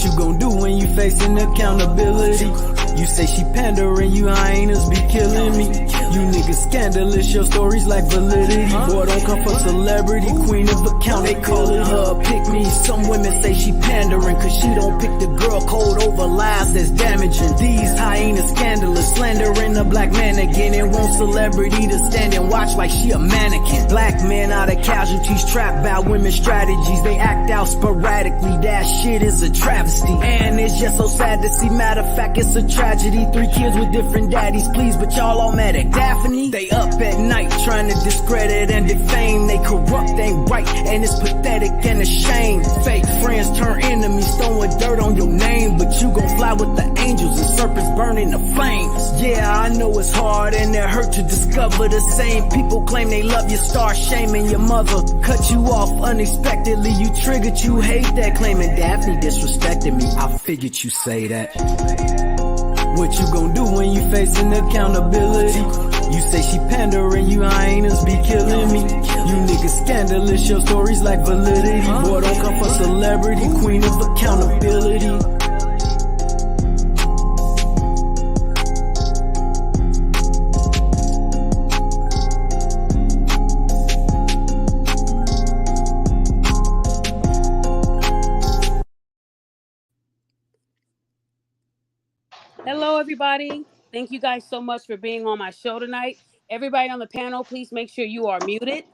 What you gon' do when you facing accountability? You say she pandering, you hyenas be killing me. You niggas scandalous, your stories like validity. Boy, don't come for celebrity, queen of account. They call it her pick me. Some women say she pandering, cause she don't pick the girl code over lies that's damaging. These hyenas scandalous, slandering a black man again, and want celebrity to stand and watch like she a mannequin. Black men are the casualties, trapped by women's strategies. They act out sporadically, that shit is a travesty. And it's just so sad to see, matter of fact, it's a tragedy. 3 kids with different daddies, please, but y'all all mad at Daphne. They up at night trying to discredit and defame. They corrupt, ain't right, and it's pathetic and a shame. Fake friends turn enemies, throwing dirt on your name, but you gon' fly with the angels and serpents burning the flames. Yeah, I know it's hard and it hurt to discover the same people claim they love you, start shaming your mother. Cut you off unexpectedly, you triggered, you hate that. Claiming Daphne disrespected me, I figured you say that. What you gon' do when you facing accountability? You say she pandering, you hyenas be killing me. You niggas scandalous, your stories like validity. Boy, don't come for celebrity, queen of accountability. Hello, everybody. Thank you guys so much for being on my show tonight. Everybody on the panel, please make sure you are muted.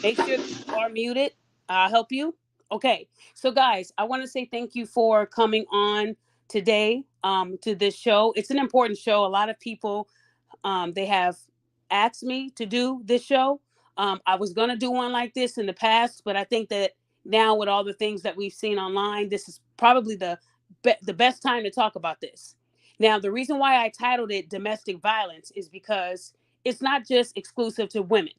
Make sure you are muted. I'll help you. Okay. So, guys, I want to say thank you for coming on today to this show. It's an important show. A lot of people, they have asked me to do this show. I was going to do one like this in the past, but I think that now with all the things that we've seen online, this is probably the best time to talk about this. Now, the reason why I titled it Domestic Violence is because it's not just exclusive to women.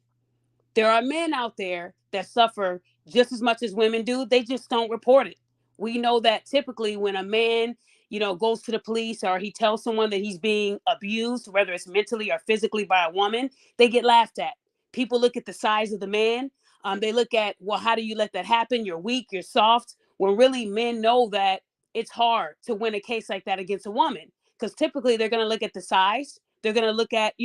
There are men out there that suffer just as much as women do. They just don't report it. We know that typically when a man, goes to the police or he tells someone that he's being abused, whether it's mentally or physically by a woman, they get laughed at. People look at the size of the man. They look at, well, how do you let that happen? You're weak, you're soft. When really men know that it's hard to win a case like that against a woman, because typically they're going to look at the size. They're going to look at,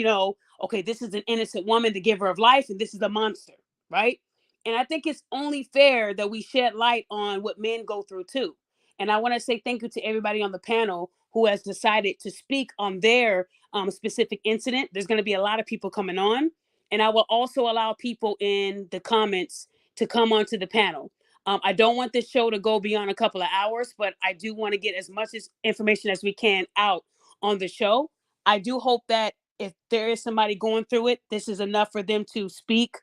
okay, this is an innocent woman, the giver of life, and this is a monster, right? And I think it's only fair that we shed light on what men go through too. And I want to say thank you to everybody on the panel who has decided to speak on their specific incident. There's going to be a lot of people coming on, and I will also allow people in the comments to come onto the panel. I don't want this show to go beyond a couple of hours, but I do want to get as much information as we can out on the show. I do hope that if there is somebody going through it, this is enough for them to speak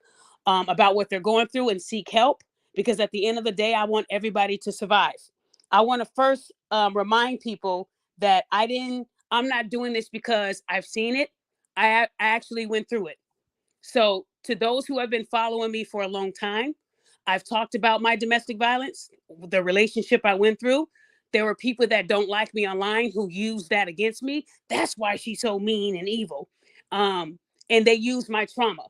about what they're going through and seek help, because at the end of the day, I want everybody to survive. I want to first remind people that I'm not doing this because I've seen it. I actually went through it. So to those who have been following me for a long time, I've talked about my domestic violence, the relationship I went through. There were people that don't like me online who use that against me. That's why she's so mean and evil. And they use my trauma.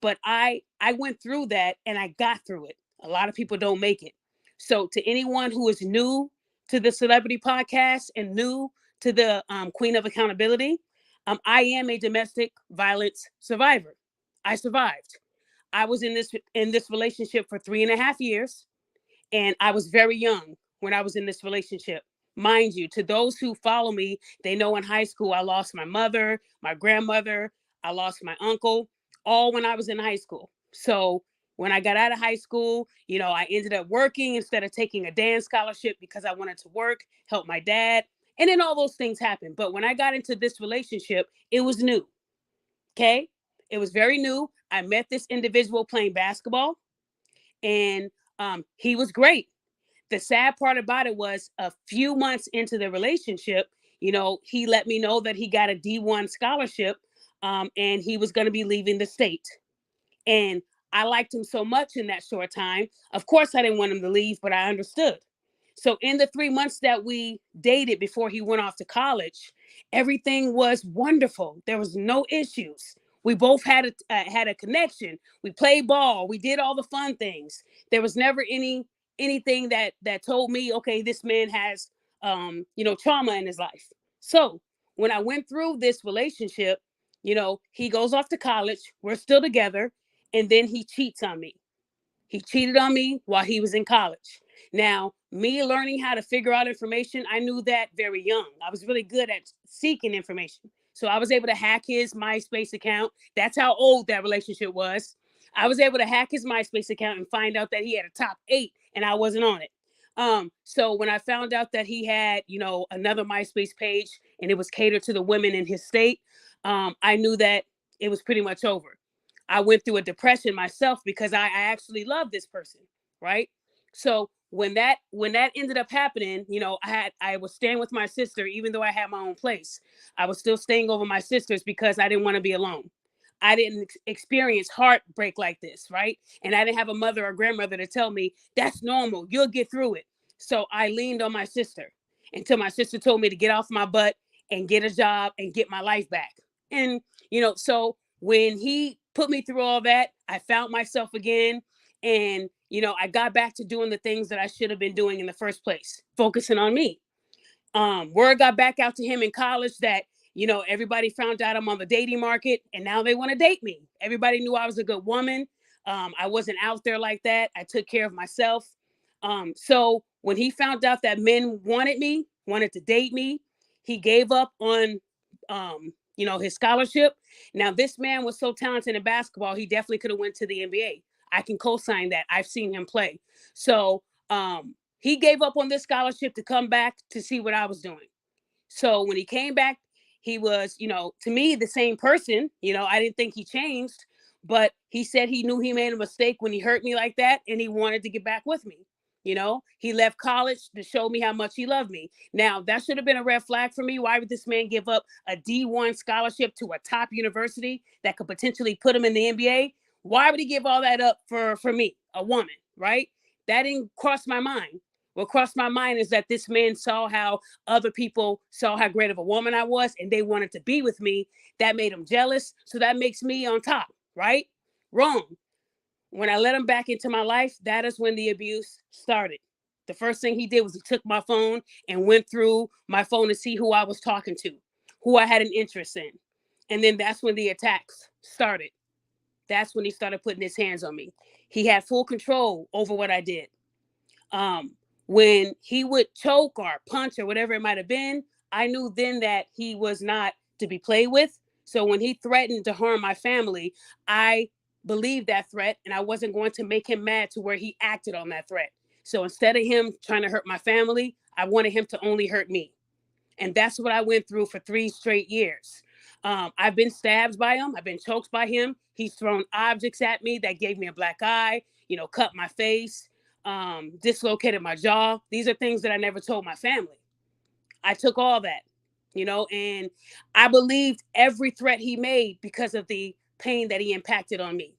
But I went through that and I got through it. A lot of people don't make it. So to anyone who is new to the Celebrity Podcast and new to the Queen of Accountability, I am a domestic violence survivor. I survived. I was in this relationship for 3.5 years, and I was very young when I was in this relationship. Mind you, to those who follow me, they know in high school I lost my mother, my grandmother, I lost my uncle, all when I was in high school. So when I got out of high school, I ended up working instead of taking a dance scholarship because I wanted to work, help my dad, and then all those things happened. But when I got into this relationship, it was new. Okay? It was very new. I met this individual playing basketball, and he was great. The sad part about it was a few months into the relationship, he let me know that he got a D1 scholarship, and he was going to be leaving the state. And I liked him so much in that short time. Of course, I didn't want him to leave, but I understood. So in the 3 months that we dated before he went off to college, everything was wonderful. There was no issues. We both had a connection. We played ball. We did all the fun things. There was never any anything that told me, okay, this man has trauma in his life. So when I went through this relationship, he goes off to college, we're still together, and then he cheats on me. He cheated on me while he was in college. Now, me learning how to figure out information, I knew that very young. I was really good at seeking information. So I was able to hack his MySpace account. That's how old that relationship was. I was able to hack his MySpace account and find out that he had a top 8 and I wasn't on it. So when I found out that he had, another MySpace page and it was catered to the women in his state, I knew that it was pretty much over. I went through a depression myself because I actually love this person, right? So when that ended up happening, I was staying with my sister, even though I had my own place. I was still staying over my sister's because I didn't want to be alone. I didn't experience heartbreak like this, right? And I didn't have a mother or grandmother to tell me that's normal. You'll get through it. So I leaned on my sister until my sister told me to get off my butt and get a job and get my life back. And, so when he put me through all that, I found myself again. And, I got back to doing the things that I should have been doing in the first place, focusing on me. Word got back out to him in college that, everybody found out I'm on the dating market and now they want to date me. Everybody knew I was a good woman. I wasn't out there like that. I took care of myself. So when he found out that men wanted to date me, he gave up on, his scholarship. Now, this man was so talented in basketball, he definitely could have went to the NBA. I can co-sign that. I've seen him play. So he gave up on this scholarship to come back to see what I was doing. So when he came back, he was, to me, the same person. I didn't think he changed, but he said he knew he made a mistake when he hurt me like that, and he wanted to get back with me. He left college to show me how much he loved me. Now, that should have been a red flag for me. Why would this man give up a D1 scholarship to a top university that could potentially put him in the NBA? Why would he give all that up for me, a woman, right? That didn't cross my mind. What crossed my mind is that this man saw how other people saw how great of a woman I was, and they wanted to be with me. That made him jealous. So that makes me on top, right? Wrong. When I let him back into my life, that is when the abuse started. The first thing he did was he took my phone and went through my phone to see who I was talking to, who I had an interest in. And then that's when the attacks started. That's when he started putting his hands on me. He had full control over what I did. When he would choke or punch or whatever it might have been, I knew then that he was not to be played with. So when he threatened to harm my family, I believed that threat, and I wasn't going to make him mad to where he acted on that threat. So instead of him trying to hurt my family, I wanted him to only hurt me. And that's what I went through for 3 straight years. I've been stabbed by him. I've been choked by him. He's thrown objects at me that gave me a black eye, cut my face, dislocated my jaw. These are things that I never told my family. I took all that, and I believed every threat he made because of the pain that he impacted on me.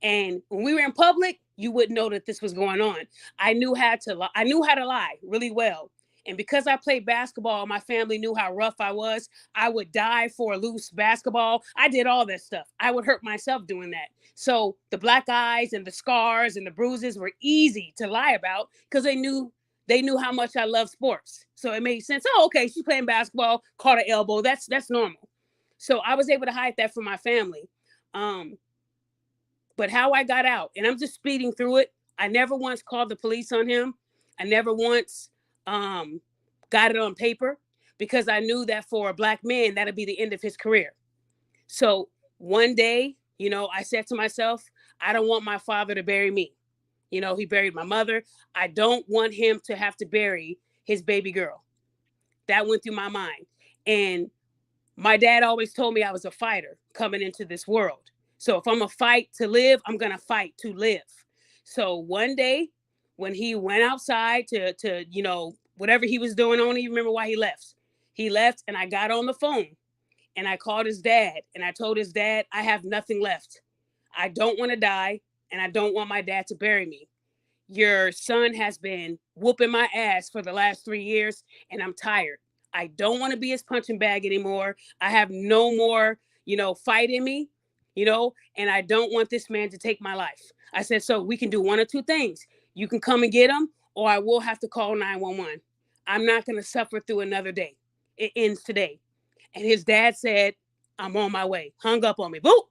And when we were in public, you wouldn't know that this was going on. I knew how to lie really well. And because I played basketball, my family knew how rough I was. I would die for a loose basketball. I did all that stuff. I would hurt myself doing that. So the black eyes and the scars and the bruises were easy to lie about because they knew how much I love sports. So it made sense. Oh, okay, she's playing basketball, caught her elbow. That's normal. So I was able to hide that from my family. But how I got out, and I'm just speeding through it. I never once called the police on him. I never once got it on paper because I knew that for a black man, that'd be the end of his career. So one day, I said to myself, I don't want my father to bury me. He buried my mother. I don't want him to have to bury his baby girl. That went through my mind. And my dad always told me I was a fighter coming into this world. So if I'm a fight to live, I'm going to fight to live. So one day when he went outside to whatever he was doing, I don't even remember why he left. He left and I got on the phone and I called his dad and I told his dad, I have nothing left. I don't want to die and I don't want my dad to bury me. Your son has been whooping my ass for the last 3 years and I'm tired. I don't want to be his punching bag anymore. I have no more, fight in me. And I don't want this man to take my life. I said, so we can do one or two things. You can come and get him, or I will have to call 911. I'm not going to suffer through another day. It ends today. And his dad said, I'm on my way. Hung up on me. Boop.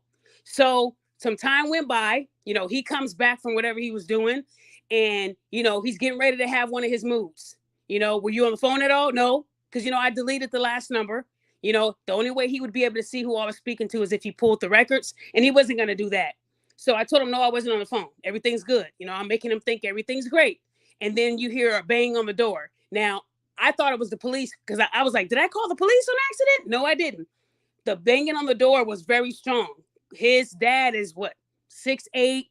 So some time went by. He comes back from whatever he was doing. And, he's getting ready to have one of his moods. Were you on the phone at all? No. Because, I deleted the last number. The only way he would be able to see who I was speaking to is if he pulled the records. And he wasn't going to do that. So I told him, no, I wasn't on the phone. Everything's good. I'm making him think everything's great. And then you hear a bang on the door. Now, I thought it was the police because I was like, did I call the police on accident? No, I didn't. The banging on the door was very strong. His dad is what, 6'8",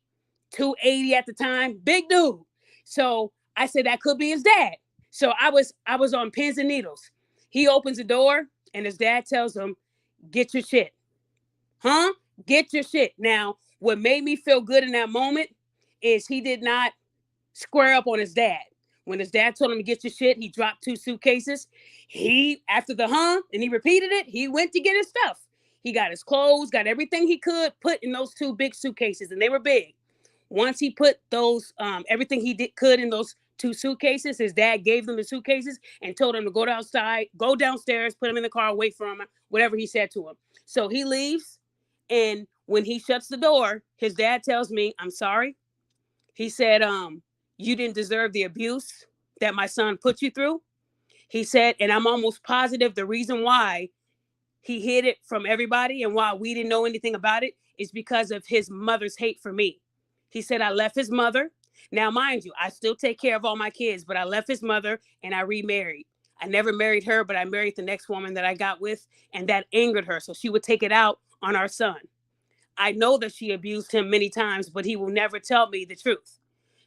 280 at the time, big dude. So I said that could be his dad. So I was on pins and needles. He opens the door and his dad tells him, get your shit. Huh? Get your shit. Now, what made me feel good in that moment is he did not square up on his dad. When his dad told him to get your shit, he dropped 2 suitcases. After the and he repeated it, he went to get his stuff. He got his clothes, got everything he could put in those 2 big suitcases, and they were big. Once he put those, everything he could in those 2 suitcases, his dad gave them the suitcases and told him to go downstairs, put him in the car, wait for him, whatever he said to him. So he leaves, and when he shuts the door, his dad tells me, I'm sorry. He said, you didn't deserve the abuse that my son put you through. He said, and I'm almost positive the reason why he hid it from everybody and why we didn't know anything about it is because of his mother's hate for me. He said, I left his mother. Now, mind you, I still take care of all my kids, but I left his mother and I remarried. I never married her, but I married the next woman that I got with, and that angered her. So she would take it out on our son. I know that she abused him many times, but he will never tell me the truth.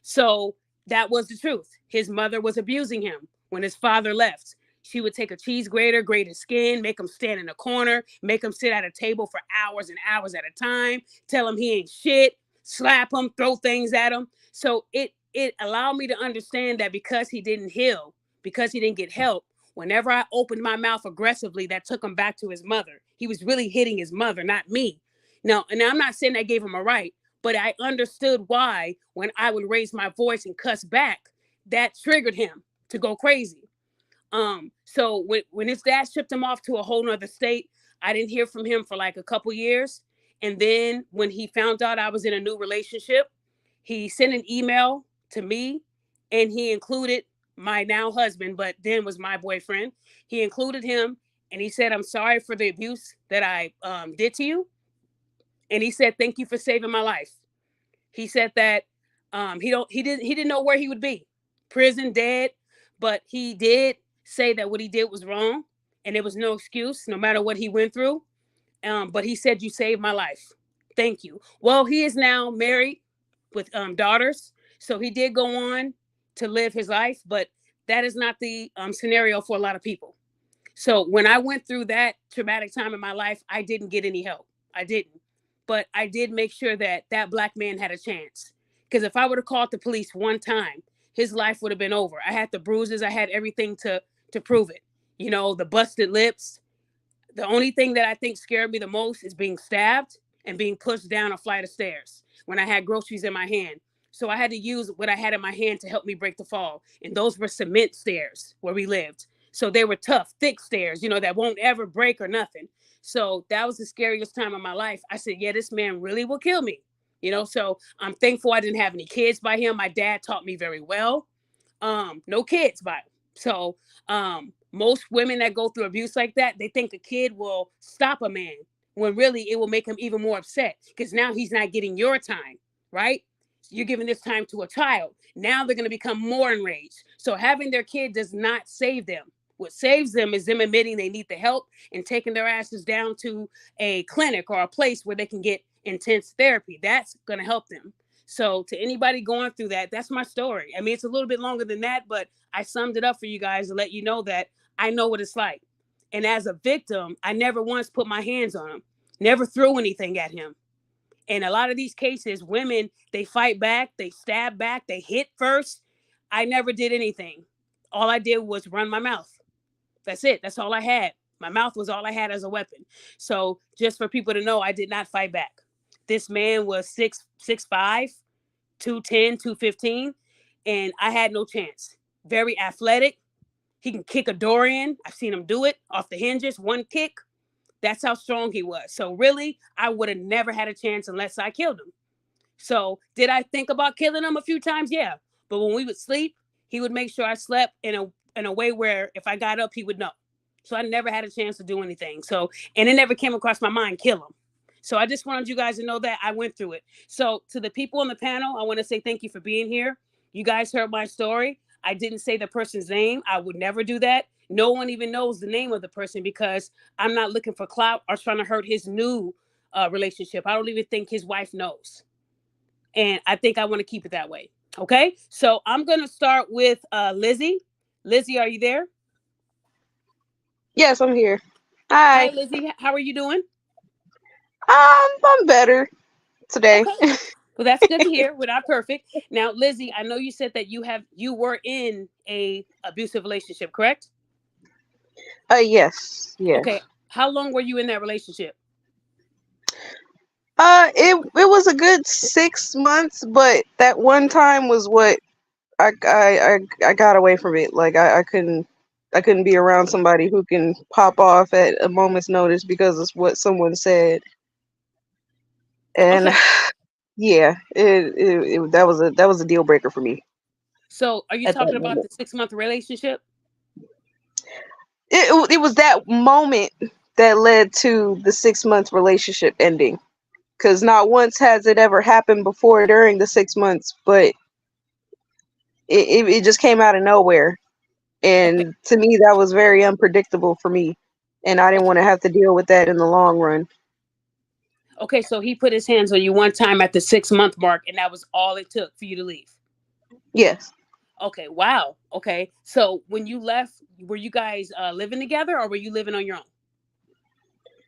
So that was the truth. His mother was abusing him when his father left. She would take a cheese grater, grate his skin, make him stand in a corner, make him sit at a table for hours and hours at a time, tell him he ain't shit, slap him, throw things at him. So it allowed me to understand that because he didn't heal, because he didn't get help, whenever I opened my mouth aggressively, that took him back to his mother. He was really hitting his mother, not me. Now, and I'm not saying I gave him a right, but I understood why when I would raise my voice and cuss back, that triggered him to go crazy. So when his dad shipped him off to a whole nother state, I didn't hear from him for like a couple years. And then when he found out I was in a new relationship, he sent an email to me and he included my now husband, but then was my boyfriend. He included him and he said, I'm sorry for the abuse that I did to you. And he said, thank you for saving my life. He said that he didn't know where he would be, prison, dead, but he did say that what he did was wrong and there was no excuse no matter what he went through. But he said, you saved my life. Thank you. Well, he is now married with daughters. So he did go on to live his life, but that is not the scenario for a lot of people. So when I went through that traumatic time in my life, I didn't get any help. I didn't. But I did make sure that that Black man had a chance. Because if I would have called the police one time, his life would have been over. I had the bruises. I had everything to prove it. The busted lips. The only thing that I think scared me the most is being stabbed and being pushed down a flight of stairs when I had groceries in my hand. So I had to use what I had in my hand to help me break the fall. And those were cement stairs where we lived. So they were tough, thick stairs, that won't ever break or nothing. So that was the scariest time of my life. I said, yeah, this man really will kill me. So I'm thankful I didn't have any kids by him. My dad taught me very well. No kids by him. So most women that go through abuse like that, they think a kid will stop a man when really it will make him even more upset because now he's not getting your time, right? You're giving this time to a child. Now they're going to become more enraged. So having their kid does not save them. What saves them is them admitting they need the help and taking their asses down to a clinic or a place where they can get intense therapy. That's going to help them. So to anybody going through that, that's my story. I mean, it's a little bit longer than that, but I summed it up for you guys to let you know that I know what it's like. And as a victim, I never once put my hands on him, never threw anything at him. And a lot of these cases, women, they fight back, they stab back, they hit first. I never did anything. All I did was run my mouth. That's it. That's all I had. My mouth was all I had as a weapon. So just for people to know, I did not fight back. This man was 6'5", 210, 215. and I had no chance. Very athletic. He can kick a door in. I've seen him do it off the hinges, one kick. That's how strong he was. So really, I would have never had a chance unless I killed him. So did I think about killing him a few times? Yeah. But when we would sleep, he would make sure I slept in a way where if I got up, he would know. So I never had a chance to do anything. So, and it never came across my mind, kill him. So I just wanted you guys to know that I went through it. So to the people on the panel, I want to say thank you for being here. You guys heard my story. I didn't say the person's name. I would never do that. No one even knows the name of the person because I'm not looking for clout or trying to hurt his new relationship. I don't even think his wife knows. And I think I want to keep it that way. Okay. So I'm going to start with Lizzie. Lizzie, are you there? Yes, I'm here. Hi, Hi. Lizzie. How are you doing? I'm better today. Okay. Well, that's good to hear. We're not perfect. Now, Lizzie, I know you said that you were in a abusive relationship, correct? Yes, yes. Okay. How long were you in that relationship? It was a good 6 months, but that one time was what I got away from it. Like I couldn't be around somebody who can pop off at a moment's notice because of what someone said. And Okay. yeah, that was a deal breaker for me So are you at that talking about moment. the 6 month relationship? It was that moment that led to the 6 month relationship ending. Because not once has it ever happened before during the 6 months, but it just came out of nowhere. Okay. And to me, that was very unpredictable for me. And I didn't Okay. want to have to deal with that in the long run. Okay. So he put his hands on you one time at the 6 month mark, and that was all it took for you to leave. Yes. Okay. Wow. Okay. So when you left, were you guys living together or were you living on your own?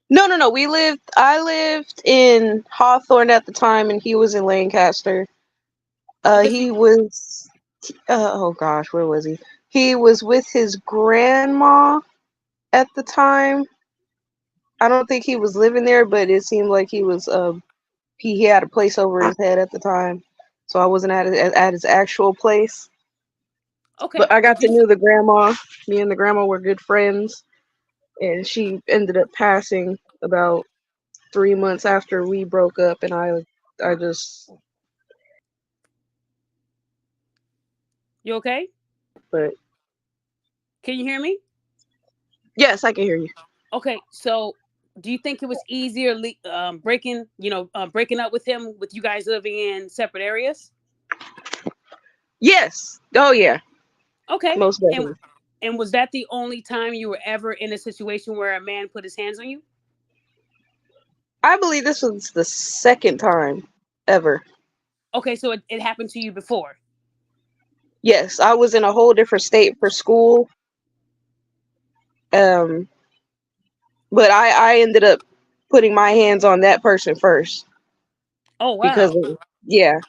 No, no, no. I lived in Hawthorne at the time, and he was in Lancaster. Good for He you. was, oh gosh, where was he? He was with his grandma at the time. I don't think he was living there, but it seemed like he was, he had a place over his head at the time, so I wasn't at his actual place. Okay. But I got Did to you? know the grandma. Me and the grandma were good friends, and she ended up passing about 3 months after we broke up, and I just, You okay? but Can you hear me? yes, I can hear you. Okay. So do you think it was easier breaking, breaking up with him with you guys living in separate areas? Yes. Oh yeah, Okay. most And definitely. and was that the only time you were ever in a situation where a man put his hands on you? I believe this was the second time ever. Okay, so it happened to you before. Yes, I was in a whole different state for school. Um, but I ended up putting my hands on that person first Oh because wow. yeah,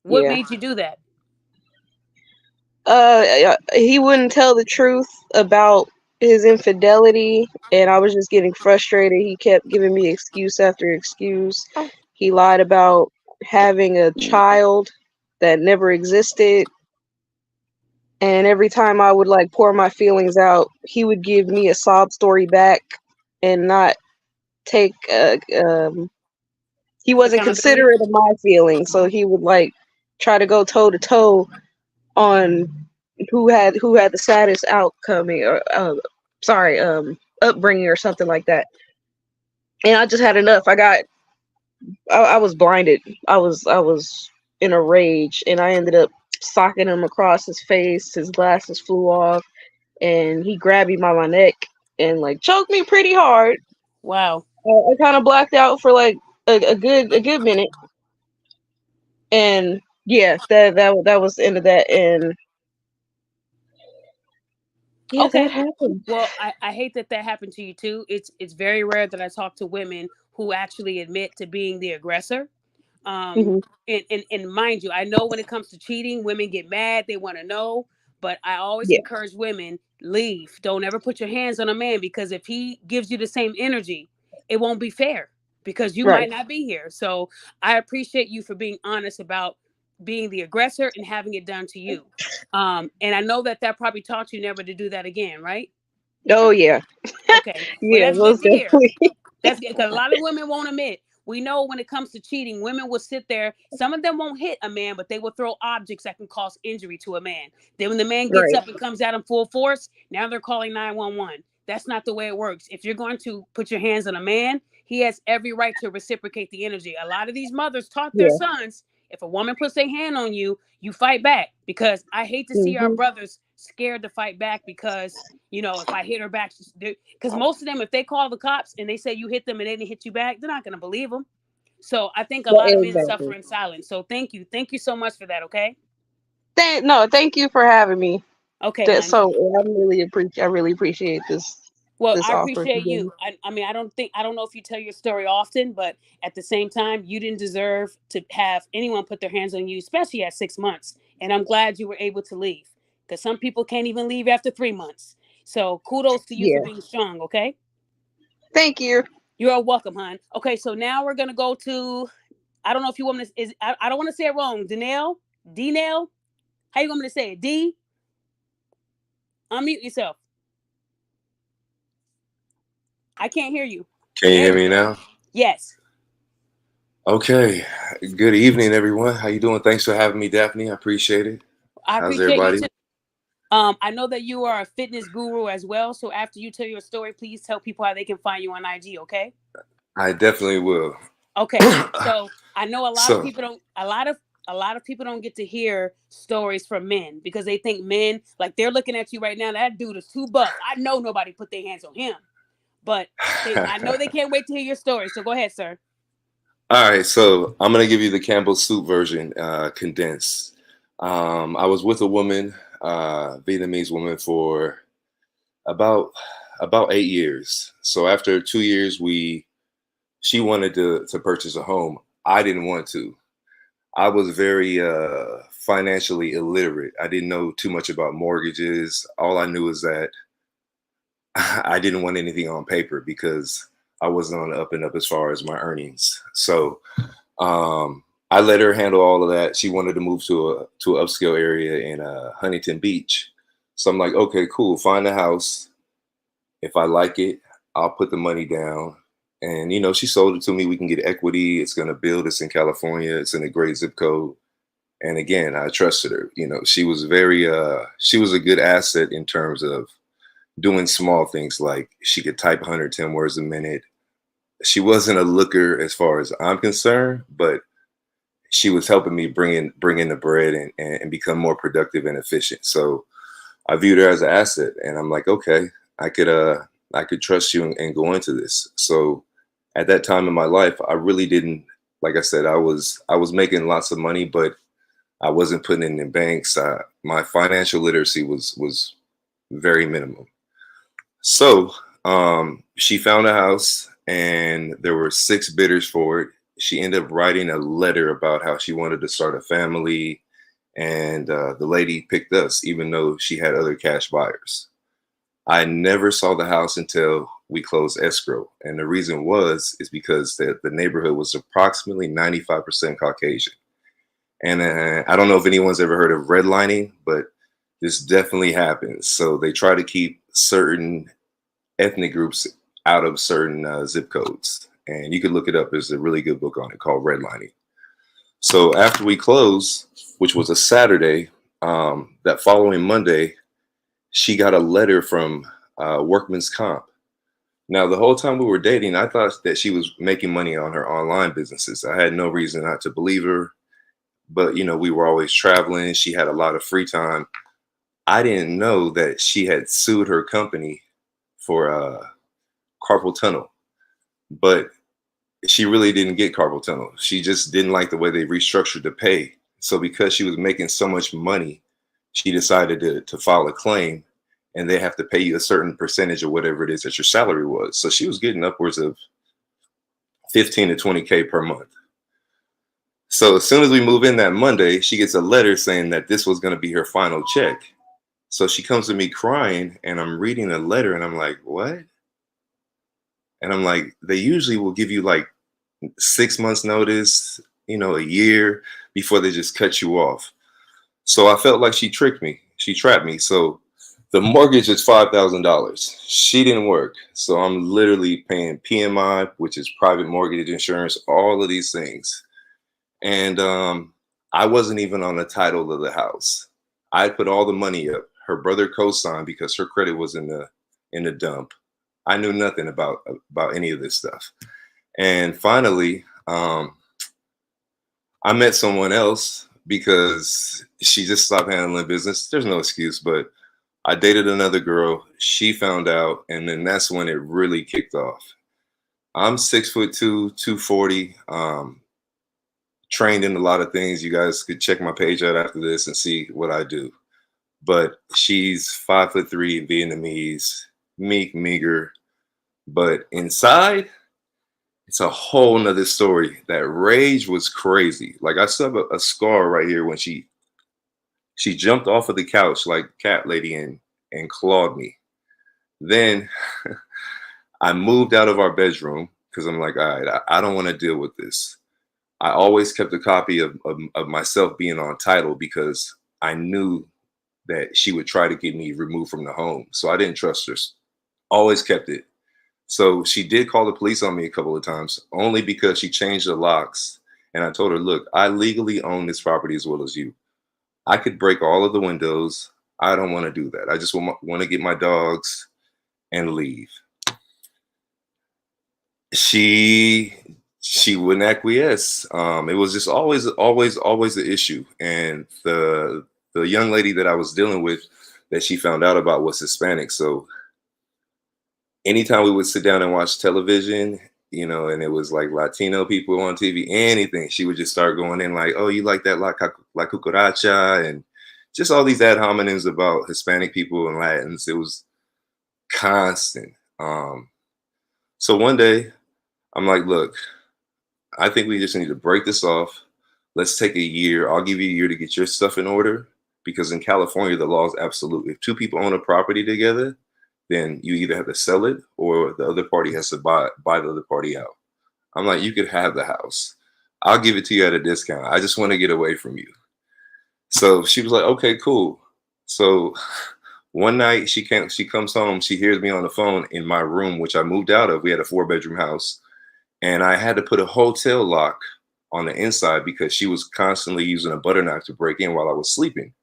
What yeah. made you do that? He wouldn't tell the truth about his infidelity, and I was just getting frustrated. He kept giving me excuse after excuse. He lied about having a child that never existed, and every time I would like pour my feelings out, he would give me a sob story back and not take he wasn't Accountability? considerate of my feelings, so he would like try to go toe to toe on who had the saddest outcoming or sorry upbringing or something like that. And I just had enough. I was blinded. I was in a rage, and I ended up socking him across his face. His glasses flew off, and he grabbed me by my neck and like choked me pretty hard. Wow. I kind of blacked out for like a good minute, and yeah, that was the end of that. And yeah, that Okay. happened. Well, I hate that that happened to you too. It's very rare that I talk to women who actually admit to being the aggressor. Um, Hmm. and mind you, I know when it comes to cheating, women get mad, they want to know, but I always Yeah, encourage women, leave. Don't ever put your hands on a man because if he gives you the same energy, it won't be fair because you right. might not be here. So I appreciate you for being honest about being the aggressor and having it done to you. And I know that probably taught you never to do that again, right? Oh yeah, Okay. Well, yeah, that's good most to hear. definitely. That's good, because a lot of women won't admit. We know when it comes to cheating, women will sit there. Some of them won't hit a man, but they will throw objects that can cause injury to a man. Then when the man gets Right. up and comes out in full force, now they're calling 911. That's not the way it works. If you're going to put your hands on a man, he has every right to reciprocate the energy. A lot of these mothers taught their Yeah. sons, if a woman puts their hand on you, you fight back. Because I hate to see our Hmm. brothers scared to fight back because, if I hit her back, because most of them, if they call the cops and they say you hit them and they didn't hit you back, they're not going to believe them. So I think a lot of men suffer Exactly. in silence. So thank you so much for that. Okay. No, thank you for having me. Okay, That hon. so I really appreciate Well, this I offer. appreciate you. I mean, I don't know if you tell your story often, but at the same time, you didn't deserve to have anyone put their hands on you, especially at 6 months. And I'm glad you were able to leave, because some people can't even leave after 3 months. So kudos to you for Yeah. being strong. Okay. Thank you. You're welcome, hon. Okay, so now we're gonna go to. I don't know if you want me to. I don't want to say it wrong. Denell. How you want me to say it? D. Unmute yourself. I can't hear you. Can you There hear you me go. now? Yes. Okay. Good evening, everyone. How you doing? Thanks for having me, Daphne. I appreciate it. I How's appreciate you everybody? too. I know that you are a fitness guru as well. So after you tell your story, please tell people how they can find you on IG. Okay. I definitely will. Okay. So I know a lot of So, people don't. A lot of people don't get to hear stories from men because they think men, like they're looking at you right now. That dude is too buff. I know nobody put their hands on him, but I know they can't wait to hear your story. So go ahead, sir. all right. So I'm gonna give you the Campbell soup version, condensed. I was with a woman, Vietnamese woman, for about 8 years. So after 2 years, she wanted to purchase a home. I didn't want to. I was very financially illiterate. I didn't know too much about mortgages. All I knew is that I didn't want anything on paper because I wasn't on the up and up as far as my earnings. So I let her handle all of that. She wanted to move to an upscale area in Huntington Beach. So I'm like, okay, cool. Find a house. If I like it, I'll put the money down. And she sold it to me. We can get equity. It's going to build. It's in California. It's in a great zip code. And again, I trusted her. She was she was a good asset in terms of doing small things, like she could type 110 words a minute. She wasn't a looker as far as I'm concerned, but she was helping me bring in the bread and become more productive and efficient. So I viewed her as an asset, and I'm like, okay, I could trust you and go into this. So at that time in my life, I really didn't, like I said, I was making lots of money, but I wasn't putting it in banks. My financial literacy was very minimum. So she found a house, and there were 6 bidders for it. She ended up writing a letter about how she wanted to start a family, and the lady picked us, even though she had other cash buyers. I never saw the house until we closed escrow. And the reason is because the neighborhood was approximately 95% Caucasian. And I don't know if anyone's ever heard of redlining, but this definitely happens. So they try to keep certain ethnic groups out of certain zip codes. And you can look it up. There's a really good book on it called Redlining. So after we closed, which was a Saturday, that following Monday, she got a letter from Workman's Comp. Now, the whole time we were dating, I thought that she was making money on her online businesses. I had no reason not to believe her. But, we were always traveling. She had a lot of free time. I didn't know that she had sued her company for carpal tunnel. But she really didn't get carpal tunnel. She just didn't like the way they restructured the pay. So because she was making so much money, she decided to file a claim, and they have to pay you a certain percentage of whatever it is that your salary was. So she was getting upwards of 15 to 20K per month. So as soon as we move in that Monday, she gets a letter saying that this was going to be her final check. So she comes to me crying, and I'm reading the letter, and I'm like, what? And I'm like, they usually will give you like 6 months notice, a year, before they just cut you off. So I felt like she tricked me. She trapped me. So the mortgage is $5,000. She didn't work. So I'm literally paying PMI, which is private mortgage insurance, all of these things. And I wasn't even on the title of the house. I put all the money up. Her brother co-signed because her credit was in the dump. I knew nothing about any of this stuff. And finally, I met someone else because she just stopped handling business. There's no excuse, but I dated another girl. She found out, and then that's when it really kicked off. I'm 6'2", 240. Trained in a lot of things. You guys could check my page out after this and see what I do. But she's 5'3", Vietnamese, meek, meager. But inside, it's a whole nother story. That rage was crazy. Like I still have a scar right here when she jumped off of the couch like cat lady and clawed me. Then I moved out of our bedroom because I'm like, all right, I don't want to deal with this. I always kept a copy of myself being on title because I knew that she would try to get me removed from the home. So I didn't trust her. Always kept it. So she did call the police on me a couple of times, only because she changed the locks. And I told her, look, I legally own this property as well as you. I could break all of the windows. I don't want to do that. I just want to get my dogs and leave. She wouldn't acquiesce. It was just always an issue. And the young lady that I was dealing with that she found out about was Hispanic. So anytime we would sit down and watch television, you know, and it was like Latino people on TV, anything, she would just start going in like, oh, you like that La Cucaracha, and just all these ad hominems about Hispanic people and Latins. It was constant. So one day I'm like, look, I think we just need to break this off. Let's take a year. I'll give you a year to get your stuff in order, because in California, the law is absolute. If two people own a property together, then you either have to sell it or the other party has to buy the other party out. I'm like, you could have the house. I'll give it to you at a discount. I just want to get away from you. So she was like, okay, cool. So one night she comes home, she hears me on the phone in my room, which I moved out of. We had a 4-bedroom house, and I had to put a hotel lock on the inside because she was constantly using a butter knife to break in while I was sleeping,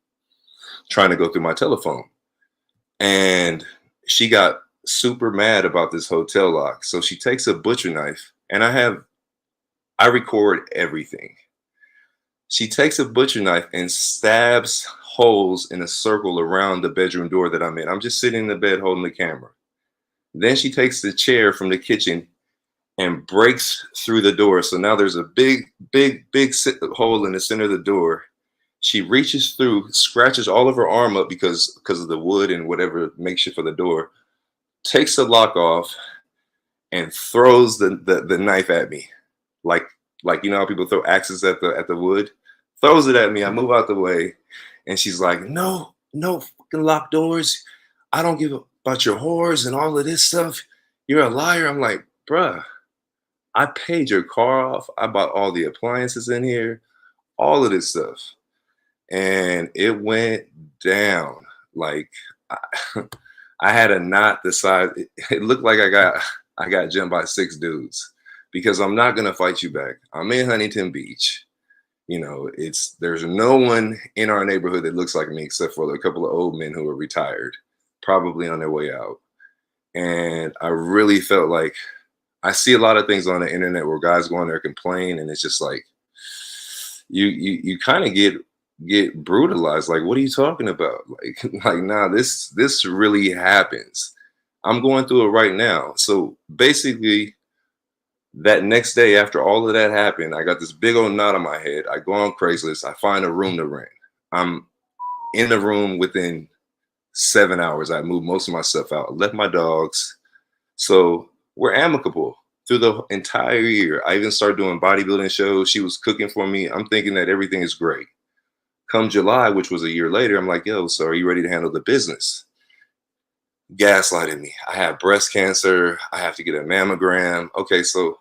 trying to go through my telephone. And she got super mad about this hotel lock. So she takes a butcher knife, and I record everything. She takes a butcher knife and stabs holes in a circle around the bedroom door that I'm in. I'm just sitting in the bed holding the camera. Then she takes the chair from the kitchen and breaks through the door. So now there's a big hole in the center of the door. She reaches through, scratches all of her arm up because of the wood and whatever makeshift for the door, takes the lock off, and throws the knife at me. Like you know how people throw axes at the wood? Throws it at me. I move out the way, and she's like, no fucking locked doors. I don't give about your whores and all of this stuff. You're a liar. I'm like, bruh, I paid your car off. I bought all the appliances in here, all of this stuff. And it went down. Like I had a knot the size. It looked like I got jumped by 6 dudes, because I'm not gonna fight you back. I'm in Huntington Beach. You know, there's no one in our neighborhood that looks like me except for a couple of old men who are retired, probably on their way out. And I really felt like, I see a lot of things on the internet where guys go on there complain, and it's just like you kind of get brutalized. Like, what are you talking about? Like nah, this really happens. I'm going through it right now. So basically, that next day after all of that happened, I got this big old knot on my head. I go on Craigslist. I find a room to rent. I'm in the room within 7 hours. I moved most of my stuff out, left my dogs. So we're amicable through the entire year. I even started doing bodybuilding shows. She was cooking for me. I'm thinking that everything is great. Come July, which was a year later, I'm like, yo, so are you ready to handle the business? Gaslighting me. I have breast cancer. I have to get a mammogram. Okay, so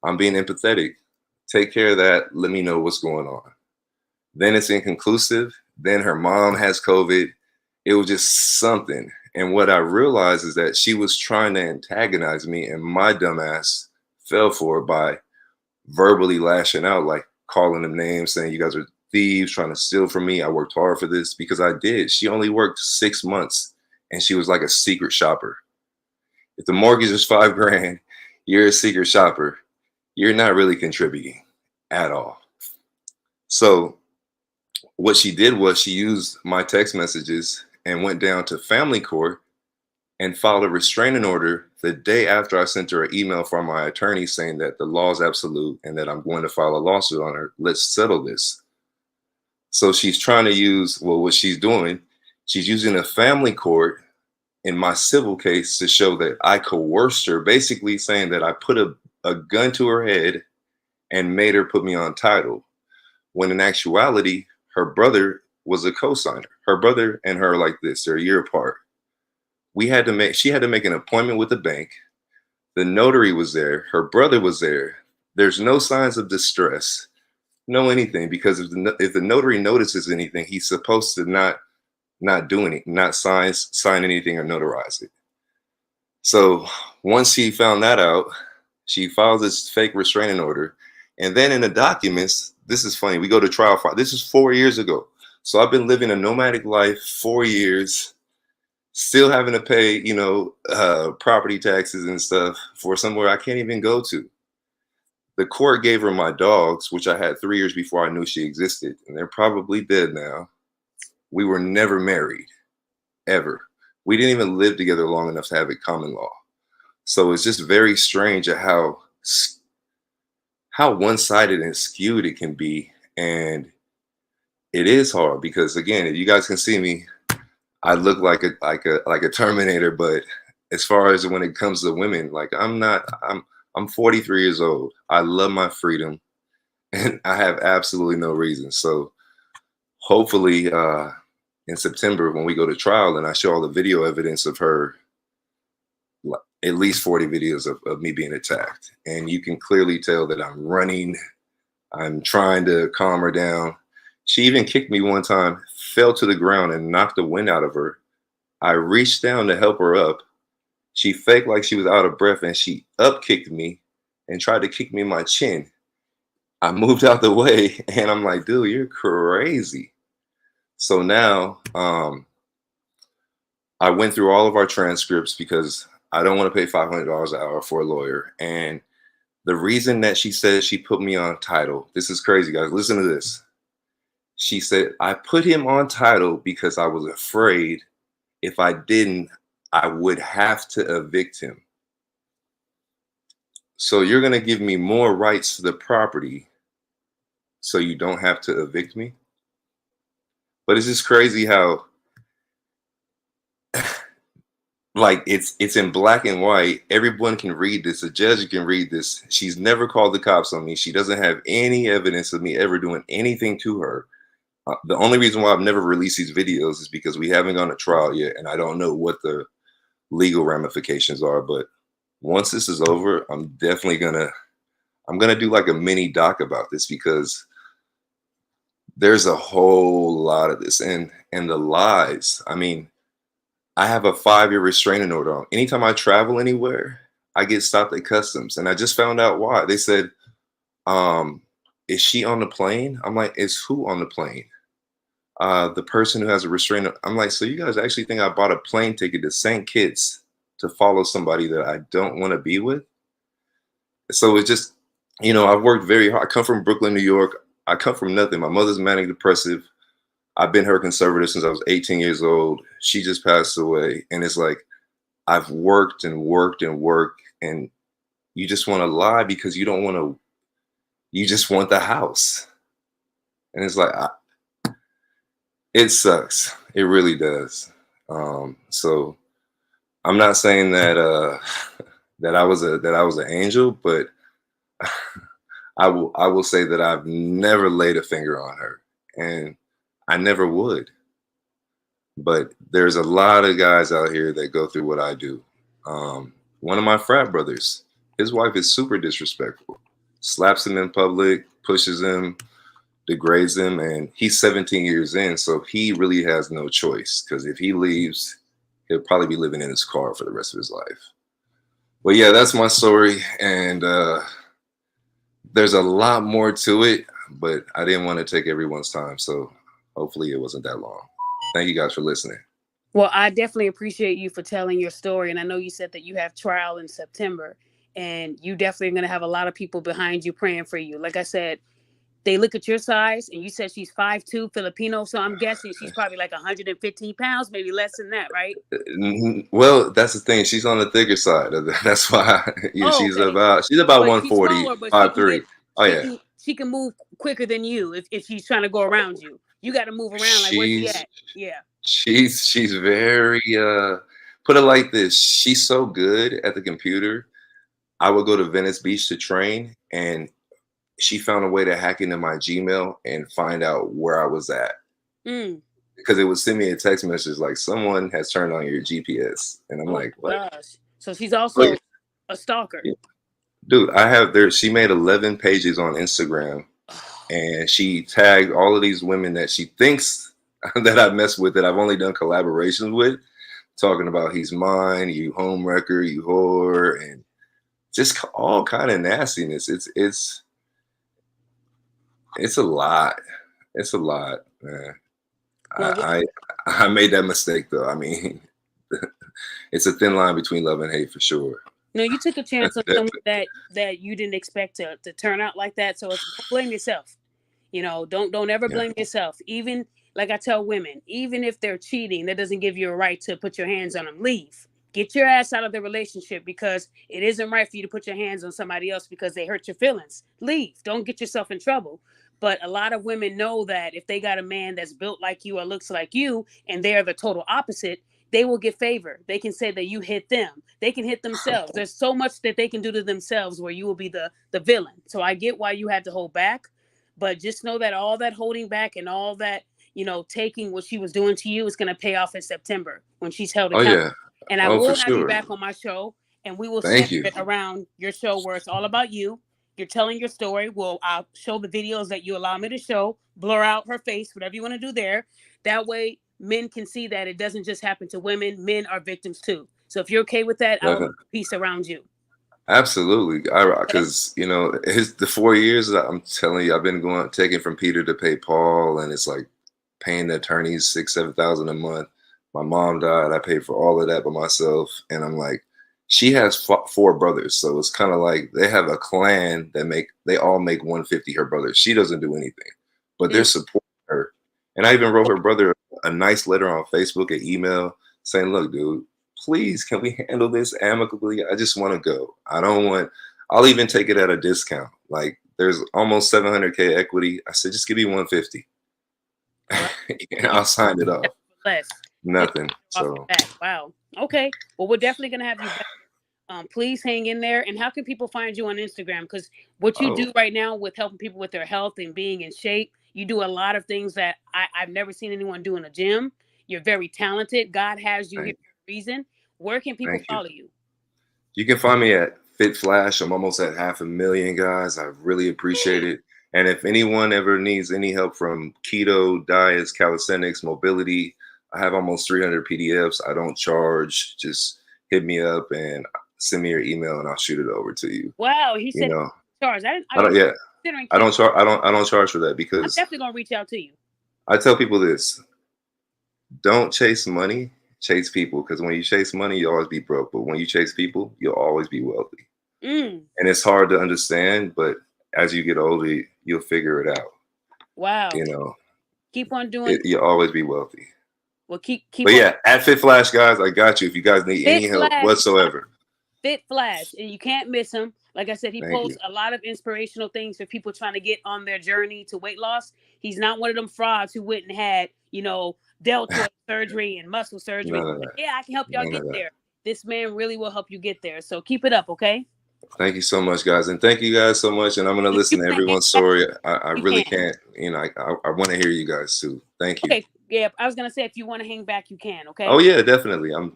I'm being empathetic. Take care of that. Let me know what's going on. Then it's inconclusive. Then her mom has COVID. It was just something. And what I realized is that she was trying to antagonize me, and my dumbass fell for it by verbally lashing out, like calling them names, saying you guys are thieves, trying to steal from me. I worked hard for this, because I did. She only worked 6 months, and she was like a secret shopper. If the mortgage is $5,000, you're a secret shopper. You're not really contributing at all. So what she did was she used my text messages and went down to family court and filed a restraining order the day after I sent her an email from my attorney saying that the law is absolute and that I'm going to file a lawsuit on her. Let's settle this. So she's trying to use, well, what she's doing, she's using a family court in my civil case to show that I coerced her, basically saying that I put a gun to her head and made her put me on title, when in actuality, her brother was a co-signer. Her brother and her are like this, they're a year apart. She had to make an appointment with the bank. The notary was there. Her brother was there. There's no signs of distress, no anything, because if the notary notices anything, he's supposed to not do anything, not sign anything or notarize it. So once she found that out, she filed this fake restraining order. And then in the documents, this is funny, we go to trial. This is 4 years ago. So I've been living a nomadic life 4 years, still having to pay, property taxes and stuff for somewhere I can't even go to. The court gave her my dogs, which I had 3 years before I knew she existed, and they're probably dead now. We were never married, ever. We didn't even live together long enough to have a common law. So it's just very strange at how one-sided and skewed it can be. And it is hard because, again, if you guys can see me, I look like a Terminator. But as far as when it comes to women, like I'm 43 years old. I love my freedom, and I have absolutely no reason. So hopefully in September, when we go to trial and I show all the video evidence of her, at least 40 videos of me being attacked. And you can clearly tell that I'm running. I'm trying to calm her down. She even kicked me one time, fell to the ground and knocked the wind out of her. I reached down to help her up. She faked like she was out of breath, and she up kicked me and tried to kick me in my chin. I moved out the way, and I'm like, dude, you're crazy. So now I went through all of our transcripts because I don't want to pay $500 an hour for a lawyer. And the reason that she said she put me on title, this is crazy, guys. Listen to this. She said, I put him on title because I was afraid if I didn't, I would have to evict him. So you're going to give me more rights to the property so you don't have to evict me? But it's just crazy how like it's in black and white. Everyone can read this. A judge can read this. She's never called the cops on me. She doesn't have any evidence of me ever doing anything to her. The only reason why I've never released these videos is because we haven't gone to trial yet, and I don't know what the legal ramifications are. But once this is over, I'm definitely gonna do like a mini doc about this, because there's a whole lot of this, and the lies. I mean, I have a 5-year restraining order on. Anytime I travel anywhere, I get stopped at customs, and I just found out why. They said, is she on the plane? I'm like, is who on the plane? The person who has a restraining. I'm like, so you guys actually think I bought a plane ticket to St. Kitts to follow somebody that I don't want to be with? So it's just, I've worked very hard. I come from Brooklyn, New York. I come from nothing. My mother's manic depressive. I've been her conservative since I was 18 years old. She just passed away. And it's like, I've worked and worked and worked, and you just want to lie because you don't want to, you just want the house. And it's like, it sucks. It really does. So I'm not saying that, that I was an angel, but I will say that I've never laid a finger on her, and I never would. But there's a lot of guys out here that go through what I do. One of my frat brothers, his wife is super disrespectful, slaps him in public, pushes him, degrades him, and he's 17 years in, so he really has no choice, because if he leaves, he'll probably be living in his car for the rest of his life. But yeah, that's my story, and there's a lot more to it, but I didn't want to take everyone's time, so hopefully it wasn't that long. Thank you guys for listening. Well, I definitely appreciate you for telling your story. And I know you said that you have trial in September, and you definitely are going to have a lot of people behind you praying for you. Like I said, they look at your size, and you said she's 5'2", Filipino. So I'm guessing she's probably like 115 pounds, maybe less than that, right? Well, that's the thing. She's on the thicker side of that. That's why she's okay. about But 140, she's smaller, but 5'3". Oh yeah. She can move quicker than you if she's trying to go around you. You got to move around like where's she at? Yeah. She's very put it like this. She's so good at the computer. I would go to Venice Beach to train, and she found a way to hack into my Gmail and find out where I was at. Because it would send me a text message like, someone has turned on your GPS. And I'm like, what? Gosh. So she's also a stalker. Yeah. Dude, she made 11 pages on Instagram, and she tagged all of these women that she thinks that I mess with, that I've only done collaborations with, talking about he's mine, you homewrecker, you whore, and just all kind of nastiness. It's a lot. It's a lot, man. Well, I made that mistake though. I mean, it's a thin line between love and hate for sure. No, you took a chance on someone that you didn't expect to turn out like that. So don't blame yourself. You know, don't ever blame yourself. Even like I tell women, even if they're cheating, that doesn't give you a right to put your hands on them. Leave. Get your ass out of the relationship, because it isn't right for you to put your hands on somebody else because they hurt your feelings. Leave. Don't get yourself in trouble. But a lot of women know that if they got a man that's built like you or looks like you, and they're the total opposite, they will get favor. They can say that you hit them. They can hit themselves. There's so much that they can do to themselves where you will be the villain. So I get why you had to hold back, but just know that all that holding back and all that, you know, taking what she was doing to you is going to pay off in September when she's held accountable. Oh, yeah. And I will have you back on my show, and we will center it around your show where it's all about you. You're telling your story. I'll show the videos that you allow me to show, blur out her face, whatever you want to do there. That way men can see that it doesn't just happen to women. Men are victims too. So if you're okay with that, I'll put peace around you. Absolutely. Because, you know, the 4 years, I'm telling you, I've been taking from Peter to pay Paul, and it's like paying the attorneys $6,000-7,000 a month. My mom died. I paid for all of that by myself. And I'm like, she has 4 brothers. So it's kind of like they have a clan that they all make 150 her brothers. She doesn't do anything, but they're supporting her. And I even wrote her brother a nice letter on Facebook, an email saying, look, dude, please, can we handle this amicably? I just want to go. I'll even take it at a discount. Like, there's almost 700K equity. I said, just give me 150. And I'll sign it off. Nothing. So wow. Okay. Well, we're definitely gonna have you back. Please hang in there. And how can people find you on Instagram? Because what you do right now with helping people with their health and being in shape, you do a lot of things that I've never seen anyone do in a gym. You're very talented. God has you here for a reason. Where can people follow you? You can find me at Fit Flash. I'm almost at 500,000 guys. I really appreciate it. And if anyone ever needs any help from keto, diets, calisthenics, mobility, I have almost 300 PDFs. I don't charge. Just hit me up and send me your email, and I'll shoot it over to you. Wow, he said charge. I don't charge. I don't charge for that, because I'm definitely gonna reach out to you. I tell people this: don't chase money, chase people. Because when you chase money, you'll always be broke. But when you chase people, you'll always be wealthy. And it's hard to understand, but as you get older, you'll figure it out. Wow. You know, keep on doing it. You'll always be wealthy. Well, keep. But yeah, at Fit Flash, guys, I got you. If you guys need any help whatsoever. Fit Flash, and you can't miss him. Like I said, he posts a lot of inspirational things for people trying to get on their journey to weight loss. He's not one of them frauds who went and had, you know, deltoid surgery and muscle surgery. Yeah, I can help y'all get there. This man really will help you get there. So keep it up, okay? Thank you so much, guys. And thank you guys so much. And I'm going to listen to everyone's story. I really can't, you know, I want to hear you guys too. Thank you. Okay. Yeah, I was going to say, if you want to hang back, you can. Okay. Oh yeah, definitely. I'm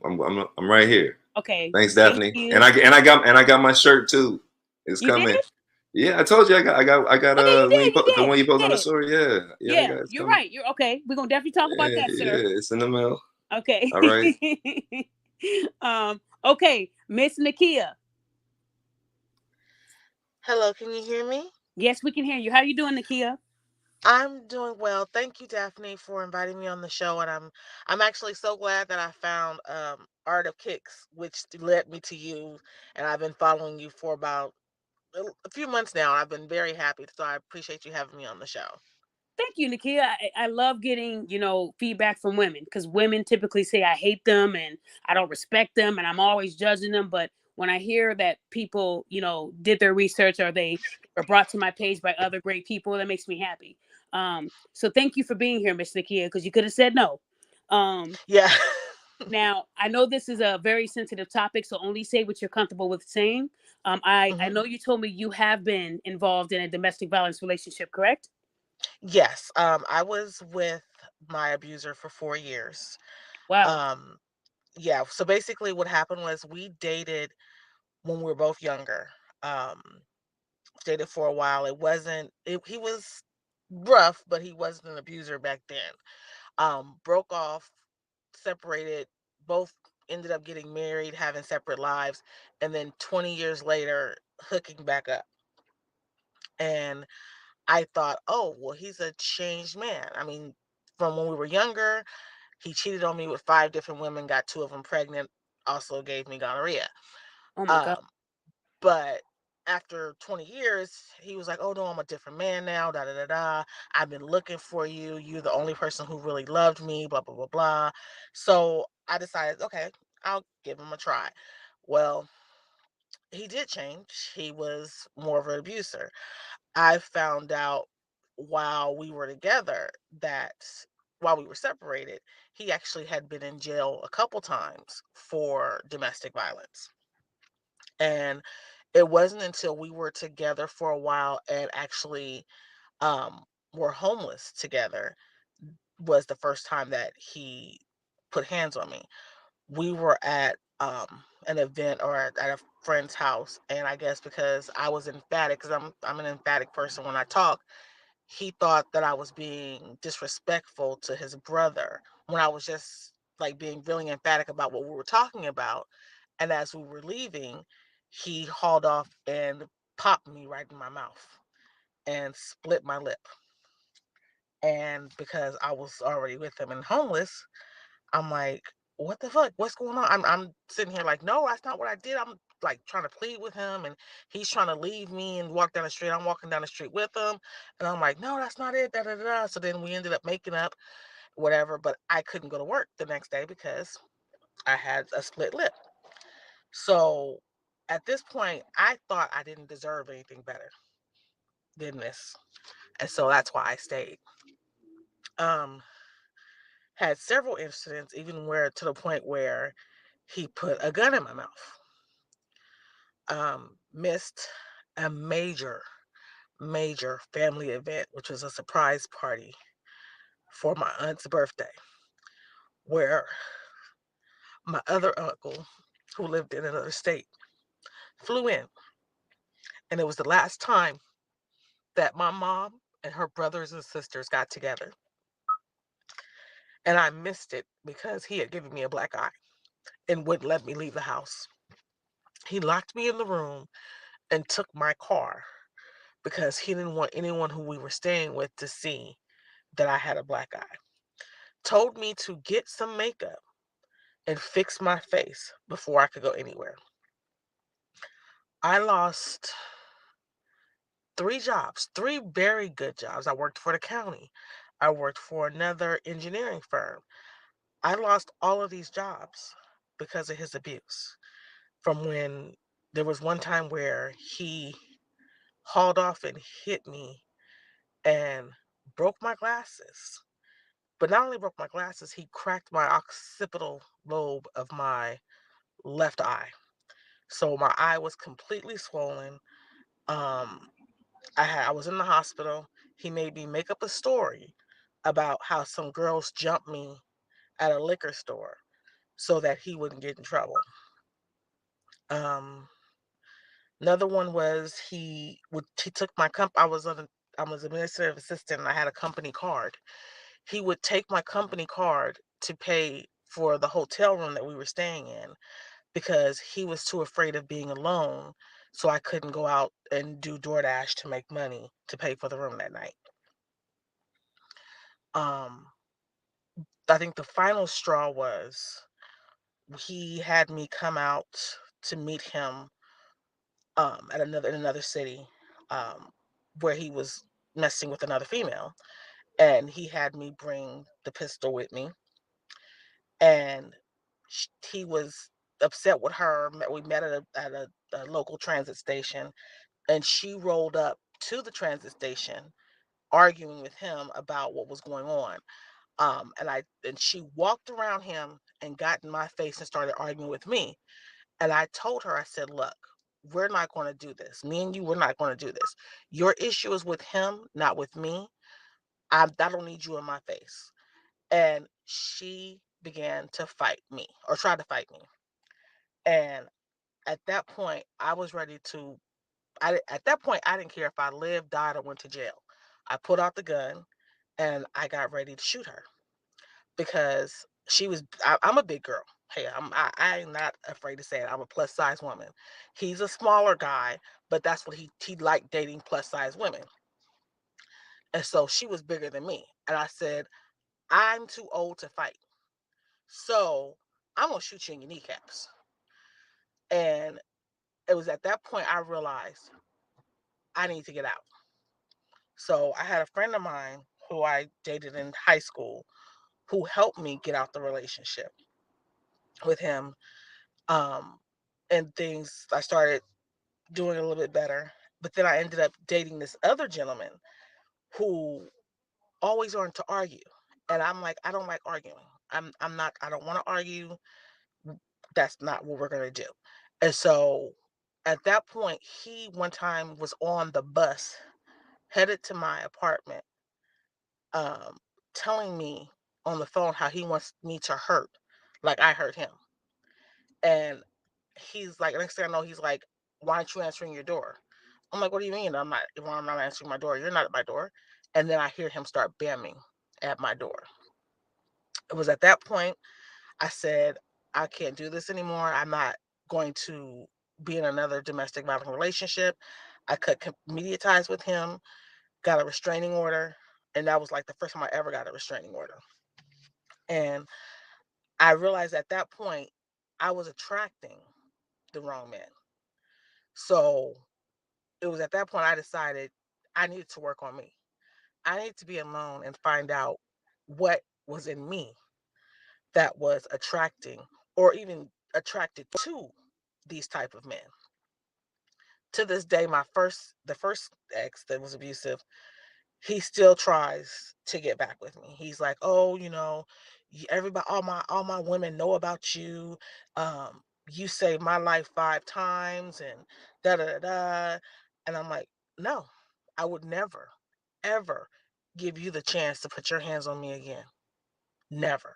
right here. Okay. Thanks, Daphne. And I got my shirt too. It's coming. Yeah, I told you I got Okay, you did, you the one you did, post you on the did. story. Yeah, yeah, I Yeah, got it's you're coming. right. You're okay. We're gonna definitely talk about Yeah, that, sir. yeah, it's in the mail. Okay. All right. Okay, Miss Nakia. Hello, can you hear me? Yes, we can hear you. How you doing, Nakia? I'm doing well. Thank you, Daphne, for inviting me on the show, and I'm actually so glad that I found Art of Kicks, which led me to you, and I've been following you for about a few months now. I've been very happy, so I appreciate you having me on the show. Thank you, Nakia. I love getting, feedback from women because women typically say I hate them and I don't respect them and I'm always judging them. But when I hear that people, did their research or they were brought to my page by other great people, that makes me happy. So thank you for being here, Miss Nakia, because you could have said no. Yeah. Now, I know this is a very sensitive topic, so only say what you're comfortable with saying. I Mhm. know you told me you have been involved in a domestic violence relationship, correct? Yes. I was with my abuser for 4 years. Wow. Um, yeah. So basically, what happened was we dated when we were both younger. Um, Dated for a while. He was rough, but he wasn't an abuser back then. Broke off, separated, both ended up getting married, having separate lives, and then 20 years later, hooking back up. And I thought, oh, well, he's a changed man. I mean, from when we were younger, he cheated on me with 5 different women, got 2 of them pregnant, also gave me gonorrhea. Oh my God. Um, But after 20 years, he was like, "Oh no, I'm a different man now. Da da da da. I've been looking for you. You're the only person who really loved me. Blah blah blah blah." So I decided, okay, I'll give him a try. Well, he did change. He was more of an abuser. I found out while we were together that while we were separated, he actually had been in jail a couple times for domestic violence. And it wasn't until we were together for a while and actually um, were homeless together was the first time that he put hands on me. We were at an event or at a friend's house, and I guess because I was emphatic, because I'm an emphatic person when I talk, he thought that I was being disrespectful to his brother when I was just like being really emphatic about what we were talking about. And as we were leaving, he hauled off and popped me right in my mouth and split my lip. And because I was already with him and homeless, I'm like, what the fuck? What's going on? I'm sitting here like, no, that's not what I did. I'm like trying to plead with him and he's trying to leave me and walk down the street. I'm walking down the street with him. And I'm like, no, that's not it. Da, da, da, da. So then we ended up making up, whatever. But I couldn't go to work the next day because I had a split lip. So at this point, I thought I didn't deserve anything better than this. And so that's why I stayed. Um, had several incidents, even where to the point where he put a gun in my mouth. Missed a major family event, which was a surprise party for my aunt's birthday, where my other uncle, who lived in another state, flew in. And it was the last time that my mom and her brothers and sisters got together. And I missed it because he had given me a black eye and wouldn't let me leave the house. He locked me in the room and took my car because he didn't want anyone who we were staying with to see that I had a black eye. Told me to get some makeup and fix my face before I could go anywhere. I lost 3 jobs, 3 very good jobs. I worked for the county. I worked for another engineering firm. I lost all of these jobs because of his abuse. From when there was one time where he hauled off and hit me and broke my glasses. But not only broke my glasses, he cracked my occipital lobe of my left eye. So my eye was completely swollen. Um, I was in the hospital. He made me make up a story about how some girls jumped me at a liquor store so that he wouldn't get in trouble. Um, Another one was he took my I was administrative assistant and I had a company card. He would take my company card to pay for the hotel room that we were staying in because he was too afraid of being alone, so I couldn't go out and do DoorDash to make money to pay for the room that night. I think the final straw was he had me come out to meet him at in another city, um, where he was messing with another female, and he had me bring the pistol with me, and he was upset with her. We met at a local transit station, and she rolled up to the transit station arguing with him about what was going on. And she walked around him and got in my face and started arguing with me. And I told her, I said, look, we're not going to do this. Me and you, we're not going to do this. Your issue is with him, not with me. I don't need you in my face. And she began to fight me or try to fight me. And at that point, I was ready to, at that point, I didn't care if I lived, died, or went to jail. I put out the gun and I got ready to shoot her because I'm a big girl. Hey, I'm not afraid to say it. I'm a plus size woman. He's a smaller guy, but that's what he liked, dating plus size women. And so she was bigger than me. And I said, I'm too old to fight. So I'm gonna shoot you in your kneecaps. And it was at that point I realized I need to get out. So I had a friend of mine who I dated in high school who helped me get out the relationship with him. Um, and things I started doing a little bit better. But then I ended up dating this other gentleman who always wanted to argue. And I'm like, I don't like arguing. I don't want to argue. That's not what we're gonna do. And so at that point, he one time was on the bus headed to my apartment, um, telling me on the phone how he wants me to hurt like I hurt him. And he's like, next thing I know, he's like, why aren't you answering your door? I'm like, what do you mean? I'm not answering my door. You're not at my door. And then I hear him start bamming at my door. It was at that point I said, I can't do this anymore. I'm not going to be in another domestic violence relationship. I cut media ties with him, got a restraining order. And that was like the first time I ever got a restraining order. And I realized at that point, I was attracting the wrong man. So it was at that point I decided I needed to work on me. I needed to be alone and find out what was in me that was attracting or even attracted to these type of men. To this day, the first ex that was abusive, he still tries to get back with me. He's like, "Oh, everybody, all my women know about you. You saved my life 5 times, and da da da da." And I'm like, "No, I would never, ever give you the chance to put your hands on me again. Never."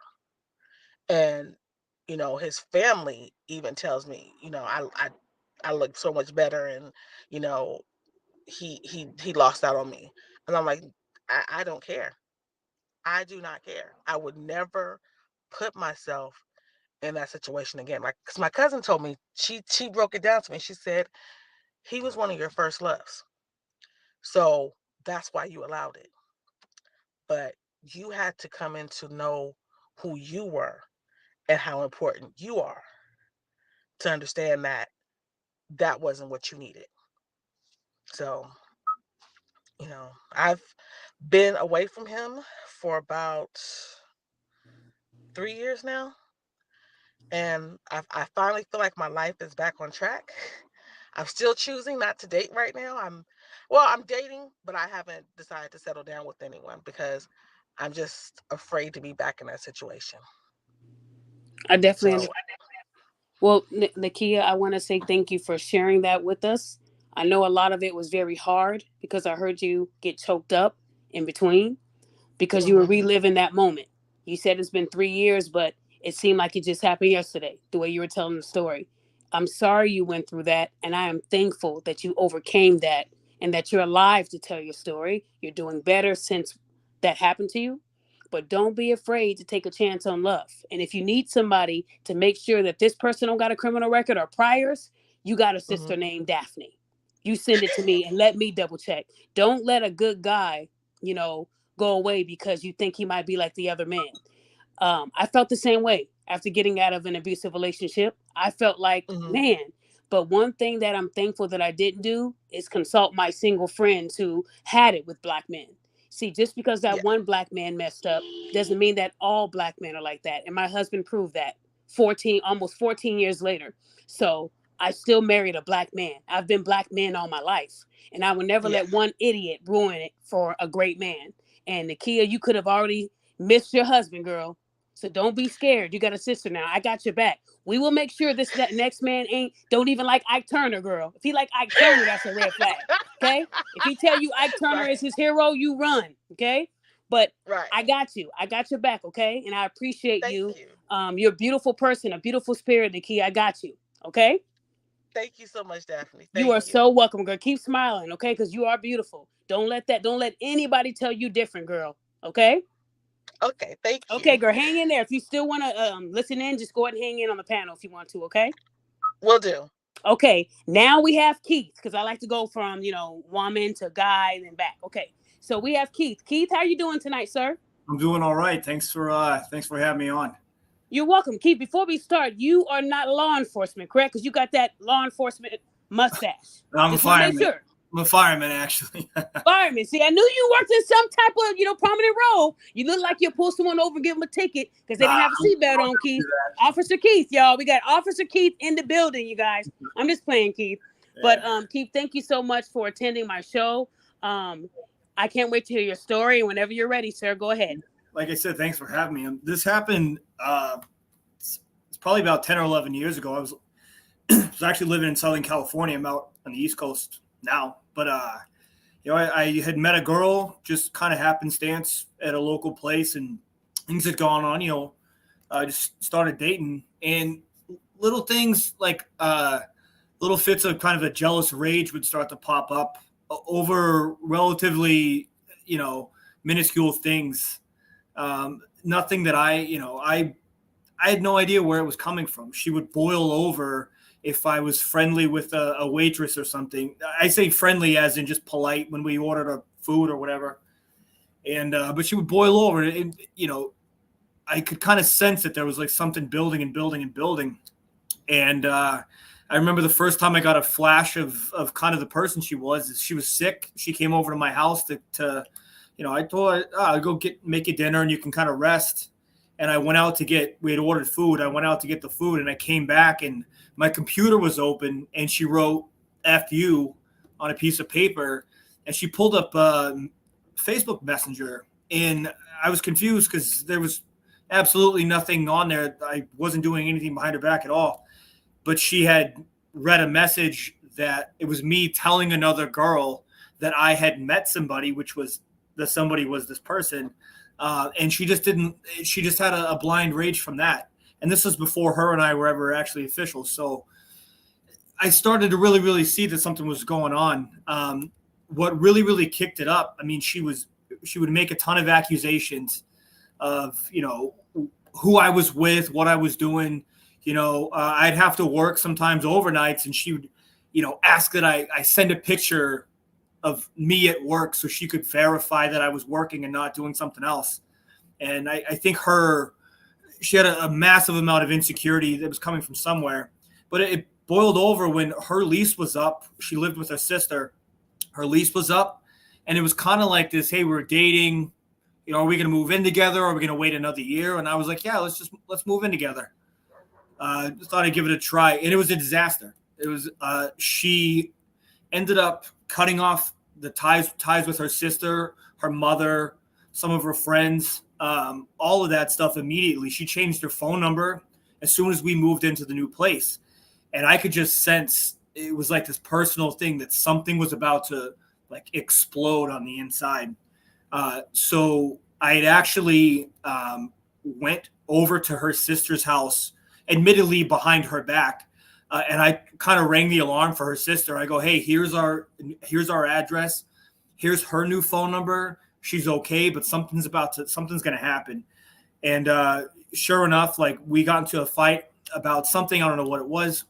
And his family even tells me, I look so much better, and you know, he lost out on me. And I'm like, I don't care. I do not care. I would never put myself in that situation again. Like, because my cousin told me, she broke it down to me. She said, he was one of your first loves. So that's why you allowed it. But you had to come in to know who you were and how important you are to understand that that wasn't what you needed. So, I've been away from him for about 3 years now. And I finally feel like my life is back on track. I'm still choosing not to date right now. I'm dating, but I haven't decided to settle down with anyone because I'm just afraid to be back in that situation. I definitely So, understand. Well, Nakia, I want to say thank you for sharing that with us. I know a lot of it was very hard because I heard you get choked up in between because you were reliving that moment. You said it's been 3 years, but it seemed like it just happened yesterday, the way you were telling the story. I'm sorry you went through that, and I am thankful that you overcame that and that you're alive to tell your story. You're doing better since that happened to you. But don't be afraid to take a chance on love. And if you need somebody to make sure that this person don't got a criminal record or priors, you got a sister named Daphne. You send it to me and let me double check. Don't let a good guy, go away because you think he might be like the other man. I felt the same way after getting out of an abusive relationship. I felt like, man, but one thing that I'm thankful that I didn't do is consult my single friends who had it with black men. See, just because that one black man messed up doesn't mean that all black men are like that. And my husband proved that almost 14 years later. So I still married a black man. I've been black men all my life. And I would never let one idiot ruin it for a great man. And Nakia, you could have already missed your husband, girl. So don't be scared. You got a sister now. I got your back. We will make sure that next man don't even like Ike Turner, girl. If he like Ike Turner, that's a red flag. Okay? If he tell you Ike Turner is his hero, you run. Okay? But I got you. I got your back, okay? And I appreciate you. You're a beautiful person, a beautiful spirit, Nakia. I got you. Okay? Thank you so much, Daphne. You are so welcome, girl. Keep smiling, okay? Because you are beautiful. Don't let anybody tell you different, girl. Okay? Okay, thank you. Okay, girl, hang in there. If you still want to listen in, just go ahead and hang in on the panel if you want to, okay? Will do. Okay, now we have Keith, because I like to go from, woman to guy and then back. Okay, so we have Keith. Keith, how are you doing tonight, sir? I'm doing all right. Thanks for having me on. You're welcome. Keith, before we start, you are not law enforcement, correct? Because you got that law enforcement mustache. I'm a fireman. Sure. I'm a fireman, actually. Fireman. See, I knew you worked in some type of, prominent role. You look like you'll pull someone over and give them a ticket because they didn't have a seatbelt on, Keith. Officer Keith, y'all. We got Officer Keith in the building, you guys. I'm just playing, Keith. But, Keith, thank you so much for attending my show. I can't wait to hear your story. And whenever you're ready, sir, go ahead. Like I said, thanks for having me. This happened, it's probably about 10 or 11 years ago. I was actually living in Southern California. I'm out on the East Coast now, but I had met a girl just kind of happenstance at a local place, and things had gone on. I just started dating, and little things like little fits of kind of a jealous rage would start to pop up over relatively minuscule things. Nothing that I had no idea where it was coming from. She would boil over if I was friendly with a waitress or something. I say friendly as in just polite when we ordered our food or whatever. And but she would boil over, and I could kind of sense that there was like something building and building and building. And I remember the first time I got a flash of kind of the person she was. She was sick. She came over to my house to I told her, I'll go make you dinner and you can kind of rest. And I went out we had ordered food. I went out to get the food, and I came back and my computer was open, and she wrote F you on a piece of paper, and she pulled up Facebook Messenger, and I was confused because there was absolutely nothing on there. I wasn't doing anything behind her back at all, but she had read a message that it was me telling another girl that I had met somebody, which was that somebody was this person. And she just had a blind rage from that. And this was before her and I were ever actually official. So I started to really, really see that something was going on. What really, really kicked it up, I mean, she would make a ton of accusations of, who I was with, what I was doing. I'd have to work sometimes overnights, and she would, ask that I send a picture of me at work so she could verify that I was working and not doing something else. And I think she had a massive amount of insecurity that was coming from somewhere, but it boiled over when her lease was up. She lived with her sister. Her lease was up, and it was kind of like this, hey, we're dating, are we going to move in together? Or are we going to wait another year? And I was like, yeah, let's move in together. Just thought I'd give it a try. And it was a disaster. It was, she ended up cutting off the ties with her sister, her mother, some of her friends, all of that stuff immediately. She changed her phone number as soon as we moved into the new place. And I could just sense it was like this personal thing that something was about to like explode on the inside. So I had actually went over to her sister's house, admittedly behind her back, And I kind of rang the alarm for her sister. I go, hey, here's our address. Here's her new phone number. She's okay, but something's going to happen. And sure enough, like we got into a fight about something. I don't know what it was.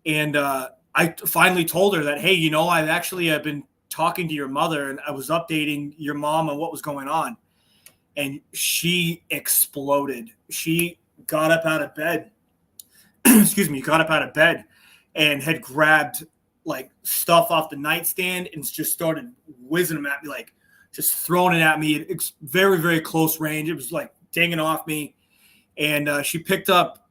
And I finally told her that, hey, you know, I've actually been talking to your mother and I was updating your mom on what was going on. And she exploded. She got up out of bed. Got up out of bed and had grabbed like stuff off the nightstand and just started whizzing them at me, like just throwing it at me. It's very, very close range. It was like dinging off me. And she picked up,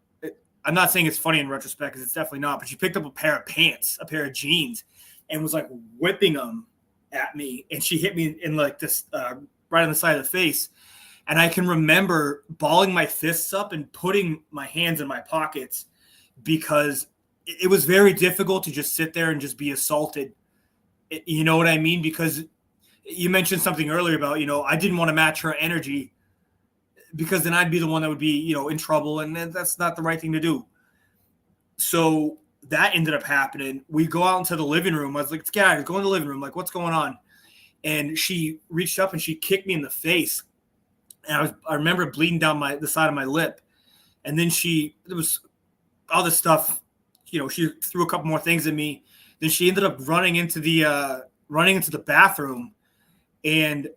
I'm not saying it's funny in retrospect because it's definitely not, but she picked up a pair of pants, a pair of jeans, and was like whipping them at me. And she hit me in like this right on the side of the face. And I can remember balling my fists up and putting my hands in my pockets because it was very difficult to just sit there and just be assaulted. You know what I mean? Because you mentioned something earlier about, you know, I didn't want to match her energy because then I'd be the one that would be, you know, in trouble. And that's not the right thing to do. So that ended up happening. We go out into the living room. I was like, "Scatter, go in the living room. Like, what's going on?" And she reached up and she kicked me in the face. And I remember bleeding down the side of my lip. And then there was all this stuff, you know, she threw a couple more things at me. Then she ended up running into the bathroom. And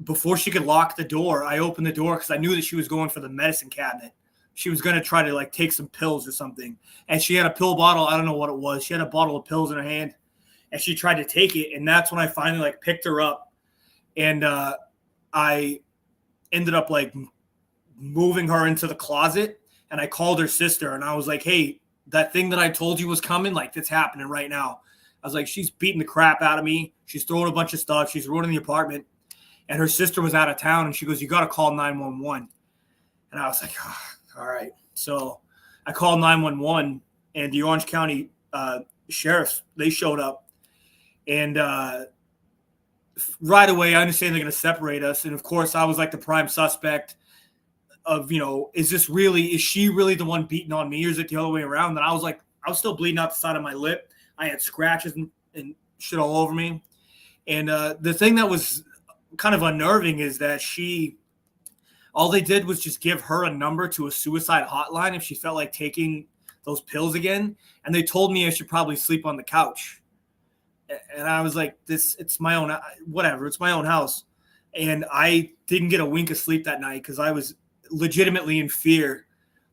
before she could lock the door, I opened the door because I knew that she was going for the medicine cabinet. She was going to try to like take some pills or something. And she had a pill bottle. I don't know what it was. She had a bottle of pills in her hand and she tried to take it. And that's when I finally like picked her up. And I ended up like moving her into the closet. And I called her sister and I was like, hey, that thing that I told you was coming, like that's happening right now. I was like, she's beating the crap out of me. She's throwing a bunch of stuff. She's ruining the apartment. And her sister was out of town and she goes, you got to call 911. And I was like, oh, all right. So I called 911 and the Orange County sheriffs, they showed up. And right away, I understand they're going to separate us. And of course, I was like the prime suspect of, you know, is she really the one beating on me or is it the other way around? And I was like, I was still bleeding out the side of my lip. I had scratches and shit all over me. And the thing that was kind of unnerving is that all they did was just give her a number to a suicide hotline if she felt like taking those pills again. And they told me I should probably sleep on the couch. And I was like, it's my own, whatever. It's my own house. And I didn't get a wink of sleep that night because I was legitimately in fear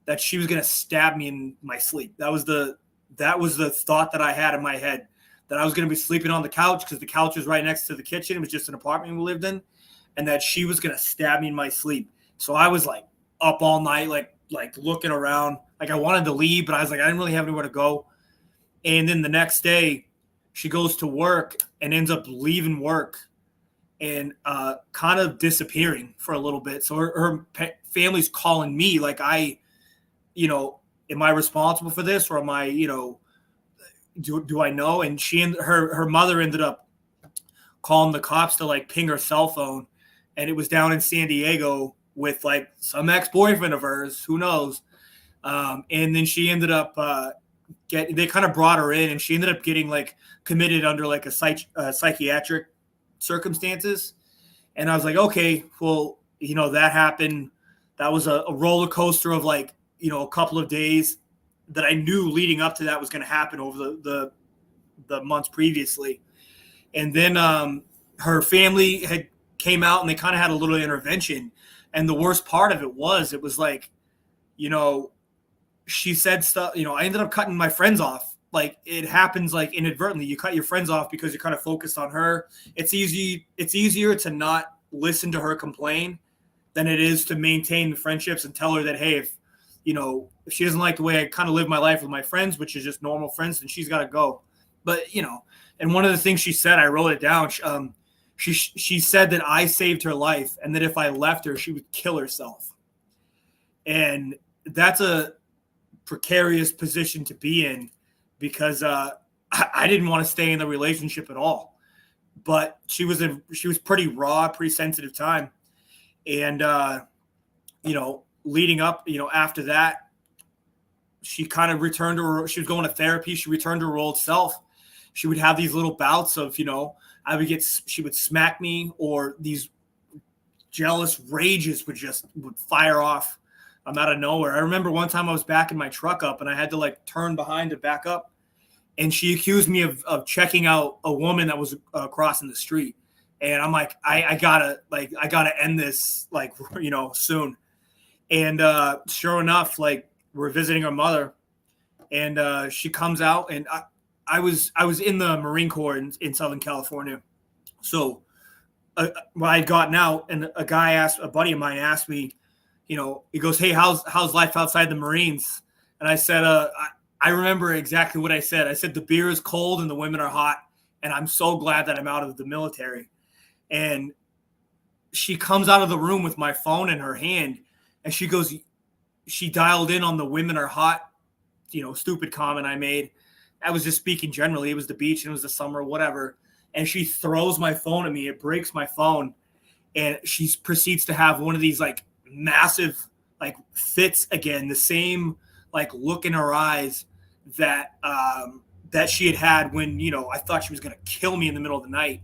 that she was going to stab me in my sleep. That was the thought that I had in my head, that I was going to be sleeping on the couch because the couch was right next to the kitchen. It was just an apartment we lived in, and that she was going to stab me in my sleep. So I was like up all night, like looking around, like I wanted to leave, but I was like, I didn't really have anywhere to go. And then the next day she goes to work and ends up leaving work and kind of disappearing for a little bit. So her family's calling me like, you know, am I responsible for this, or am I, you know, do I know? And she and her mother ended up calling the cops to like ping her cell phone, and it was down in San Diego with like some ex-boyfriend of hers, who knows. And then she ended up they kind of brought her in, and she ended up getting like committed under like a psychiatric circumstances. And I was like, okay, well, you know, that happened. That was a roller coaster of like, you know, a couple of days that I knew leading up to that was going to happen over the months previously. And then her family had came out and they kind of had a little intervention. And the worst part of it was like, you know, she said stuff, you know, I ended up cutting my friends off. Like it happens like inadvertently. You cut your friends off because you're kind of focused on her. It's easier to not listen to her complain than it is to maintain the friendships and tell her that, hey, if she doesn't like the way I kind of live my life with my friends, which is just normal friends, then she's got to go. But, you know, and one of the things she said, I wrote it down. She said that I saved her life and that if I left her, she would kill herself. And that's a precarious position to be in because I didn't want to stay in the relationship at all. But she was pretty raw, pretty sensitive time. And, you know, leading up, you know, after that, she kind of returned to her, she was going to therapy. She returned to her old self. She would have these little bouts of, she would smack me, or these jealous rages would fire off out of nowhere. I remember one time I was backing my truck up and I had to like turn behind to back up. And she accused me of checking out a woman that was crossing the street. And I'm like, I gotta end this, like, soon. And sure enough, like, we're visiting her mother, and she comes out, and I was in the Marine Corps in Southern California. So when I had gotten out, and a buddy of mine asked me, he goes, "Hey, how's life outside the Marines?" And I said, I remember exactly what I said. I said, "The beer is cold and the women are hot, and I'm so glad that I'm out of the military." And she comes out of the room with my phone in her hand, and she goes, she dialed in on the "women are hot," stupid comment I made. I was just speaking generally. It was the beach and it was the summer, whatever. And she throws my phone at me. It breaks my phone. And she proceeds to have one of these like massive like fits again, the same like look in her eyes that she had when, I thought she was going to kill me in the middle of the night.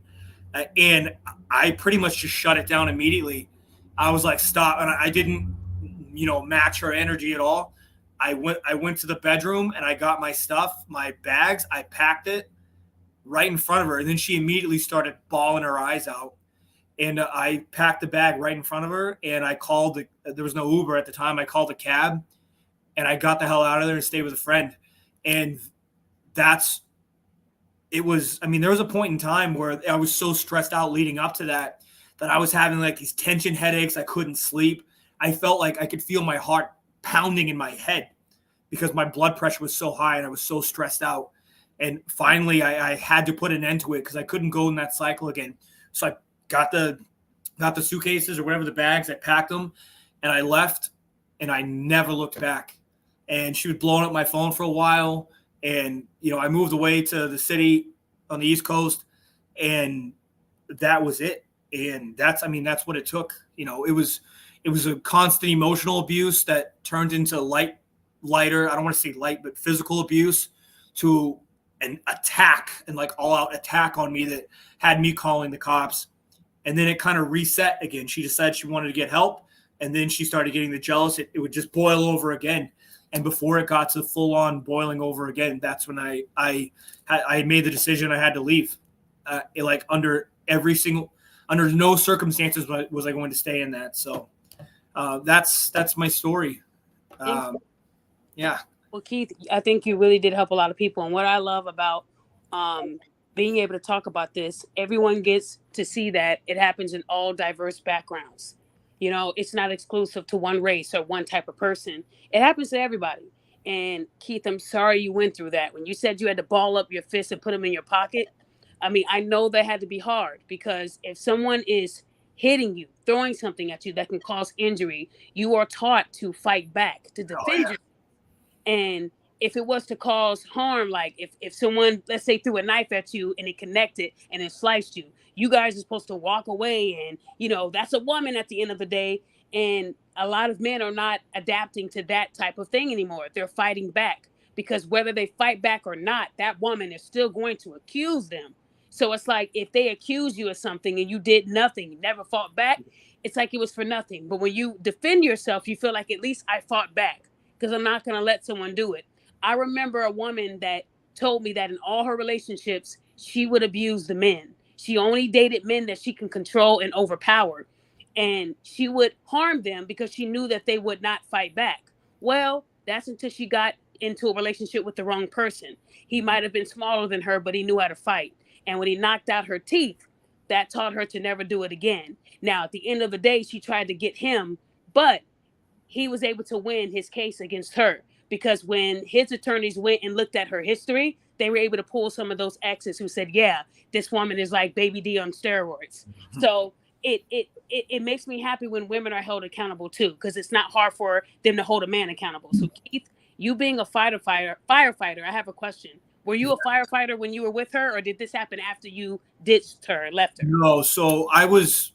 And I pretty much just shut it down immediately. I was like, stop. And I didn't, match her energy at all. I went to the bedroom and I got my stuff, my bags. I packed it right in front of her. And then she immediately started bawling her eyes out. And I packed the bag right in front of her. And I called there was no Uber at the time. I called a cab and I got the hell out of there and stayed with a friend. And there was a point in time where I was so stressed out leading up to that I was having like these tension headaches. I couldn't sleep. I felt like I could feel my heart pounding in my head because my blood pressure was so high and I was so stressed out. And finally I had to put an end to it because I couldn't go in that cycle again. So I got the suitcases or whatever, the bags, I packed them and I left and I never looked back. And she was blowing up my phone for a while. And, I moved away to the city on the East Coast and that was it. And that's what it took. It was a constant emotional abuse that turned into lighter, I don't want to say light, but physical abuse, to an attack and like all out attack on me that had me calling the cops. And then it kind of reset again. She decided she wanted to get help. And then she started getting the jealous. It would just boil over again. And before it got to full on boiling over again, that's when I made the decision I had to leave. Under no circumstances was I going to stay in that. So that's my story. Yeah. Well, Keith, I think you really did help a lot of people. And what I love about being able to talk about this, everyone gets to see that it happens in all diverse backgrounds. It's not exclusive to one race or one type of person. It happens to everybody. And Keith, I'm sorry you went through that. When you said you had to ball up your fists and put them in your pocket, I know that had to be hard because if someone is hitting you, throwing something at you that can cause injury, you are taught to fight back, to defend yourself. And if it was to cause harm, like if someone, let's say, threw a knife at you and it connected and it sliced you, you guys are supposed to walk away. And, that's a woman at the end of the day. And a lot of men are not adapting to that type of thing anymore. They're fighting back because whether they fight back or not, that woman is still going to accuse them. So it's like if they accuse you of something and you did nothing, you never fought back, it's like it was for nothing. But when you defend yourself, you feel like at least I fought back because I'm not going to let someone do it. I remember a woman that told me that in all her relationships, she would abuse the men. She only dated men that she can control and overpower. And she would harm them because she knew that they would not fight back. Well, that's until she got into a relationship with the wrong person. He might have been smaller than her, but he knew how to fight. And when he knocked out her teeth, that taught her to never do it again. Now, at the end of the day, she tried to get him, but he was able to win his case against her because when his attorneys went and looked at her history, they were able to pull some of those exes who said, yeah, this woman is like Baby D on steroids. So it makes me happy when women are held accountable too, because it's not hard for them to hold a man accountable. So Keith, you being a firefighter, I have a question. Were you a firefighter when you were with her, or did this happen after you ditched her and left her? No, so I was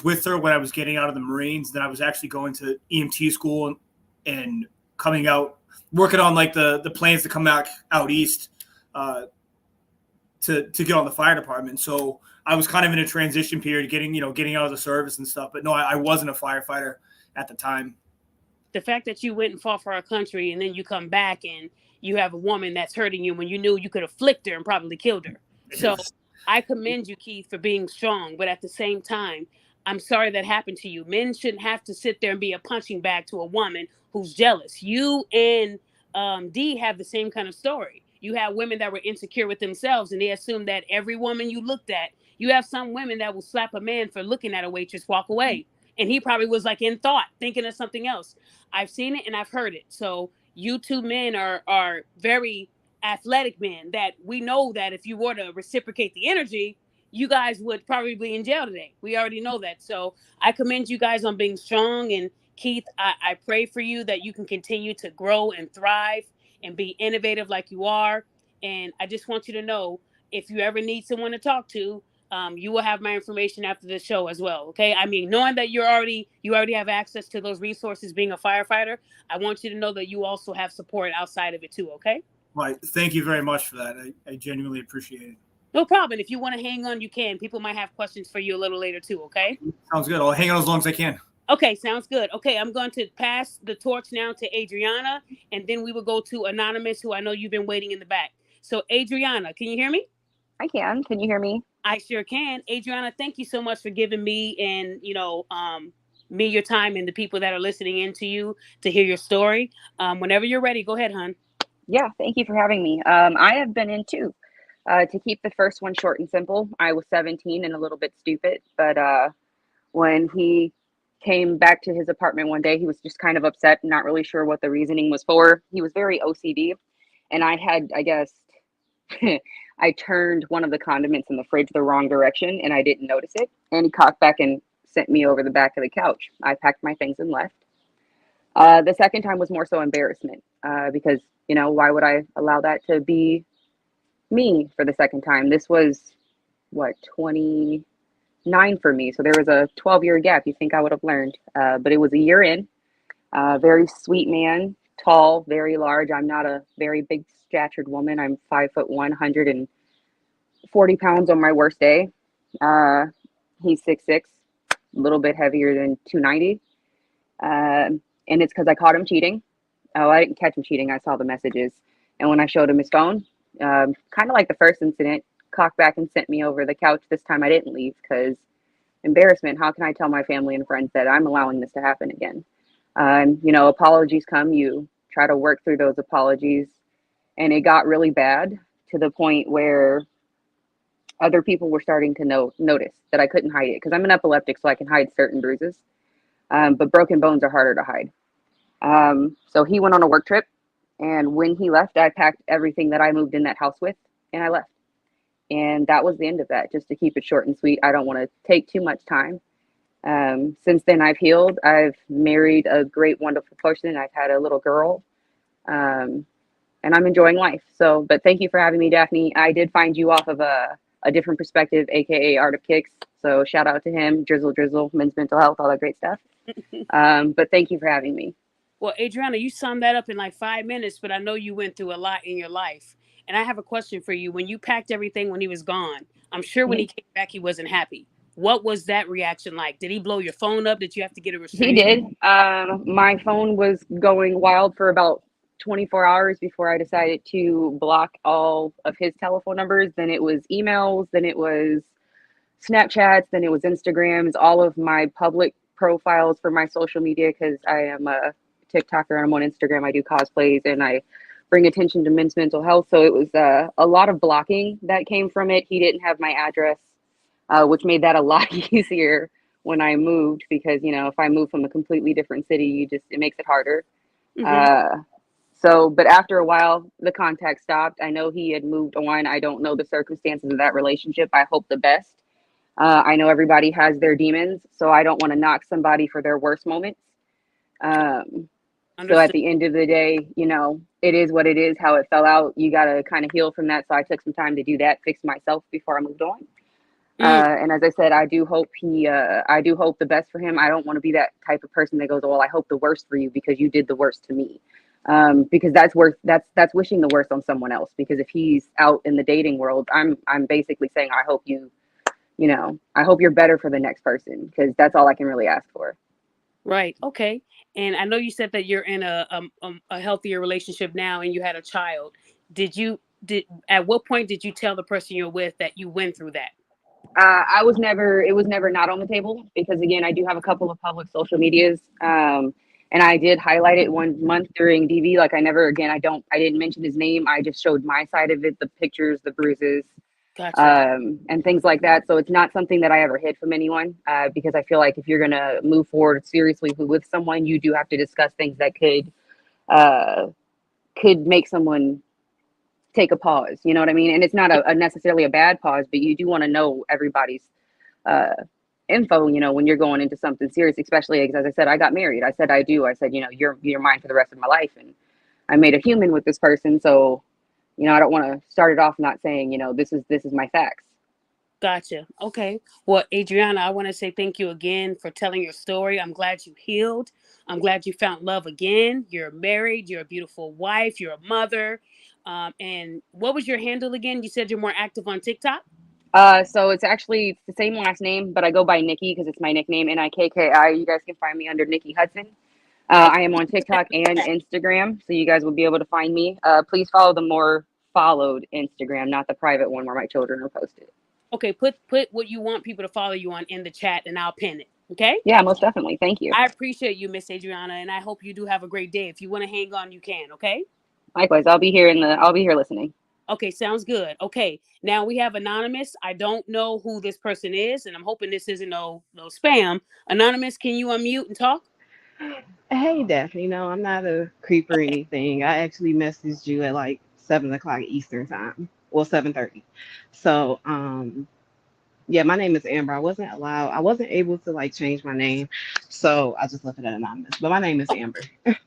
with her when I was getting out of the Marines. Then I was actually going to EMT school and coming out working on like the plans to come back out east to get on the fire department. So I was kind of in a transition period, getting out of the service and stuff. But no, I wasn't a firefighter at the time. The fact that you went and fought for our country and then you come back and you have a woman that's hurting you when you knew you could afflict her and probably killed her. So I commend you, Keith, for being strong. But at the same time, I'm sorry that happened to you. Men shouldn't have to sit there and be a punching bag to a woman who's jealous. You and Dee have the same kind of story. You have women that were insecure with themselves and they assume that every woman you looked at, you have some women that will slap a man for looking at a waitress, walk away. And he probably was like in thought, thinking of something else. I've seen it and I've heard it. So you two men are very athletic men that we know that if you were to reciprocate the energy, you guys would probably be in jail today. We already know that. So I commend you guys on being strong. And Keith, I pray for you that you can continue to grow and thrive and be innovative like you are. And I just want you to know, if you ever need someone to talk to, you will have my information after the show as well. Okay. I mean, knowing that you already have access to those resources being a firefighter, I want you to know that you also have support outside of it too. Okay. Right. Thank you very much for that. I genuinely appreciate it. No problem. If you want to hang on, you can. People might have questions for you a little later too. Okay. Sounds good. I'll hang on as long as I can. Okay. Sounds good. Okay. I'm going to pass the torch now to Adriana, and then we will go to Anonymous, who I know you've been waiting in the back. So Adriana, can you hear me? I can. Can you hear me? I sure can. Adriana, thank you so much for giving me and, me your time and the people that are listening in to you to hear your story. Whenever you're ready, go ahead, hon. Yeah, thank you for having me. I have been in two. To keep the first one short and simple, I was 17 and a little bit stupid, but when he came back to his apartment one day, he was just kind of upset and not really sure what the reasoning was for. He was very OCD, and I guess, I turned one of the condiments in the fridge the wrong direction and I didn't notice it. And he cocked back and sent me over the back of the couch. I packed my things and left. The second time was more so embarrassment because, why would I allow that to be me for the second time? This was, 29 for me. So there was a 12-year gap. You think I would have learned. But it was a year in. Very sweet man, tall, very large. I'm not a very big statured woman. I'm 5'1", 140 pounds on my worst day. He's 6'6", a little bit heavier than 290. And it's because I caught him cheating. Oh, I didn't catch him cheating. I saw the messages. And when I showed him his phone, kind of like the first incident, cocked back and sent me over the couch. This time I didn't leave because embarrassment. How can I tell my family and friends that I'm allowing this to happen again? Apologies come. You try to work through those apologies. And it got really bad to the point where other people were starting to notice that I couldn't hide it because I'm an epileptic, so I can hide certain bruises. But broken bones are harder to hide. So he went on a work trip. And when he left, I packed everything that I moved in that house with and I left. And that was the end of that. Just to keep it short and sweet, I don't want to take too much time. Since then, I've healed. I've married a great, wonderful person. I've had a little girl. And I'm enjoying life. So, but thank you for having me, Daphne. I did find you off of a different perspective, aka Art of Kicks. So shout out to him, Drizzle, Men's Mental Health, all that great stuff. But thank you for having me. Well, Adriana, you summed that up in like 5 minutes, but I know you went through a lot in your life. And I have a question for you. When you packed everything when he was gone, I'm sure when he came back, he wasn't happy. What was that reaction like? Did he blow your phone up? Did you have to get a restraining? He did. My phone was going wild for about 24 hours before I decided to block all of his telephone numbers. Then it was emails, then it was Snapchats, then it was Instagrams, all of my public profiles for my social media, because I am a TikToker and I'm on Instagram. I do cosplays and I bring attention to men's mental health. So it was a lot of blocking that came from it. He didn't have my address, which made that a lot easier when I moved, because, if I move from a completely different city, it makes it harder. Mm-hmm. But after a while, the contact stopped. I know he had moved on. I don't know the circumstances of that relationship. I hope the best. I know everybody has their demons, so I don't want to knock somebody for their worst moments. So at the end of the day, it is what it is, how it fell out. You got to kind of heal from that. So I took some time to do that, fix myself before I moved on. And as I said, I do hope the best for him. I don't want to be that type of person that goes, well, I hope the worst for you because you did the worst to me. because that's wishing the worst on someone else. Because if he's out in the dating world, I'm basically saying I hope I hope you're better for the next person, because that's all I can really ask for. Right. Okay. And I know you said that you're in a healthier relationship now, and you had a child. Did at what point did you tell the person you're with that you went through that? It was never not on the table, because again, I do have a couple of public social medias. And I did highlight it one month during DV. Like I didn't mention his name. I just showed my side of it, the pictures, the bruises, Gotcha. and things like that. So it's not something that I ever hid from anyone, because I feel like if you're going to move forward seriously with someone, you do have to discuss things that could make someone take a pause. You know what I mean? And it's not a necessarily a bad pause, but you do want to know everybody's uh, info, when you're going into something serious, especially as I said, I got married. I said, I do. I said, you're mine for the rest of my life. And I made a human with this person. So, I don't want to start it off not saying, this is my facts. Gotcha. Okay. Well, Adriana, I want to say thank you again for telling your story. I'm glad you healed. I'm glad you found love again. You're married. You're a beautiful wife. You're a mother. And what was your handle again? You said you're more active on TikTok? So it's the same last name, but I go by Nikki because it's my nickname, Nikki. You guys can find me under Nikki Hudson. I am on TikTok and Instagram, so you guys will be able to find me. Please follow the more followed Instagram, not the private one where my children are posted. Okay, put what you want people to follow you on in the chat, and I'll pin it. Okay? Yeah, most definitely. Thank you. I appreciate you, Miss Adriana, and I hope you do have a great day. If you want to hang on, you can. Okay? Likewise, I'll be here listening. Okay, sounds good. Okay, now we have Anonymous. I don't know who this person is, and I'm hoping this isn't no spam. Anonymous, can you unmute and talk? Hey, Daphne. No, I'm not a creep or Okay. anything. I actually messaged you at like 7 o'clock Eastern time. Well, 7:30. So, yeah, my name is Amber. I wasn't able to like change my name, so I just left it at anonymous. But my name is Amber.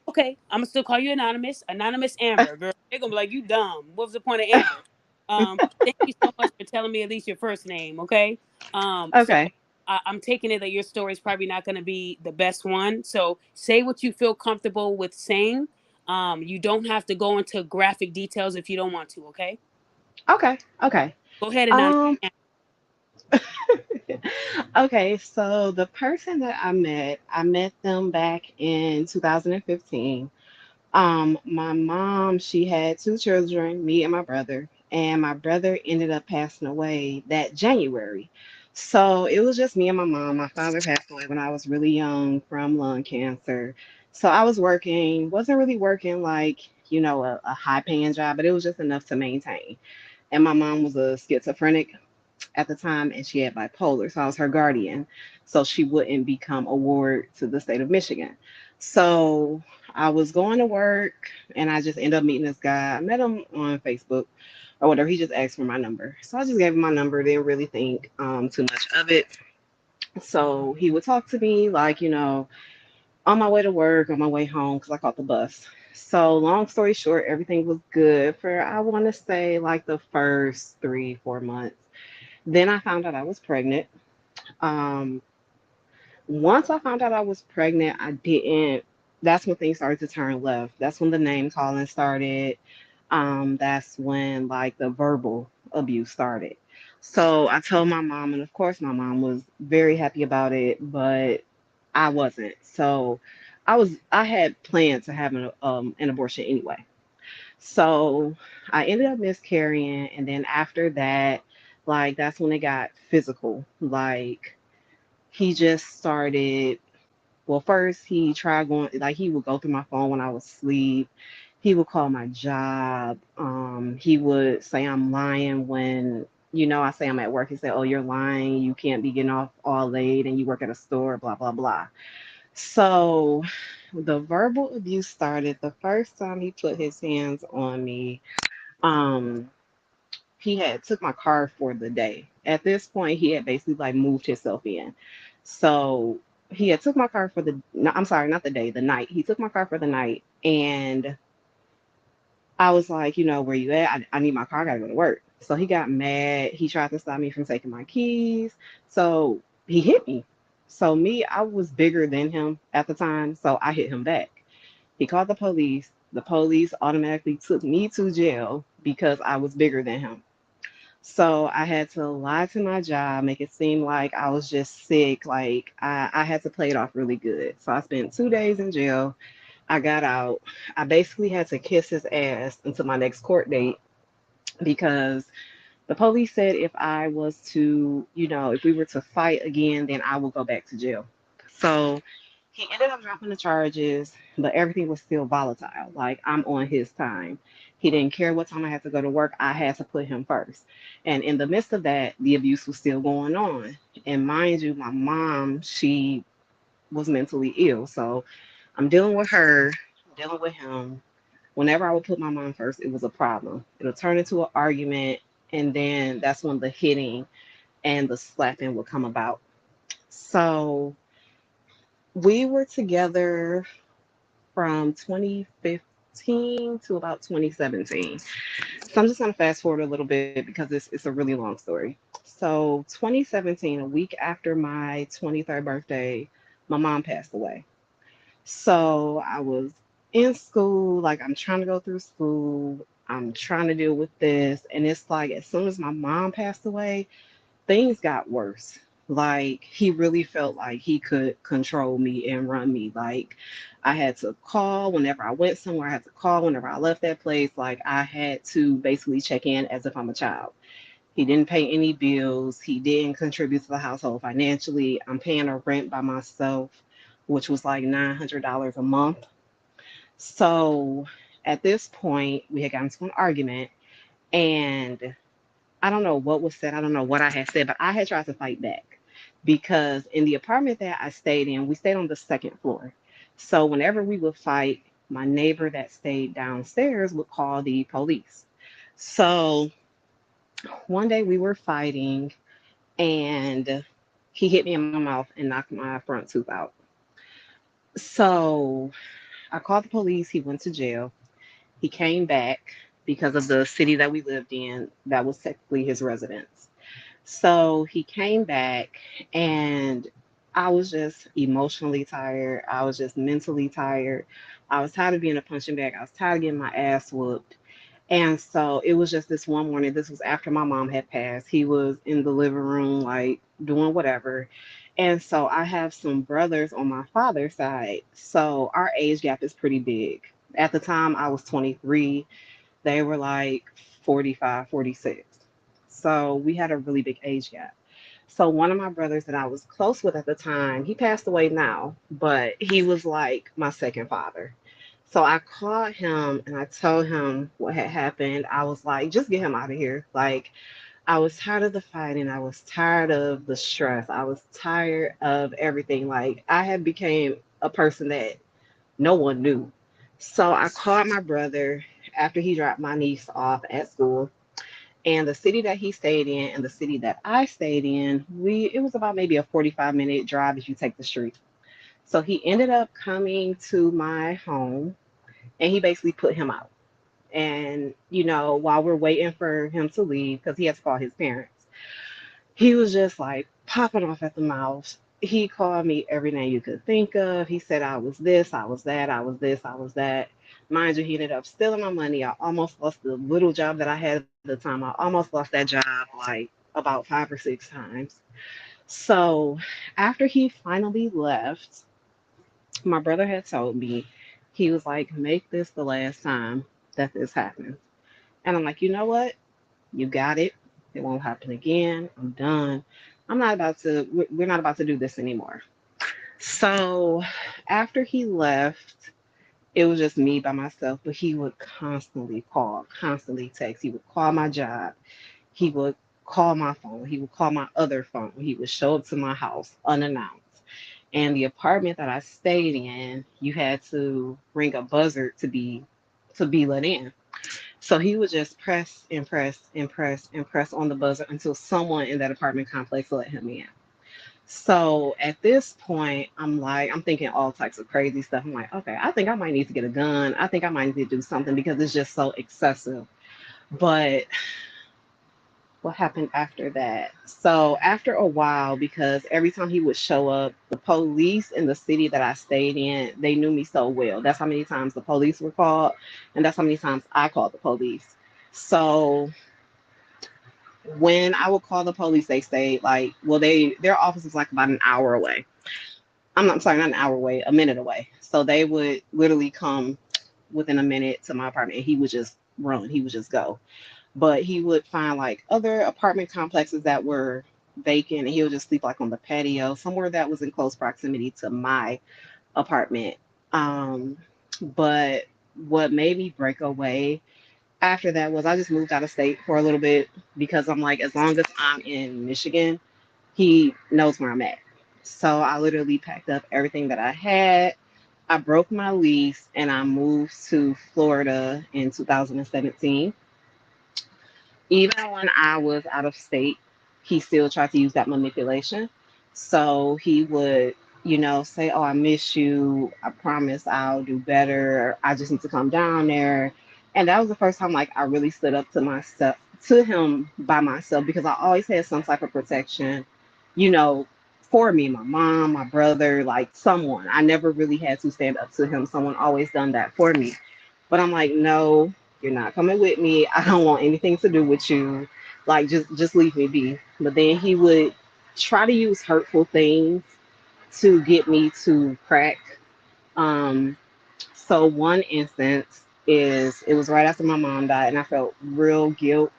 Okay, I'm gonna still call you Anonymous. Anonymous Amber, girl. They're gonna be like, you dumb. What was the point of Amber? Thank you so much for telling me at least your first name. Okay. So Okay. I'm taking it that your story is probably not going to be the best one. So say what you feel comfortable with saying. You don't have to go into graphic details if you don't want to. Okay. Okay. Okay. Go ahead and Um. Okay. So the person that I met them back in 2015. My mom, she had two children, me and my brother, and my brother ended up passing away that January. So it was just me and my mom. My father passed away when I was really young from lung cancer. So I was working, wasn't really working like, a high paying job, but it was just enough to maintain. And my mom was a schizophrenic at the time, and she had bipolar. So I was her guardian. So she wouldn't become a ward to the state of Michigan. So I was going to work, and I just ended up meeting this guy. I met him on Facebook or whatever. He just asked for my number. So I just gave him my number, didn't really think too much of it. So he would talk to me like, on my way to work, on my way home, because I caught the bus. So long story short, everything was good for, I want to say, like the first 3, 4 months. Then I found out I was pregnant. Um, Once I found out I was pregnant, I didn't. That's when things started to turn left. That's when the name calling started. That's when like the verbal abuse started. So I told my mom, and of course my mom was very happy about it, but I wasn't. So I had planned to have an abortion anyway. So I ended up miscarrying, and then after that, like that's when it got physical. Like he just started. Well, first he tried going, like he would go through my phone when I was asleep. He would call my job. He would say I'm lying when, I say I'm at work. He said, "Oh, you're lying. You can't be getting off all late and you work at a store, blah, blah, blah." So the verbal abuse started the first time he put his hands on me. Um, he had took my car for the day. At this point, he had basically like moved himself in. So he had took my car for the no, I'm sorry, not the day, the night. He took my car for the night, and I was like, where you at? I need my car, I gotta go to work. So he got mad. He tried to stop me from taking my keys. So he hit me. I was bigger than him at the time, so I hit him back. He called the police. The police automatically took me to jail because I was bigger than him. So I had to lie to my job, make it seem like I was just sick. Like I had to play it off really good. So I spent 2 days in jail. I got out. I basically had to kiss his ass until my next court date because the police said if I was to, if we were to fight again, then I will go back to jail. So he ended up dropping the charges, but everything was still volatile. Like I'm on his time. He didn't care what time I had to go to work. I had to put him first. And in the midst of that, the abuse was still going on. And mind you, my mom, she was mentally ill. So I'm dealing with her, dealing with him. Whenever I would put my mom first, it was a problem. It'll turn into an argument, and then that's when the hitting and the slapping would come about. So we were together from 2015 to about 2017. So I'm just going to fast forward a little bit because it's a really long story. So 2017, a week after my 23rd birthday, my mom passed away. So I was in school, like I'm trying to go through school. I'm trying to deal with this. And it's like as soon as my mom passed away, things got worse. Like he really felt like he could control me and run me. Like I had to call whenever I went somewhere, I had to call whenever I left that place. Like I had to basically check in as if I'm a child. He didn't pay any bills. He didn't contribute to the household financially. I'm paying a rent by myself, which was like $900 a month. So at this point, we had gotten into an argument, and I don't know what was said. I don't know what I had said, but I had tried to fight back because in the apartment that I stayed in, we stayed on the second floor. So whenever we would fight, my neighbor that stayed downstairs would call the police. So one day we were fighting, and he hit me in my mouth and knocked my front tooth out. So I called the police. He went to jail. He came back because of the city that we lived in. That was technically his residence. So he came back, and I was just emotionally tired. I was just mentally tired. I was tired of being a punching bag. I was tired of getting my ass whooped. And so it was just this one morning. This was after my mom had passed. He was in the living room, like doing whatever. And so I have some brothers on my father's side. So our age gap is pretty big. At the time, I was 23. They were like 45, 46. So we had a really big age gap. So one of my brothers that I was close with at the time, he passed away now, but he was like my second father. So I called him and I told him what had happened. I was like, just get him out of here. Like, I was tired of the fighting. I was tired of the stress. I was tired of everything. Like, I had became a person that no one knew. So I called my brother after he dropped my niece off at school. And the city that he stayed in and the city that I stayed in, it was about maybe a 45-minute drive if you take the street. So he ended up coming to my home, and he basically put him out. And, while we're waiting for him to leave, because he had to call his parents, he was just like popping off at the mouth. He called me every name you could think of. He said I was this, I was that, I was this, I was that. Mind you, he ended up stealing my money. I almost lost the little job that I had at the time. I almost lost that job like about 5 or 6 times. So after he finally left, my brother had told me, he was like, make this the last time that this happens. And I'm like, you know what? You got it. It won't happen again. I'm done. We're not about to do this anymore. So after he left, it was just me by myself, but he would constantly call, constantly text. He would call my job. He would call my phone. He would call my other phone. He would show up to my house unannounced. And the apartment that I stayed in, you had to ring a buzzer to be let in. So he would just press and press and press and press on the buzzer until someone in that apartment complex let him in. So at this point, I'm thinking all types of crazy stuff. I'm like, okay, I think I might need to get a gun. I think I might need to do something because it's just so excessive. But what happened after that? So after a while, because every time he would show up, the police in the city that I stayed in, they knew me so well. That's how many times the police were called, and that's how many times I called the police. So when I would call the police, they say like, well, their office is like about an hour away. I'm sorry, not an hour away, a minute away. So they would literally come within a minute to my apartment, and he would just run. He would just go. But he would find like other apartment complexes that were vacant, and he would just sleep like on the patio, somewhere that was in close proximity to my apartment. Um, but what made me break away after that was I just moved out of state for a little bit because I'm like, as long as I'm in Michigan, he knows where I'm at. So I literally packed up everything that I had. I broke my lease and I moved to Florida in 2017. Even when I was out of state, he still tried to use that manipulation. So he would, say, "Oh, I miss you. I promise I'll do better. I just need to come down there." And that was the first time like I really stood up to myself to him by myself because I always had some type of protection, you know, for me, my mom, my brother, like someone. I never really had to stand up to him. Someone always done that for me. But I'm like, no, you're not coming with me. I don't want anything to do with you. Like just leave me be. But then he would try to use hurtful things to get me to crack. Um, so one instance is it was right after my mom died, and I felt real guilt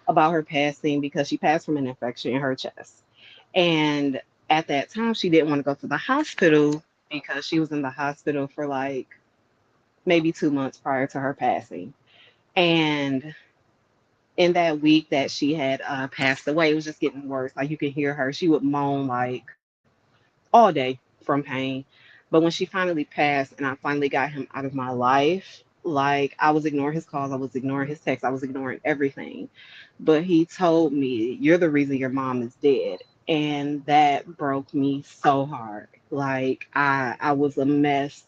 about her passing because she passed from an infection in her chest. And at that time, she didn't want to go to the hospital because she was in the hospital for like maybe 2 months prior to her passing. And in that week that she had passed away, it was just getting worse. Like you could hear her. She would moan like all day from pain. But when she finally passed and I finally got him out of my life, like I was ignoring his calls, I was ignoring his texts, I was ignoring everything. But he told me, "You're the reason your mom is dead." And that broke me so hard. Like I was a mess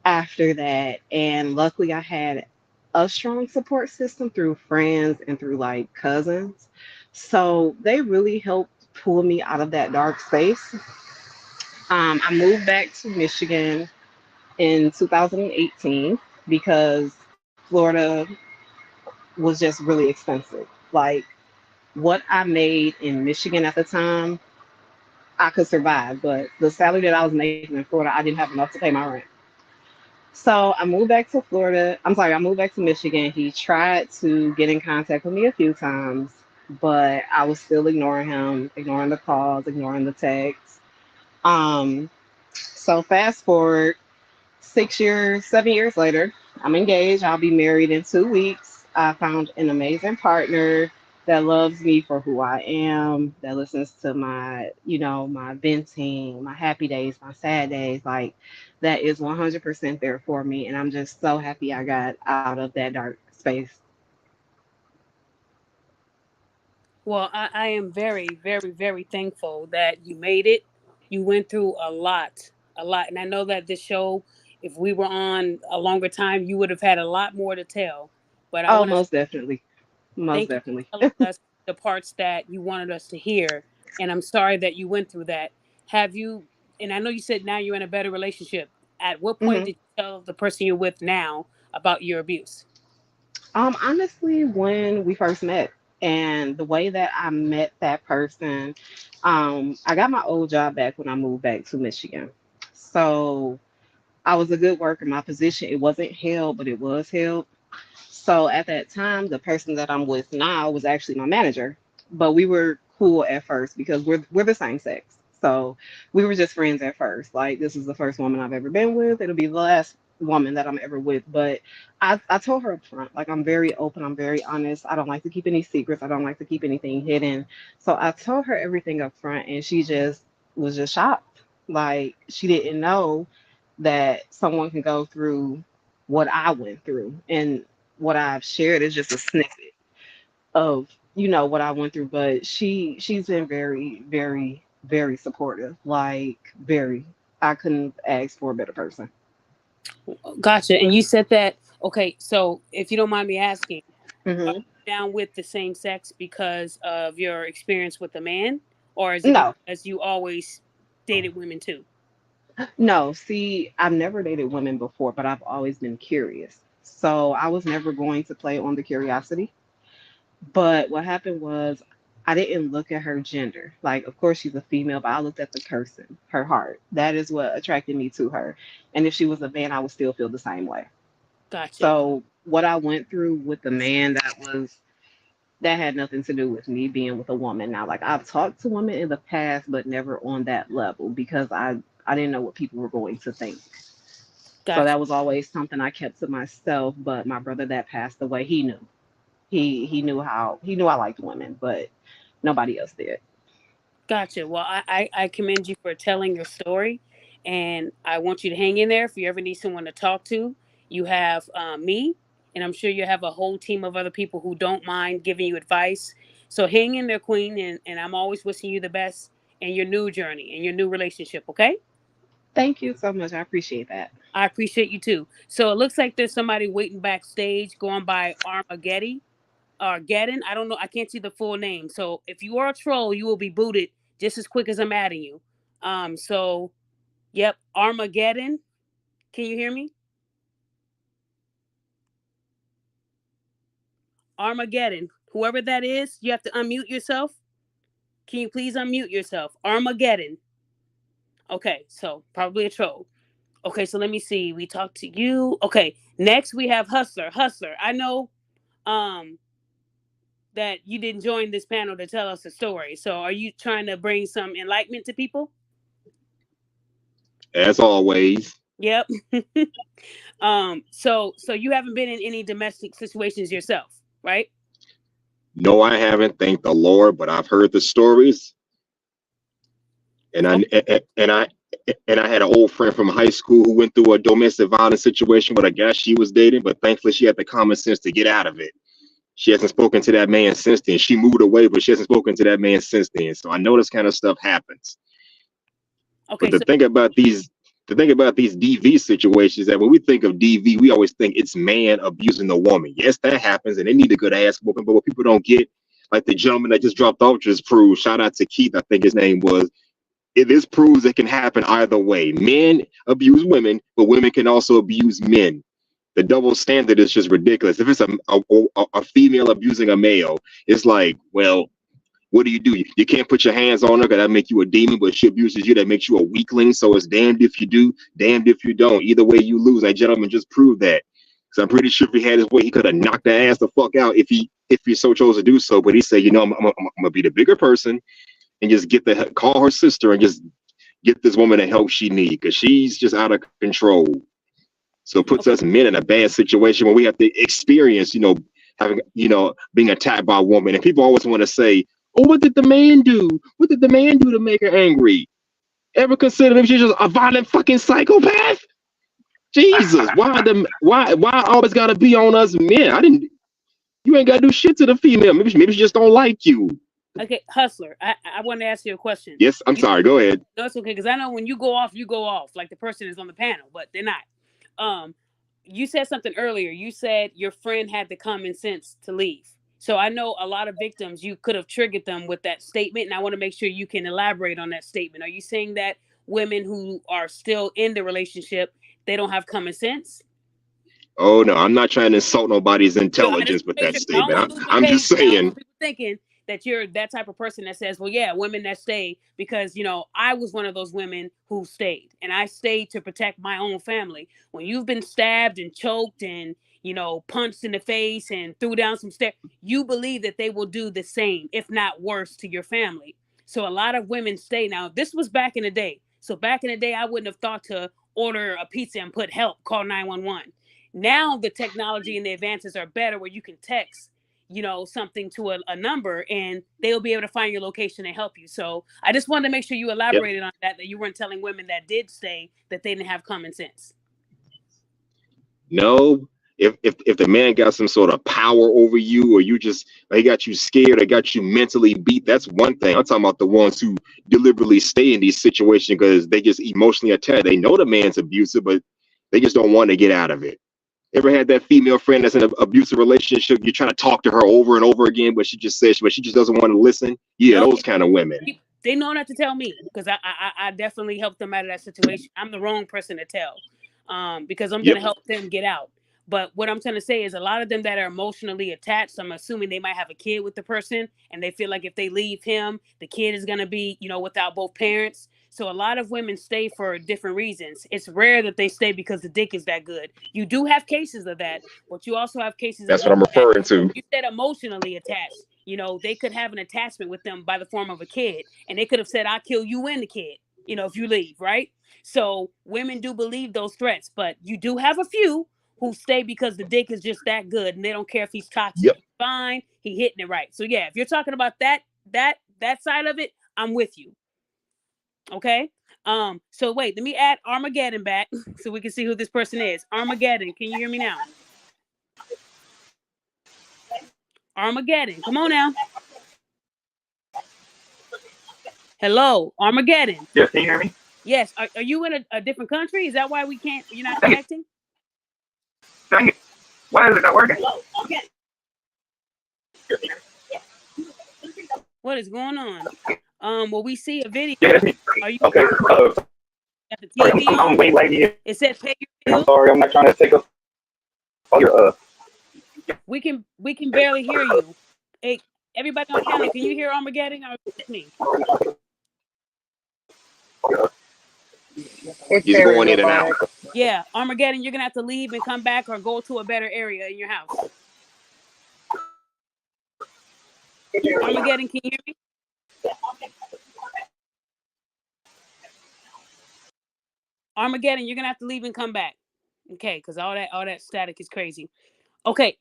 after that. And luckily, I had a strong support system through friends and through like cousins. So they really helped pull me out of that dark space. I moved back to Michigan in 2018 because Florida was just really expensive. Like what I made in Michigan at the time, I could survive, but the salary that I was making in Florida, I didn't have enough to pay my rent. So I moved back to Florida. I'm sorry, I moved back to Michigan. He tried to get in contact with me a few times, but I was still ignoring him, ignoring the calls, ignoring the texts. Um, so fast forward 6 years, 7 years later, I'm engaged. I'll be married in 2 weeks. I found an amazing partner that loves me for who I am, that listens to my venting, my happy days, my sad days. Like that is 100% there for me. And I'm just so happy I got out of that dark space. Well, I am very, very, very thankful that you made it. You went through a lot. And I know that this show, if we were on a longer time, you would have had a lot more to tell. But I Oh, want to most definitely. Most thank you definitely. for telling us the parts that you wanted us to hear. And I'm sorry that you went through that. Have you, and I know you said now you're in a better relationship. At what point hmm did you tell the person you're with now about your abuse? Honestly, when we first met, and the way that I met that person, I got my old job back when I moved back to Michigan. So I was a good worker. My position, it wasn't held, but it was held. So at that time, the person that I'm with now was actually my manager, but we were cool at first because we're the same sex. So we were just friends at first. Like this is the first woman I've ever been with. It'll be the last woman that I'm ever with. But I told her up front, like I'm very open, I'm very honest. I don't like to keep any secrets. I don't like to keep anything hidden. So I told her everything up front and she just was just shocked. Like she didn't know that someone can go through what I went through. And what I've shared is just a snippet of what I went through. But she's been very, very, very supportive. Like very. I couldn't ask for a better person. Gotcha. And you said that, okay, so if you don't mind me asking, are hmm down with the same sex because of your experience with the man, or is it No, because you always dated women too? no. See, I've never dated women before, but I've always been curious. So I was never going to play on the curiosity. But what happened was I didn't look at her gender. Like, of course, she's a female, but I looked at the person, her heart. That is what attracted me to her. And if she was a man, I would still feel the same way. Gotcha. So what I went through with the man, that had nothing to do with me being with a woman. Now, like I've talked to women in the past, but never on that level because I didn't know what people were going to think. So Gotcha. that was always something I kept to myself. But my brother that passed away, he knew. He knew I liked women, but nobody else did. Gotcha. Well, I commend you for telling your story, and I want you to hang in there. If you ever need someone to talk to, you have me, and I'm sure you have a whole team of other people who don't mind giving you advice. So hang in there, Queen, and I'm always wishing you the best in your new journey, in your new relationship, okay? Thank you so much. I appreciate that. I appreciate you too. So it looks like there's somebody waiting backstage going by Armageddon or Geddon. I don't know. I can't see the full name. So if you are a troll, you will be booted just as quick as I'm adding you. So yep, Armageddon. Can you hear me? Armageddon. Whoever that is, you have to unmute yourself. Can you please unmute yourself? Armageddon. Okay, so probably a troll. Okay, so let me see. We talked to you. Okay, next we have Hustler. Hustler, I know that you didn't join this panel to tell us a story. So are you trying to bring some enlightenment to people? As always. Yep. So you haven't been in any domestic situations yourself, right? No, I haven't, thank the Lord, but I've heard the stories. And I had an old friend from high school who went through a domestic violence situation with a guy she was dating, but thankfully she had the common sense to get out of it. She hasn't spoken to that man since then. She moved away, but she hasn't spoken to that man since then. So I know this kind of stuff happens. Okay. But the thing about these DV situations, that when we think of DV, we always think it's man abusing the woman. Yes, that happens, and they need a good ass whooping. But what people don't get, like the gentleman that just dropped off, just proved. Shout out to Keith, I think his name was. This proves it can happen either way. Men abuse women, but women can also abuse men. The double standard is just ridiculous. If it's a female abusing a male, it's like, well, what do? You can't put your hands on her because that make you a demon, but she abuses you, that makes you a weakling. So it's damned if you do, damned if you don't. Either way, you lose. That gentleman just proved that. Because I'm pretty sure if he had his way, he could have knocked that ass the fuck out if he so chose to do so. But he said, you know, I'm gonna be the bigger person and just call her sister and just get this woman the help she needs, because she's just out of control. So it puts us men in a bad situation when we have to experience, being attacked by a woman. And people always want to say, oh, what did the man do? What did the man do to make her angry? Ever consider maybe she's just a violent fucking psychopath? Jesus, why always gotta be on us men? You ain't gotta do shit to the female. Maybe she just don't like you. Okay, Hustler, I want to ask you a question. Yes, I'm sorry, go ahead. No, it's okay, because I know when you go off, like the person is on the panel, but they're not. You said something earlier. You said your friend had the common sense to leave. So I know a lot of victims, you could have triggered them with that statement, and I want to make sure you can elaborate on that statement. Are you saying that women who are still in the relationship, they don't have common sense? Oh, no, I'm not trying to insult nobody's intelligence with that statement. I'm just saying. People thinking that you're that type of person that says, well, yeah, women that stay, because, I was one of those women who stayed, and I stayed to protect my own family. When you've been stabbed and choked and, punched in the face and threw down some stairs, you believe that they will do the same, if not worse, to your family. So a lot of women stay. Now, this was back in the day. So back in the day, I wouldn't have thought to order a pizza and put help, call 911. Now the technology and the advances are better where you can text, something to a number and they'll be able to find your location and help you. So I just wanted to make sure you elaborated on that you weren't telling women that did stay that they didn't have common sense. No, if the man got some sort of power over you, or he got you scared, or got you mentally beat, that's one thing. I'm talking about the ones who deliberately stay in these situations because they just emotionally attached. They know the man's abusive, but they just don't want to get out of it. Ever had that female friend that's in an abusive relationship? You're trying to talk to her over and over again, but she just says, but she just doesn't want to listen. Yeah, Oh, those kind of women. they know not to tell me because I definitely helped them out of that situation. I'm the wrong person to tell because I'm going to help them get out. But what I'm trying to say is a lot of them that are emotionally attached, I'm assuming they might have a kid with the person and they feel like if they leave him, the kid is going to be, you know, without both parents. So a lot of women stay for different reasons. It's rare that they stay because the dick is that good. You do have cases of that, but you also have cases That's of what I'm referring to. you said emotionally attached. You know, they could have an attachment with them by the form of a kid, and they could have said, "I'll kill you and the kid," you know, if you leave, right? So women do believe those threats, but you do have a few who stay because the dick is just that good, and they don't care if he's toxic. Yep. He's fine, he hitting it right. So yeah, if you're talking about that side of it, I'm with you. Okay. So wait, let me add Armageddon back so we can see who this person is. Armageddon, can you hear me now? Armageddon, come on now. Hello, Armageddon. Yes, can you hear me? Yes. Are you in a different country? Is that why you're not connecting? Dang it. Why is it not working? What is going on? Well, we see a video. Yeah, that's me. Are you Okay. at the TV I'm on? way late here. It says pay your I'm bill. sorry, I'm not trying to take up all your We can barely hear you. Hey, everybody on panel, can you hear Armageddon or it's me? He's going in and out. Yeah, Armageddon, you're gonna have to leave and come back or go to a better area in your house. Armageddon, can you hear me? Armageddon, you're gonna have to leave and come back. Okay, because all that static is crazy. Okay.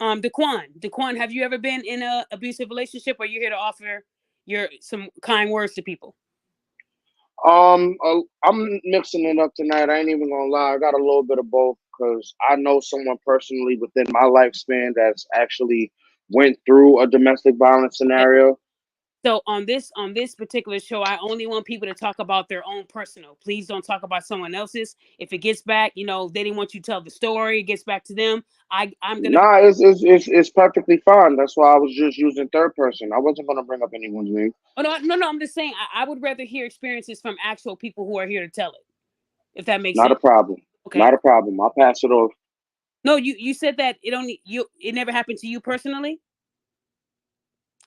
Daquan, have you ever been in a abusive relationship, or you here to offer some kind words to people? I'm mixing it up tonight. I ain't even gonna lie. I got a little bit of both because I know someone personally within my lifespan that's actually went through a domestic violence scenario. So on this particular show, I only want people to talk about their own personal. Please don't talk about someone else's. If it gets back, you know, they didn't want you to tell the story. It gets back to them. I'm gonna. Nah, it's perfectly fine. That's why I was just using third person. I wasn't gonna bring up anyone's name. Oh no. I'm just saying I would rather hear experiences from actual people who are here to tell it. If that makes sense. Not a problem. Okay. Not a problem. I'll pass it off. No, you said that it never happened to you personally.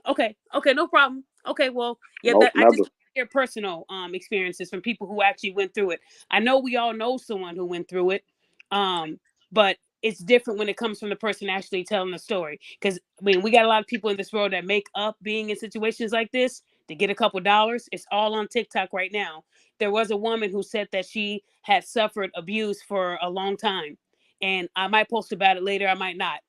Okay, no problem. Okay, well, yeah, Nope, I never. just hear personal experiences from people who actually went through it. I know we all know someone who went through it, but it's different when it comes from the person actually telling the story. Because I mean, we got a lot of people in this world that make up being in situations like this to get a couple dollars. It's all on TikTok right now. There was a woman who said that she had suffered abuse for a long time, and I might post about it later. I might not.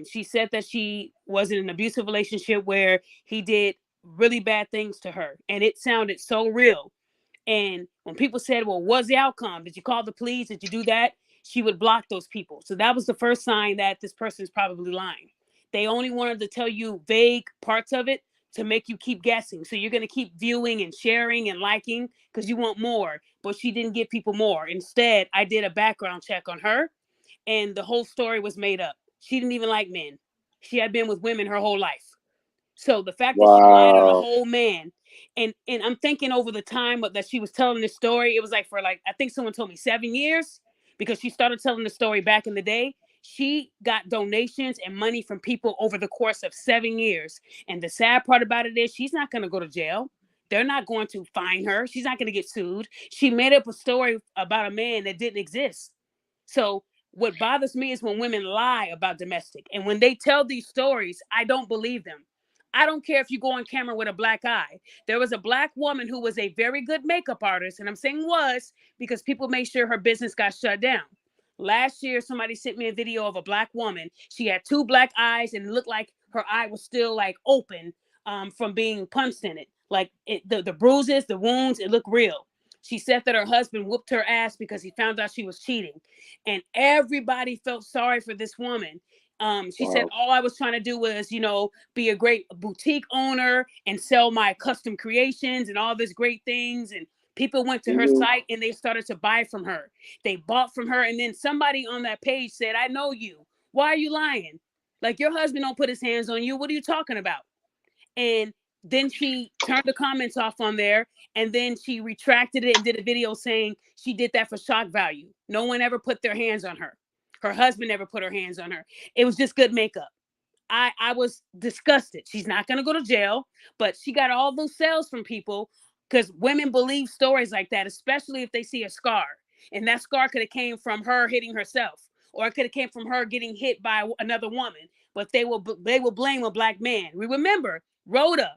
She said that she was in an abusive relationship where he did really bad things to her, and it sounded so real. And when people said, well, what's the outcome? Did you call the police? Did you do that? She would block those people. So that was the first sign that this person is probably lying. They only wanted to tell you vague parts of it to make you keep guessing. So you're going to keep viewing and sharing and liking because you want more. But she didn't give people more. Instead, I did a background check on her, and the whole story was made up. She didn't even like men. She had been with women her whole life. So the fact that she lied on a whole man, and I'm thinking over the time that she was telling this story, it was like for I think someone told me 7 years, because she started telling the story back in the day. She got donations and money from people over the course of 7 years. And the sad part about it is she's not going to go to jail. They're not going to fine her. She's not going to get sued. She made up a story about a man that didn't exist. So what bothers me is when women lie about domestic. And when they tell these stories, I don't believe them. I don't care if you go on camera with a black eye. There was a black woman who was a very good makeup artist. And I'm saying was because people made sure her business got shut down. Last year, somebody sent me a video of a black woman. She had 2 black eyes and it looked like her eye was still open from being punched in it. The bruises, the wounds, it looked real. She said that her husband whooped her ass because he found out she was cheating. And everybody felt sorry for this woman. She said, all I was trying to do was, be a great boutique owner and sell my custom creations and all these great things and People went to her Mhm. site and they started to buy from her. They bought from her, and then somebody on that page said, I know you. Why are you lying? Like, your husband don't put his hands on you. What are you talking about? And then she turned the comments off on there, and then she retracted it and did a video saying she did that for shock value. No one ever put their hands on her. Her husband never put her hands on her. It was just good makeup. I was disgusted. She's not going to go to jail, but she got all those sales from people because women believe stories like that, especially if they see a scar. And that scar could have came from her hitting herself, or it could have came from her getting hit by another woman. But they will blame a black man. We remember Rhoda.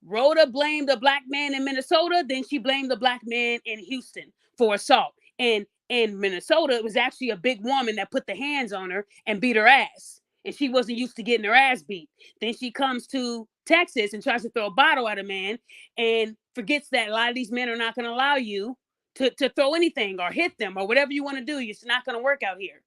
Rhoda blamed a black man in Minnesota. Then she blamed the black man in Houston for assault. And in Minnesota, it was actually a big woman that put the hands on her and beat her ass. And she wasn't used to getting her ass beat. Then she comes to Texas and tries to throw a bottle at a man and forgets that a lot of these men are not going to allow you to throw anything or hit them or whatever you want to do. It's not going to work out here.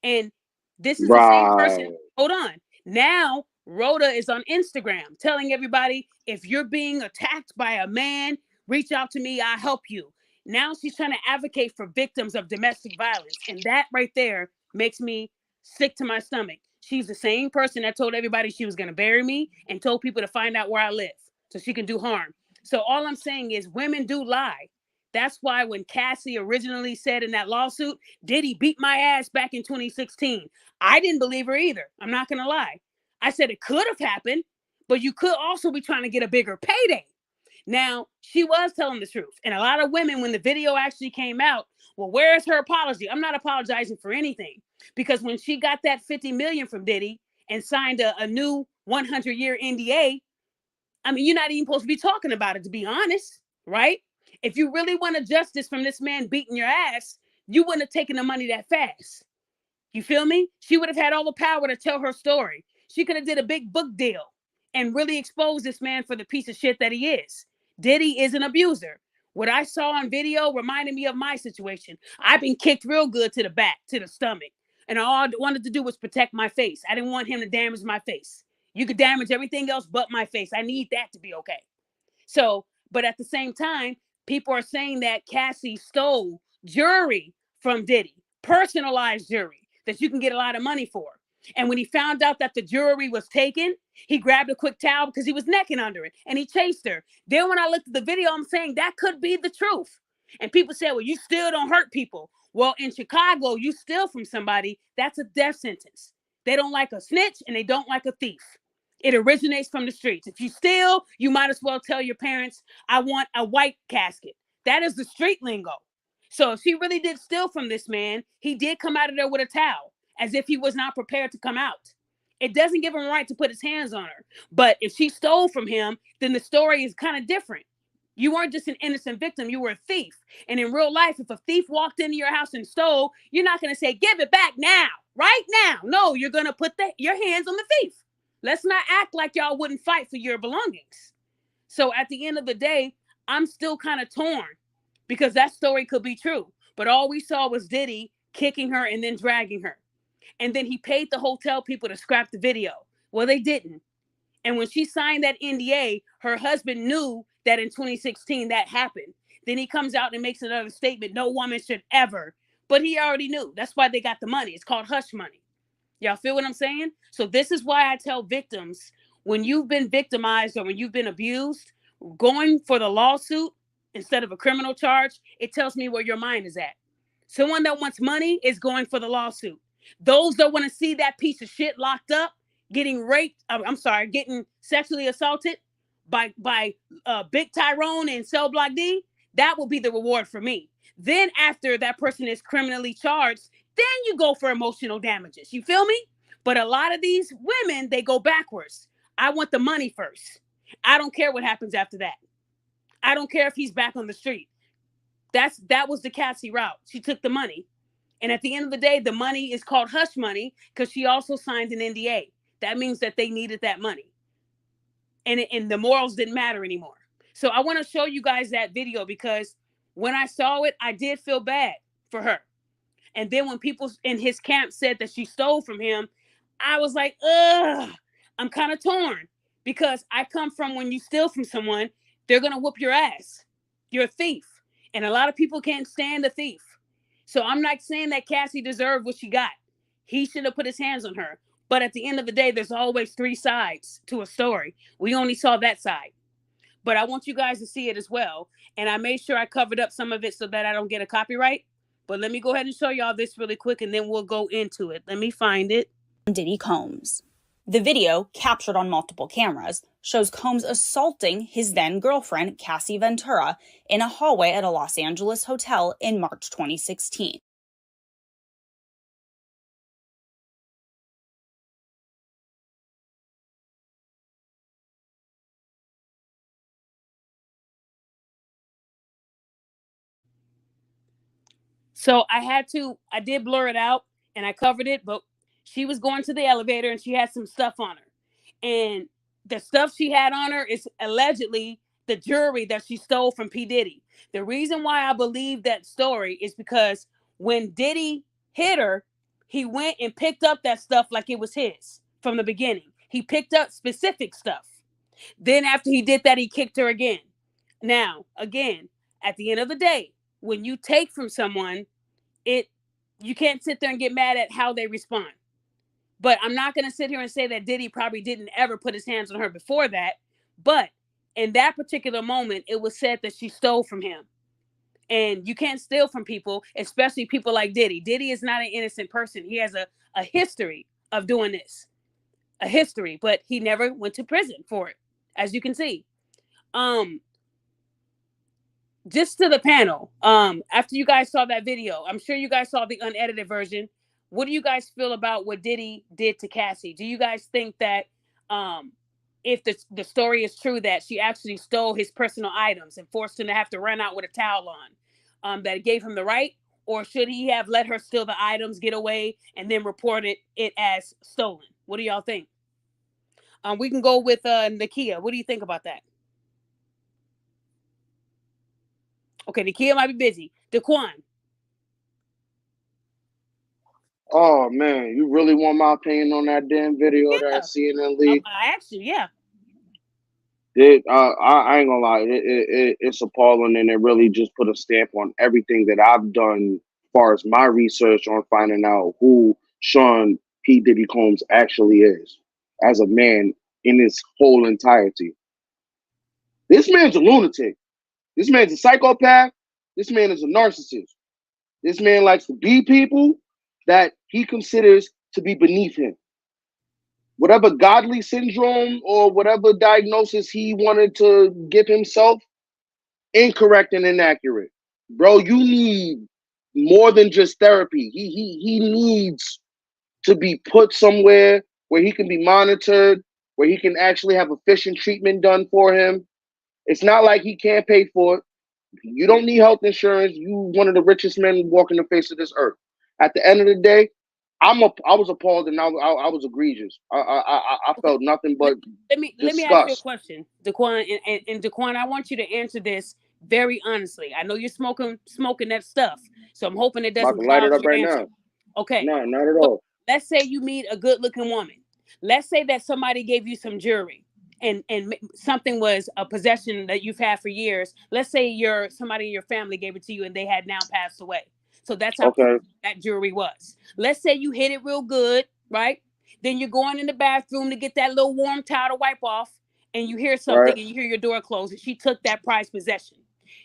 And this is the same person. Right. Hold on. Now, Rhoda is on Instagram telling everybody, if you're being attacked by a man, reach out to me. I'll help you. Now she's trying to advocate for victims of domestic violence. And that right there makes me sick to my stomach. She's the same person that told everybody she was going to bury me and told people to find out where I live so she can do harm. So all I'm saying is women do lie. That's why when Cassie originally said in that lawsuit, Diddy beat my ass back in 2016, I didn't believe her either. I'm not going to lie. I said it could have happened, but you could also be trying to get a bigger payday. Now, she was telling the truth. And a lot of women, when the video actually came out, well, where's her apology? I'm not apologizing for anything. Because when she got that $50 million from Diddy and signed a new 100-year NDA, I mean, you're not even supposed to be talking about it, to be honest, right? If you really wanted justice from this man beating your ass, you wouldn't have taken the money that fast. You feel me? She would have had all the power to tell her story. She could have did a big book deal and really expose this man for the piece of shit that he is. Diddy is an abuser. What I saw on video reminded me of my situation. I've been kicked real good to the back, to the stomach. And all I wanted to do was protect my face. I didn't want him to damage my face. You could damage everything else but my face. I need that to be okay. So, but at the same time, people are saying that Cassie stole jewelry from Diddy, personalized jewelry that you can get a lot of money for. And when he found out that the jewelry was taken, he grabbed a quick towel because he was necking under it and he chased her. Then when I looked at the video, I'm saying that could be the truth. And people say, well, you still don't hurt people. Well, in Chicago, you steal from somebody, that's a death sentence. They don't like a snitch and they don't like a thief. It originates from the streets. If you steal, you might as well tell your parents, I want a white casket. That is the street lingo. So if she really did steal from this man, he did come out of there with a towel, as if he was not prepared to come out. It doesn't give him a right to put his hands on her. But if she stole from him, then the story is kind of different. You weren't just an innocent victim, you were a thief. And in real life, if a thief walked into your house and stole, you're not going to say, give it back now, right now. No, you're going to put your hands on the thief. Let's not act like y'all wouldn't fight for your belongings. So at the end of the day, I'm still kind of torn because that story could be true. But all we saw was Diddy kicking her and then dragging her. And then he paid the hotel people to scrap the video. Well, they didn't. And when she signed that NDA, her husband knew that in 2016 that happened. Then he comes out and makes another statement, no woman should ever. But he already knew. That's why they got the money. It's called hush money. Y'all feel what I'm saying? So this is why I tell victims, when you've been victimized or when you've been abused, going for the lawsuit instead of a criminal charge, it tells me where your mind is at. Someone that wants money is going for the lawsuit. Those that want to see that piece of shit locked up, getting raped, getting sexually assaulted by Big Tyrone and Cell Block D, that will be the reward for me. Then after that person is criminally charged, then you go for emotional damages. You feel me? But a lot of these women, they go backwards. I want the money first. I don't care what happens after that. I don't care if he's back on the street. That was the Cassie route. She took the money. And at the end of the day, the money is called hush money because she also signed an NDA. That means that they needed that money. And the morals didn't matter anymore. So I want to show you guys that video because when I saw it, I did feel bad for her. And then when people in his camp said that she stole from him, I was like, ugh, I'm kind of torn because I come from when you steal from someone, they're going to whoop your ass. You're a thief. And a lot of people can't stand the thief. So I'm not saying that Cassie deserved what she got. He should have put his hands on her. But at the end of the day, there's always 3 sides to a story. We only saw that side. But I want you guys to see it as well. And I made sure I covered up some of it so that I don't get a copyright. But let me go ahead and show y'all this really quick, and then we'll go into it. Let me find it. Diddy Combs. The video, captured on multiple cameras, shows Combs assaulting his then-girlfriend, Cassie Ventura, in a hallway at a Los Angeles hotel in March 2016. So I did blur it out and I covered it, but she was going to the elevator and she had some stuff on her. And the stuff she had on her is allegedly the jewelry that she stole from P. Diddy. The reason why I believe that story is because when Diddy hit her, he went and picked up that stuff like it was his from the beginning. He picked up specific stuff. Then after he did that, he kicked her again. Now, again, at the end of the day, when you take from someone, you can't sit there and get mad at how they respond. But I'm not going to sit here and say that Diddy probably didn't ever put his hands on her before that. But in that particular moment, it was said that she stole from him. And you can't steal from people, especially people like Diddy. Diddy is not an innocent person. He has a history of doing this. A history, but he never went to prison for it, as you can see. Just to the panel, after you guys saw that video, I'm sure you guys saw the unedited version. What do you guys feel about what Diddy did to Cassie? Do you guys think that if the story is true that she actually stole his personal items and forced him to have to run out with a towel on, that it gave him the right? Or should he have let her steal the items, get away, and then reported it as stolen? What do y'all think? We can go with Nakia. What do you think about that? Okay, Nakia might be busy. Daquan. Oh man, you really want my opinion on that damn video that CNN leaked? I asked you, yeah. I ain't gonna lie, it's appalling, and it really just put a stamp on everything that I've done as far as my research on finding out who Sean P. Diddy Combs actually is as a man in his whole entirety. This man's a lunatic. This man's a psychopath. This man is a narcissist. This man likes to be people that he considers to be beneath him. Whatever godly syndrome or whatever diagnosis he wanted to give himself, incorrect and inaccurate. Bro, you need more than just therapy. He needs to be put somewhere where he can be monitored, where he can actually have efficient treatment done for him. It's not like he can't pay for it. You don't need health insurance. You one of the richest men walking the face of this earth. At the end of the day, I was appalled and I was egregious. I felt nothing but let me ask you a question, Daquan, and Daquan, I want you to answer this very honestly. I know you're smoking that stuff, so I'm hoping it doesn't light it cloud up your right answer. now. Okay, no, not at all. Let's say you meet a good-looking woman. Let's say that somebody gave you some jewelry and something was a possession that you've had for years. Let's say somebody in your family gave it to you and they had now passed away. So that's how that jewelry was. Let's say you hit it real good, right? Then you're going in the bathroom to get that little warm towel to wipe off, and you hear something and you hear your door close, and she took that prized possession.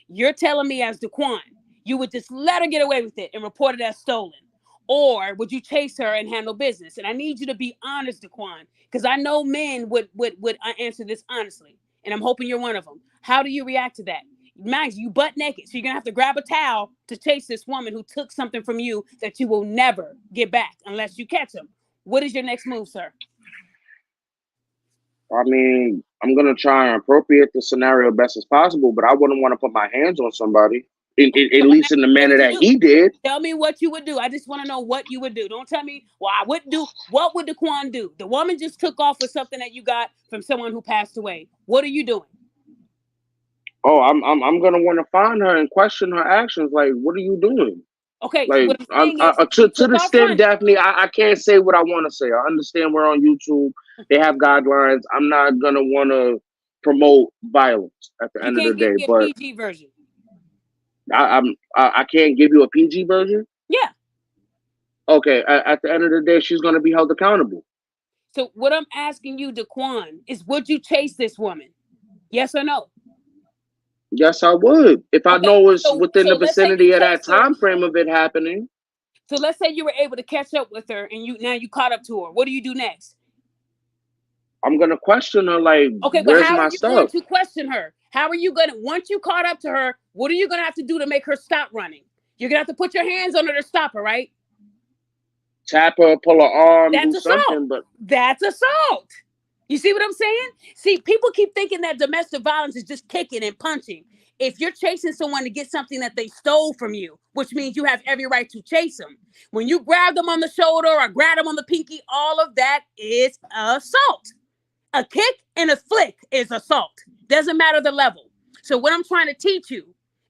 You're telling me as Daquan, you would just let her get away with it and report it as stolen? Or would you chase her and handle business? And I need you to be honest, Daquan, because I know men would answer this honestly, and I'm hoping you're one of them. How do you react to that? Mind you, butt naked, so you're gonna have to grab a towel to chase this woman who took something from you that you will never get back unless you catch him. What is your next move, sir? I mean, I'm gonna try and appropriate the scenario best as possible, but I wouldn't want to put my hands on somebody, at least in the manner that he did. Tell me what you would do. I just want to know what you would do. Don't tell me, well, I wouldn't do. What would Daquan do? The woman just took off with something that you got from someone who passed away. What are you doing? Oh, I'm gonna want to find her and question her actions. Like, what are you doing? Okay, like to the extent, Daphne, I can't say what I want to say. I understand we're on YouTube; they have guidelines. I'm not gonna want to promote violence at the end of the day. But PG version. I can't give you a PG version. Yeah. Okay. At the end of the day, she's gonna be held accountable. So what I'm asking you, Daquan, is would you chase this woman? Yes or no? Yes, I would. If I Okay, know it's so within the let's say vicinity you of that chased her. time frame of it happening. So let's say you were able to catch up with her and you caught up to her. What do you do next? I'm gonna question her like, Okay, but where's how my are you going stuff? to question her? How are you gonna, once you caught up to her, what are you gonna have to do to make her stop running? You're gonna have to put your hands on her to stop her, right? Tap her, pull her arm, That's do assault. something, but That's assault. You see what I'm saying? See, people keep thinking that domestic violence is just kicking and punching. If you're chasing someone to get something that they stole from you, which means you have every right to chase them. When you grab them on the shoulder or grab them on the pinky, all of that is assault. A kick and a flick is assault. Doesn't matter the level. So what I'm trying to teach you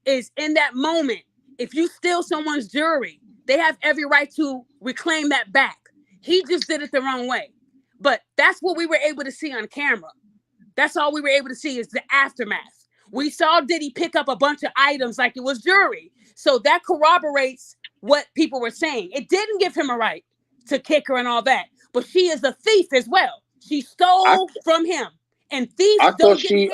is in that moment, if you steal someone's jewelry, they have every right to reclaim that back. He just did it the wrong way. But that's what we were able to see on camera. That's all we were able to see is the aftermath. We saw Diddy pick up a bunch of items like it was jewelry. So that corroborates what people were saying. It didn't give him a right to kick her and all that. But she is a thief as well. She stole from him. And thieves I thought he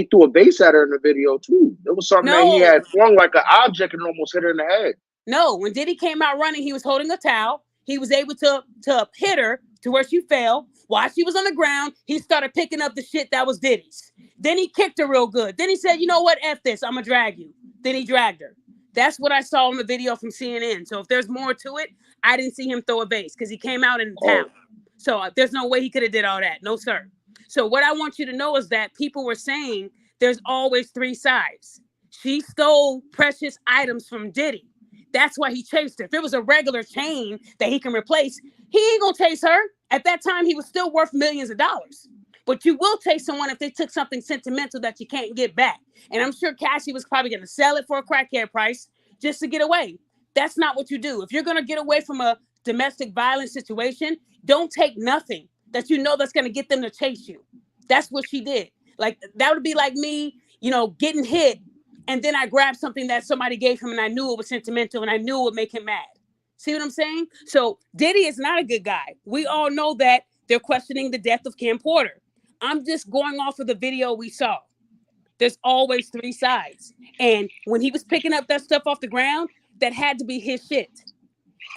threw a vase at her in the video too. It was something that he had flung like an object and almost hit her in the head. No, when Diddy came out running, he was holding a towel. He was able to hit her to where she fell. While she was on the ground, he started picking up the shit that was Diddy's. Then he kicked her real good. Then he said, you know what? F this. I'm going to drag you. Then he dragged her. That's what I saw in the video from CNN. So if there's more to it, I didn't see him throw a vase because he came out in the towel. So there's no way he could have did all that. No, sir. So what I want you to know is that people were saying there's always three sides. She stole precious items from Diddy. That's why he chased her. If it was a regular chain that he can replace, he ain't gonna chase her. At that time, he was still worth millions of dollars. But you will chase someone if they took something sentimental that you can't get back. And I'm sure Cassie was probably gonna sell it for a crackhead price just to get away. That's not what you do. If you're gonna get away from a domestic violence situation, don't take nothing that you know that's gonna get them to chase you. That's what she did. Like that would be like me, getting hit. And then I grabbed something that somebody gave him and I knew it was sentimental and I knew it would make him mad. See what I'm saying? So Diddy is not a good guy. We all know that. They're questioning the death of Kim Porter. I'm just going off of the video we saw. There's always three sides. And when he was picking up that stuff off the ground, that had to be his shit.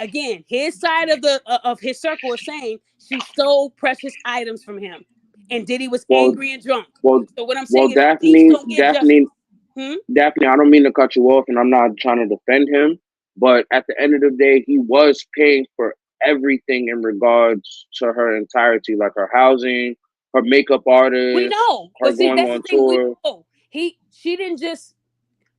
Again, his side of his circle is saying she stole precious items from him. And Diddy was angry and drunk. So what I'm saying is Daphne, I don't mean to cut you off and I'm not trying to defend him, but at the end of the day, he was paying for everything in regards to her entirety, like her housing, her makeup artist. We know. Her But see, going that's on the thing tour. we know. She didn't just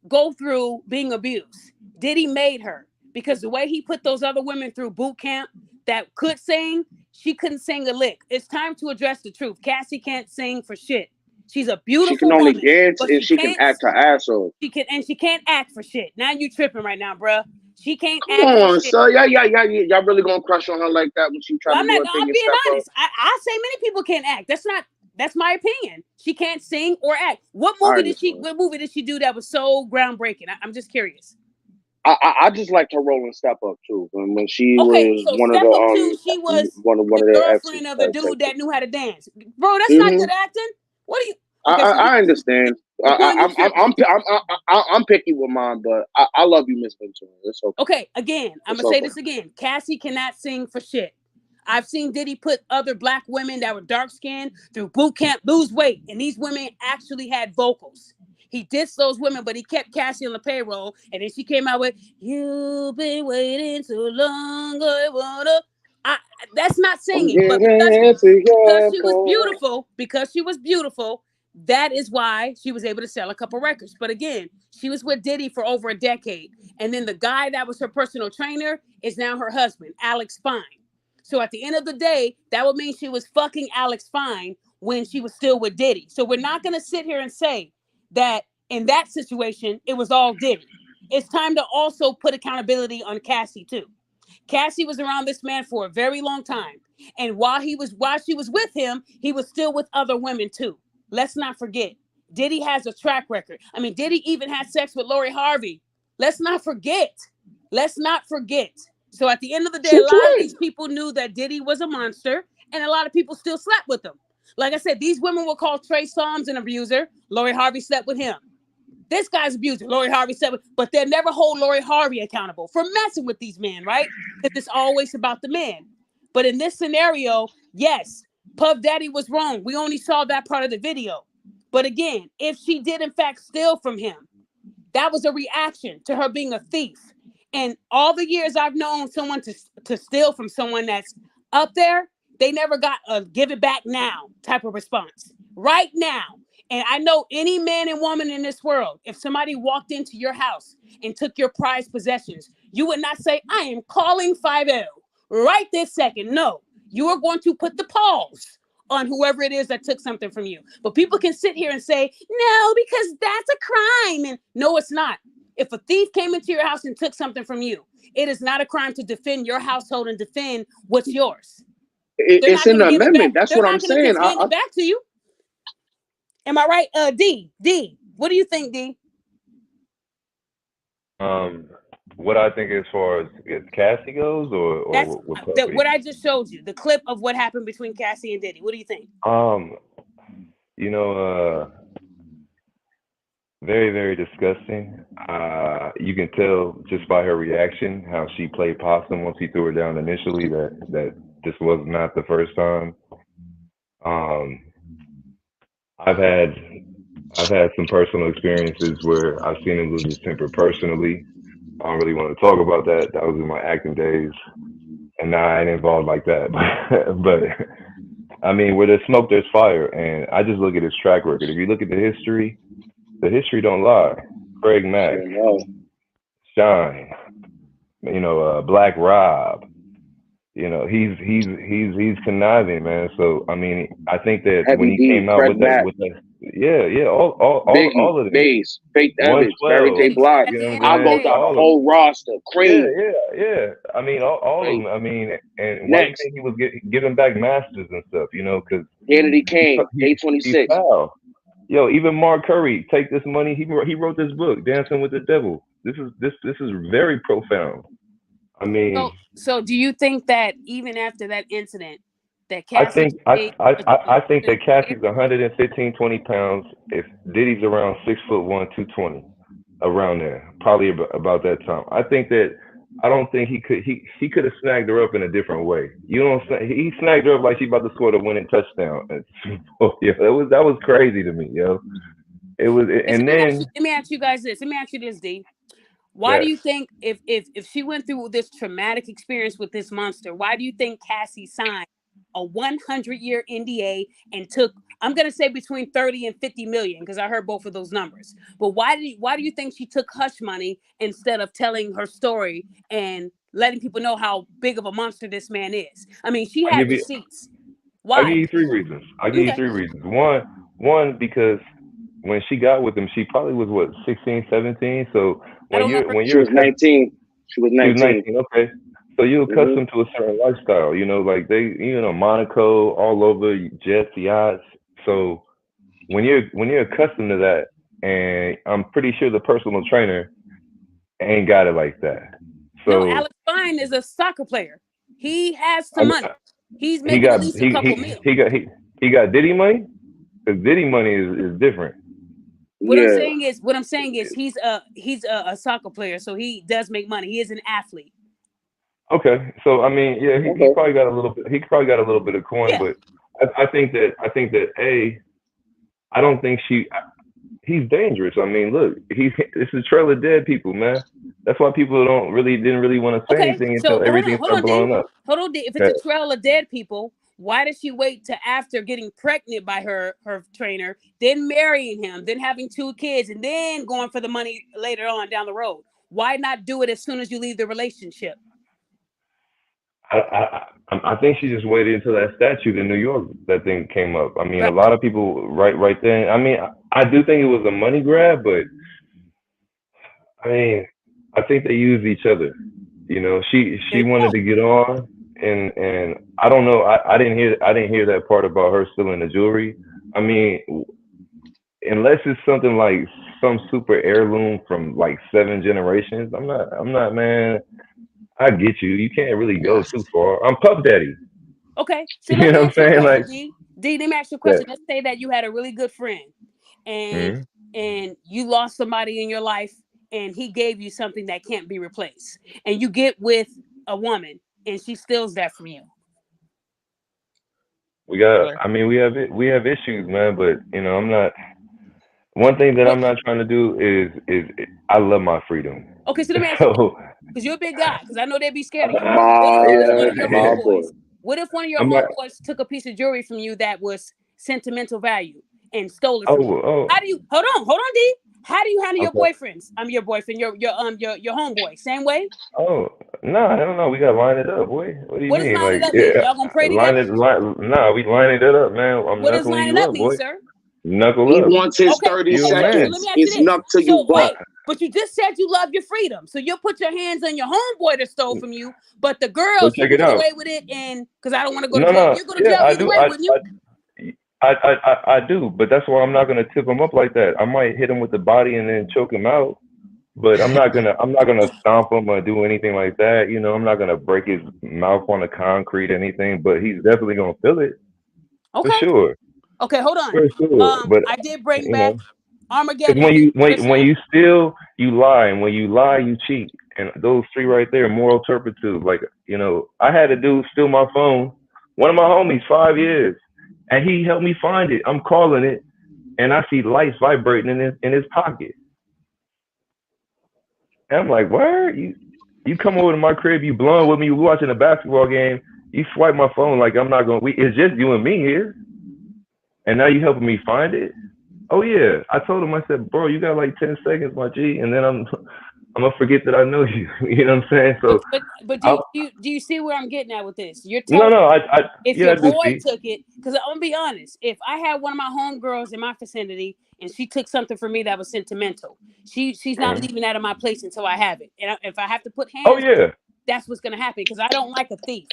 go through being abused. Diddy made her. Because the way he put those other women through boot camp that could sing, she couldn't sing a lick. It's time to address the truth. Cassie can't sing for shit. She's a beautiful She can only woman, dance but and she can act her ass off. She can't act for shit. Now you tripping right now, bruh. She can't Come act on, for shit. so y'all really gonna crush on her like that when she tries to do her thing I'm and being step honest. I say many people can't act. That's my opinion. She can't sing or act. What movie did she do that was so groundbreaking? I'm just curious. I just liked her role in Step Up too. When she was one Step of the Up 2, she was one of the their girlfriend of the dude that knew how to dance. Bro, that's not good acting. What do you? Okay, I understand. I'm picky with mine, but I love you, Miss Ventura. It's okay. Okay, again, I'm gonna say this again. Cassie cannot sing for shit. I've seen Diddy put other black women that were dark skinned through boot camp, lose weight, and these women actually had vocals. He dissed those women, but he kept Cassie on the payroll. And then she came out with, "You've been waiting too long, I wanna." That's not singing, but because she was beautiful, that is why she was able to sell a couple records. But again, she was with Diddy for over a decade. And then the guy that was her personal trainer is now her husband, Alex Fine. So at the end of the day, that would mean she was fucking Alex Fine when she was still with Diddy. So we're not going to sit here and say that in that situation, it was all Diddy. It's time to also put accountability on Cassie too. Cassie was around this man for a very long time. And while she was with him, he was still with other women too. Let's not forget. Diddy has a track record. I mean, Diddy even had sex with Lori Harvey. Let's not forget. Let's not forget. So at the end of the day, a lot of these people knew that Diddy was a monster, and a lot of people still slept with him. Like I said, these women will call Trey Songz an abuser. Lori Harvey slept with him. This guy's abuser. Lori Harvey slept with, but they'll never hold Lori Harvey accountable for messing with these men, right? Because it's always about the man. But in this scenario, yes, Puff Daddy was wrong. We only saw that part of the video. But again, if she did in fact steal from him, that was a reaction to her being a thief. And all the years I've known someone to steal from someone that's up there, they never got a give it back now type of response. Right now. And I know any man and woman in this world, if somebody walked into your house and took your prized possessions, you would not say, I am calling 5L right this second. No, you are going to put the pause on whoever it is that took something from you. But people can sit here and say, no, because that's a crime. And no, it's not. If a thief came into your house and took something from you, it is not a crime to defend your household and defend what's yours. It's in the amendment. That's what I'm saying. Hand it back to you. Am I right? D, what do you think, D? What I think as far as Cassie goes, or what I just showed you, the clip of what happened between Cassie and Diddy. What do you think? You know, very, very disgusting. You can tell just by her reaction how she played possum once he threw her down initially that this was not the first time. I've had some personal experiences where I've seen him lose his temper personally. I don't really want to talk about that. That was in my acting days, and now I ain't involved like that. But I mean, where there's smoke, there's fire, and I just look at his track record. If you look at the history don't lie. Craig Mack, Shine, you know, Black Rob. You know, he's conniving, man. So I mean, I think that Heavy when he D, came out Fred with Mack. all of them, Bass, Faith Evans, Mary J. Blige. you know what I'll I'm go saying? down All the of whole roster. Cream. yeah. I mean, all of them. I mean, and why do you Next, think he was giving back masters and stuff? You know, because Kennedy Kane, he A26. foul. Yo, even Mark Curry, take this money. He wrote this book, Dancing with the Devil. This is very profound. I mean, so do you think that even after that incident, that I Cassie? think that Cassie's 115, 20 pounds. If Diddy's around 6'1", 220, around there, probably about that time. I don't think he could have snagged her up in a different way. You know what I'm saying? He snagged her up like she about to score the winning touchdown. Yeah, that was crazy to me, yo. It was, and then let me ask you guys this. Let me ask you this, D. Why do you think if she went through this traumatic experience with this monster, why do you think Cassie signed a 100-year NDA and took, I'm going to say between 30 and 50 million, because I heard both of those numbers. But why do you think she took hush money instead of telling her story and letting people know how big of a monster this man is? I mean, she had receipts. Why? I'll give you three reasons. One, because when she got with him, she probably was what, 16, 17. So when she was 19. She was 19. Okay. So you're accustomed to a certain lifestyle, you know, like Monaco, all over, jets, yachts. So when you're accustomed to that, and I'm pretty sure the personal trainer ain't got it like that. So no, Alex Fine is a soccer player. He has some money. He's making at least a couple mil. He got Diddy money? Because Diddy money is different. What I'm saying is he's a soccer player, so he does make money. He is an athlete. Okay, so I mean, yeah, he probably got a little bit. He probably got a little bit of coin, but I think that I don't think he's dangerous. I mean, look, it's a trail of dead people, man. That's why people didn't really want to say anything until everything started blowing up. Hold on, if it's a trail of dead people, why did she wait to after getting pregnant by her trainer, then marrying him, then having 2 kids, and then going for the money later on down the road? Why not do it as soon as you leave the relationship? I think she just waited until that statute in New York, that thing came up. I mean, a lot of people right then. I mean, I do think it was a money grab, but I mean, I think they used each other. You know, she wanted to get on, and I don't know. I didn't hear that part about her stealing the jewelry. I mean, unless it's something like some super heirloom from like 7 generations, I'm not, man. I get you. You can't really go too far. I'm Puff Daddy. Okay, so You let know me what I'm ask you a saying? question, Like D. D, let me ask you a that. question. Let's say that you had a really good friend, and Mhm. and you lost somebody in your life, and he gave you something that can't be replaced, and you get with a woman, and she steals that from you. We got. Okay. I mean, we have issues, man. But you know, I'm not. One thing that What? I'm not trying to do is I love my freedom. Okay, so let me ask you, So because you're a big guy, because I know they'd be scared of you. My What if one of your my yeah, boy. homeboys? What if one of your I'm not. homeboys took a piece of jewelry from you that was sentimental value and stole it Oh, from you? How do you hold on, D? How do you handle your okay. boyfriends? I'm your boyfriend, your homeboy. Same way? Oh, no, I don't know. We gotta line it up, boy. What do you What does mean? line it Like, up mean? yeah, Y'all gonna pray line together? it. Nah, we lining it up, man. I'm What does knuckling line it you up up, mean, boy. sir? Knuckle He up. wants his Okay, 30 You a okay, so man. let me seconds. ask you It's this. knuck till you So buck. wait, but you just said you love your freedom. So you'll put your hands on your homeboy that stole from you, but the But girls, you check can it get out. away with it, and because I don't want to go to No, jail. no. You'll go to Yeah, jail I either do. way, wouldn't you? I do. But that's why I'm not gonna tip him up like that. I might hit him with the body and then choke him out. But I'm not gonna stomp him or do anything like that. You know, I'm not gonna break his mouth on the concrete or anything. But he's definitely gonna feel it for Okay. sure, Okay, hold on. for sure. But I did bring you back know, because Armageddon Beat. when you steal, you lie, and when you lie, you cheat. And those 3 right there, moral turpitude. Like, you know, I had a dude steal my phone. One of my homies, 5 years, and he helped me find it. I'm calling it, and I see lights vibrating in his pocket. And I'm like, where you come over to my crib, you blowing with me, we watching a basketball game, you swipe my phone like I'm not gonna. It's just you and me here, and now you helping me find it. Oh yeah, I told him. I said, bro, you got like 10 seconds, my G, and then I'm gonna forget that I know you. You know what I'm saying? So But I, do you see where I'm getting at with this? You're no, telling no, if yeah, your I do boy see. took it, because I'm gonna be honest, if I had one of my homegirls in my vicinity and she took something from me that was sentimental, she's not leaving that in my place until I have it. And if I have to put Oh hands, yeah, that's what's gonna happen because I don't like a thief.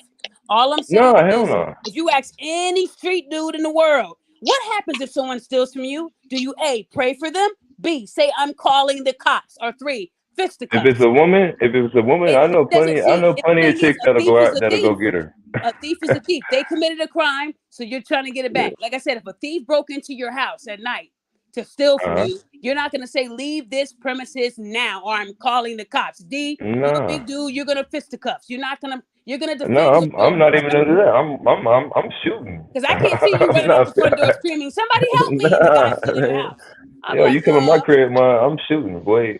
All I'm saying no, hell is, no. if you ask any street dude in the world, what happens if someone steals from you? Do you A, pray for them? B, say I'm calling the cops? Or 3, If fisticuffs? it's a woman, I know It doesn't plenty. I see. know The plenty of thing is, chicks a that'll thief go is out, a that'll go thief. get her. A thief is a thief. They committed a crime, so you're trying to get it Yeah. back. Like I said, if a thief broke into your house at night to steal from Uh huh. you, you're not gonna say leave this premises now, or I'm calling the cops. D, you're a Nah. big dude. You're gonna fisticuffs. You're not gonna. You're gonna No, defend yourself. I'm not even into that. I'm shooting. Because I can't see you I'm running out not. the front door screaming, "Somebody help me!" and the guy's still in your Nah. house. I'm Yo, like, you come in my crib, man. I'm shooting, boy.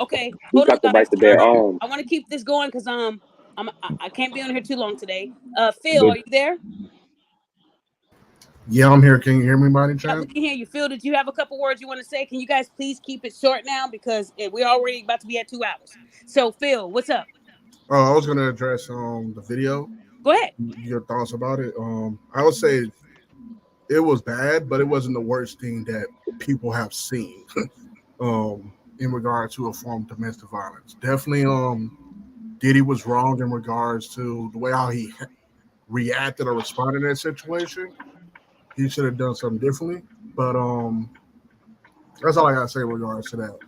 okay, He hold on, got the right guys. to bear arms. I want to keep this going because I can't be on here too long today. Phil, But are you there? Yeah, I'm here. Can you hear me by any Yeah, we chance? can hear you. Phil, did you have a couple words you want to say? Can you guys please keep it short now because we're already about to be at 2 hours. So, Phil, what's up? I was gonna address the video. Go ahead. Your thoughts about it. I would say it was bad, but it wasn't the worst thing that people have seen. In regard to a form of domestic violence, definitely. Diddy was wrong in regards to the way how he reacted or responded in that situation. He should have done something differently. But that's all I gotta say in regards to that.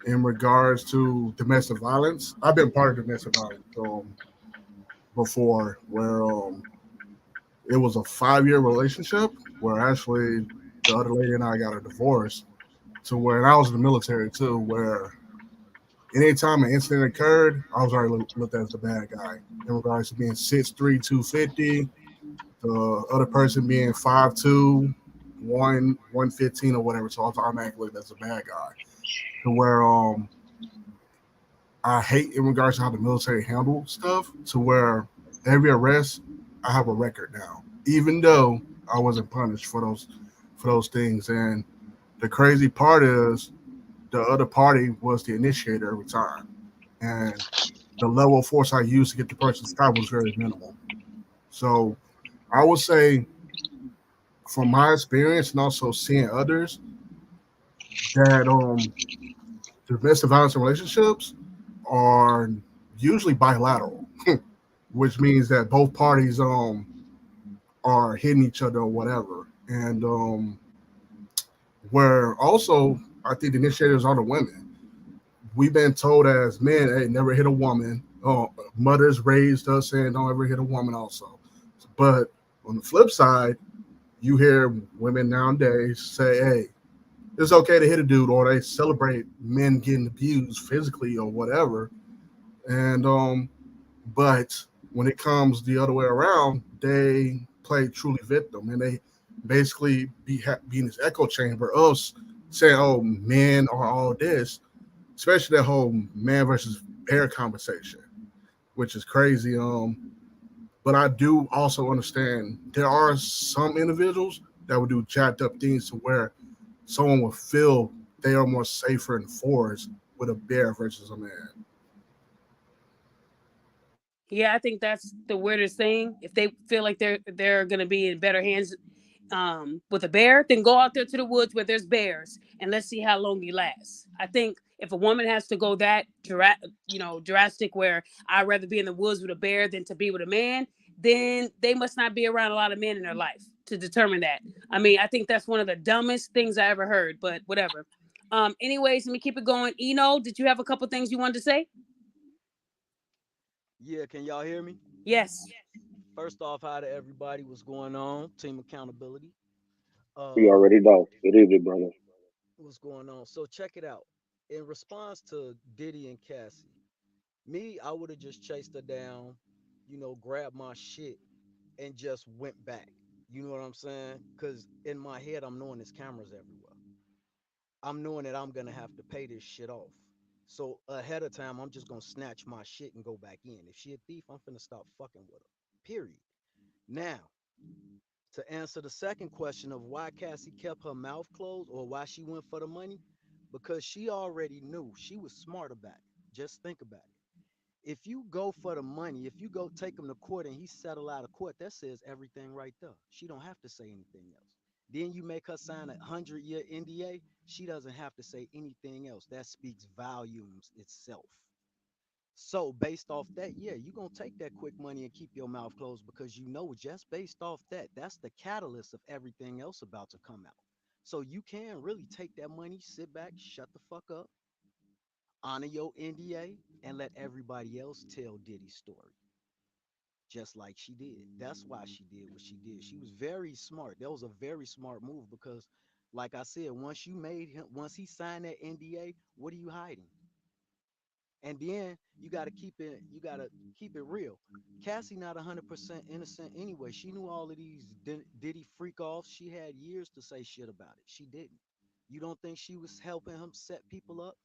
In regards to domestic violence, I've been part of domestic violence before, where it was a 5-year relationship where actually the other lady and I got a divorce. To where, and I was in the military too, where anytime an incident occurred, I was already looked at as the bad guy in regards to being 6'3", 250, the other person being 5'2", 115 or whatever. So I was automatically looked as a bad guy. To where I hate in regards to how the military handled stuff, to where every arrest I have a record now, even though I wasn't punished for those things. And the crazy part is the other party was the initiator every time, and the level of force I used to get the person to stop was very minimal. So I would say, from my experience and also seeing others, that domestic violence in relationships are usually bilateral, which means that both parties are hitting each other or whatever. And where also I think the initiators are the women. We've been told as men, hey, never hit a woman. Mothers raised us saying don't ever hit a woman also. But on the flip side, you hear women nowadays say, hey, it's okay to hit a dude, or they celebrate men getting abused physically or whatever. And but when it comes the other way around, they play truly victim, and they basically be in this echo chamber of saying, "Oh, men are all this," especially that whole man versus bear conversation, which is crazy. But I do also understand there are some individuals that would do jacked up things to where someone will feel they are more safer in the forest with a bear versus a man. Yeah, I think that's the weirdest thing. If they feel like they're gonna be in better hands with a bear, then go out there to the woods where there's bears and let's see how long you last. I think if a woman has to go that drastic, where I'd rather be in the woods with a bear than to be with a man, then they must not be around a lot of men in their life to determine that. I mean, I think that's one of the dumbest things I ever heard, but whatever. Anyways, let me keep it going. Eno, did you have a couple things you wanted to say? Yeah, can y'all hear me? Yes. First off, hi to everybody. What's going on? Team accountability. We Um, already know. Good evening, brother. what's going on? So check it out. In response to Diddy and Cassie, me, I would have just chased her down, grabbed my shit and just went back. You know what I'm saying? Because in my head, I'm knowing there's cameras everywhere. I'm knowing that I'm gonna have to pay this shit off. So ahead of time, I'm just gonna snatch my shit and go back in. If she a thief, I'm finna stop fucking with her. Period. Now, to answer the second question of why Cassie kept her mouth closed or why she went for the money, because she already knew. She was smart about it. Just think about it. If you go for the money, if you go take him to court and he settle out of court, that says everything right there. She don't have to say anything else. Then you make her sign a 100-year NDA. She doesn't have to say anything else. That speaks volumes itself. So based off that, yeah, you're gonna take that quick money and keep your mouth closed because you know just based off that, that's the catalyst of everything else about to come out. So you can really take that money, sit back, shut the fuck up, honor your NDA, and let everybody else tell Diddy's story. Just like she did. That's why she did what she did. She was very smart. That was a very smart move because, like I said, once he signed that NDA, what are you hiding? And then you gotta keep it real. Cassie not 100% innocent anyway. She knew all of these Diddy freak offs. She had years to say shit about it. She didn't. You don't think she was helping him set people up,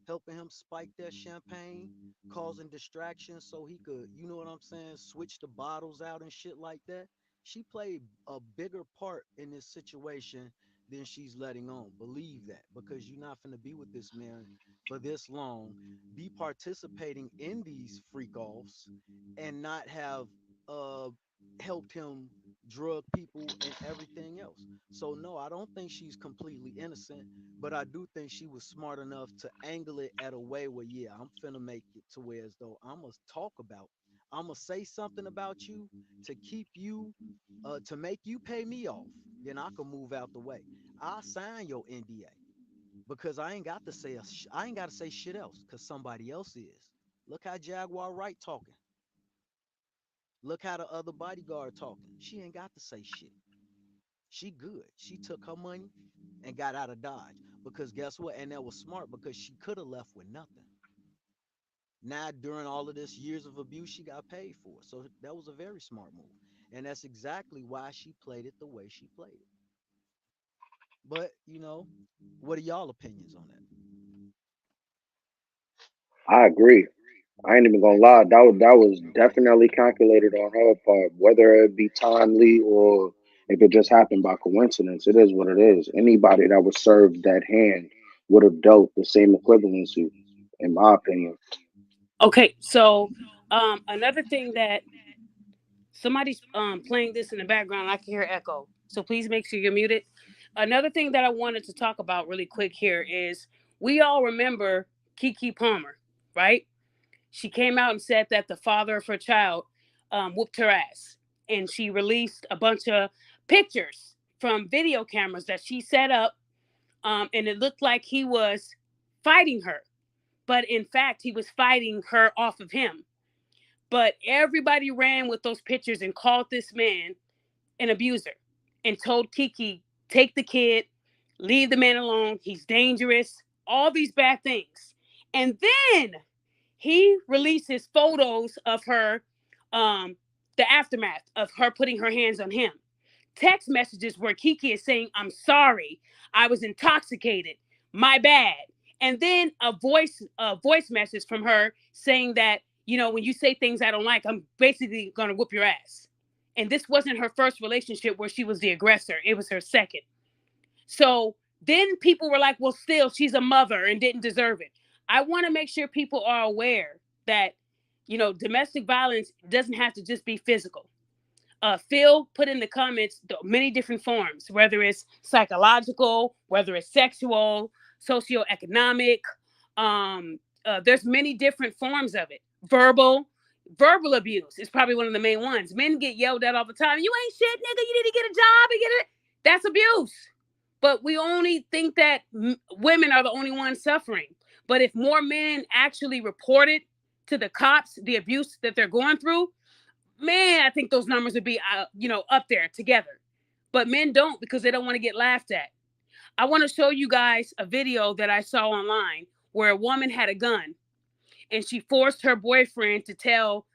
helping him spike that champagne, causing distractions so he could, you know what I'm saying, switch the bottles out and shit like that? She played a bigger part in this situation than she's letting on. Believe that because you're not going to be with this man for this long, be participating in these freak offs, and not have uh helped him drug people and everything else. So no, I don't think she's completely innocent, but I do think she was smart enough to angle it at a way where, yeah, I'm finna make it to where as though I'm gonna say something about you to keep you, to make you pay me off. Then I can move out the way. I'll sign your NDA because I ain't got to say shit else because somebody else is. Look how Jaguar Wright talking. Look how the other bodyguard talking. She ain't got to say shit. She good. She took her money and got out of Dodge because guess what? And that was smart because she could have left with nothing. Now, during all of this years of abuse, she got paid for it. So that was a very smart move. And that's exactly why she played it the way she played it. But, what are y'all opinions on that? I agree. I ain't even gonna lie. That was definitely calculated on her part, whether it be timely or if it just happened by coincidence. It is what it is. Anybody that was served that hand would have dealt the same equivalency, in my opinion. Okay, so another thing that somebody's playing this in the background, I can hear echo. So please make sure you're muted. Another thing that I wanted to talk about really quick here is we all remember Kiki Palmer, right? She came out and said that the father of her child whooped her ass. And she released a bunch of pictures from video cameras that she set up And it looked like he was fighting her. But in fact, he was fighting her off of him. But everybody ran with those pictures and called this man an abuser and told Kiki, take the kid, leave the man alone. He's dangerous, all these bad things. And then he releases photos of her, the aftermath of her putting her hands on him. Text messages where Kiki is saying, I'm sorry, I was intoxicated, my bad. And then a voice message from her saying that, you know, when you say things I don't like, I'm basically going to whoop your ass. And this wasn't her first relationship where she was the aggressor. It was her second. So then people were like, well, still, she's a mother and didn't deserve it. I want to make sure people are aware that, you know, domestic violence doesn't have to just be physical. Phil put in the comments many different forms, whether it's psychological, whether it's sexual, socioeconomic. There's many different forms of it. Verbal abuse is probably one of the main ones. Men get yelled at all the time. You ain't shit, nigga. You need to get a job and get it. That's abuse. But we only think that women are the only ones suffering. But if more men actually reported to the cops the abuse that they're going through, man, I think those numbers would be, up there together. But men don't, because they don't want to get laughed at. I want to show you guys a video that I saw online where a woman had a gun and she forced her boyfriend to tell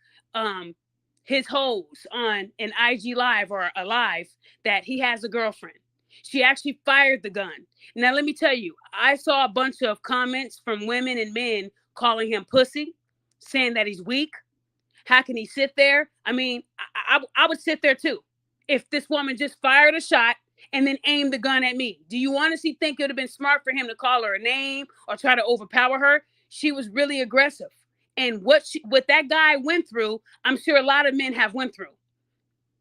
his hoes on an IG live or a live that he has a girlfriend. She actually fired the gun. Now, let me tell you, I saw a bunch of comments from women and men calling him pussy, saying that he's weak. How can he sit there? I mean, I would sit there too. If this woman just fired a shot and then aimed the gun at me, do you honestly think it would have been smart for him to call her a name or try to overpower her? She was really aggressive. And what that guy went through, I'm sure a lot of men have went through.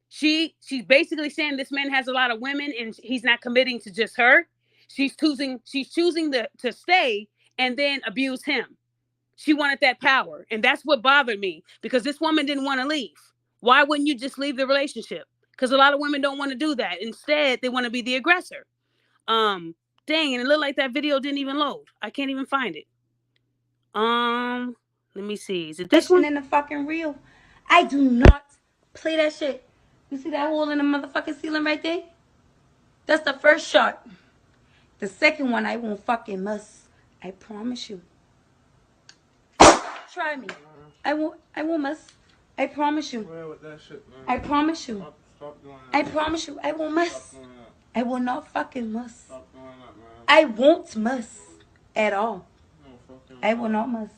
She's basically saying this man has a lot of women and he's not committing to just her. She's choosing to stay and then abuse him. She wanted that power. And that's what bothered me, because this woman didn't want to leave. Why wouldn't you just leave the relationship? Because a lot of women don't want to do that. Instead, they want to be the aggressor. Dang, and it looked like that video didn't even load. I can't even find it. Let me see. Is it this one? In the fucking reel. I do not play that shit. You see that hole in the motherfucking ceiling right there? That's the first shot. The second one I won't fucking miss. I promise you. Try me. I won't miss. I promise you. I promise you. I promise you. I won't miss. I will not fucking miss. I won't miss at all. I will not miss.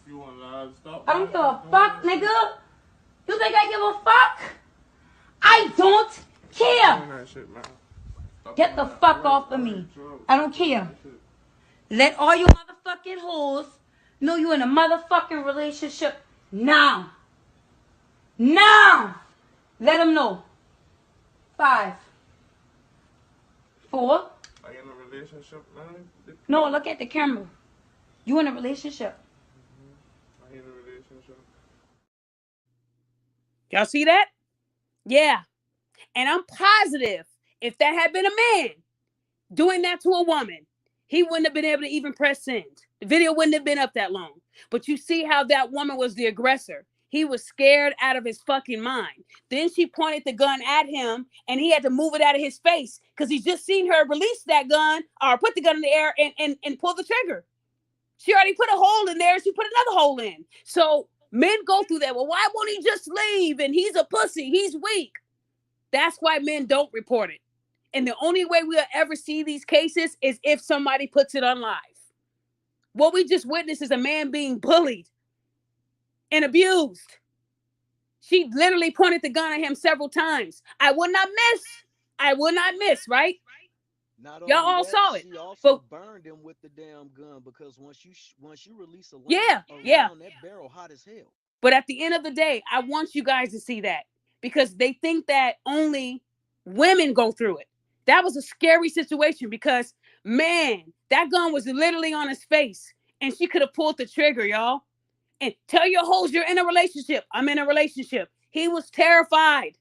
I don't give a fuck, nigga. You think I give a fuck? I don't care. Get the fuck off of me. I don't care. Let all you motherfucking hoes know you in a motherfucking relationship now. Now. Let them know. 5, 4. Are you in a relationship, man? No, look at the camera. You in a relationship. Are you in a relationship? Y'all see that? Yeah. And I'm positive if that had been a man doing that to a woman, he wouldn't have been able to even press send. The video wouldn't have been up that long. But you see how that woman was the aggressor. He was scared out of his fucking mind. Then she pointed the gun at him and he had to move it out of his face because he just seen her release that gun or put the gun in the air and pull the trigger. She already put a hole in there. She put another hole in. So men go through that. Well, why won't he just leave? And he's a pussy. He's weak. That's why men don't report it. And the only way we'll ever see these cases is if somebody puts it on live. What we just witnessed is a man being bullied and abused. She literally pointed the gun at him several times. I will not miss. I will not miss, right? Y'all all saw it. She also burned him with the damn gun because once you release a round, that barrel hot as hell. But at the end of the day, I want you guys to see that because they think that only women go through it. That was a scary situation because, man, that gun was literally on his face and she could have pulled the trigger, y'all. And tell your hoes you're in a relationship. I'm in a relationship. He was terrified.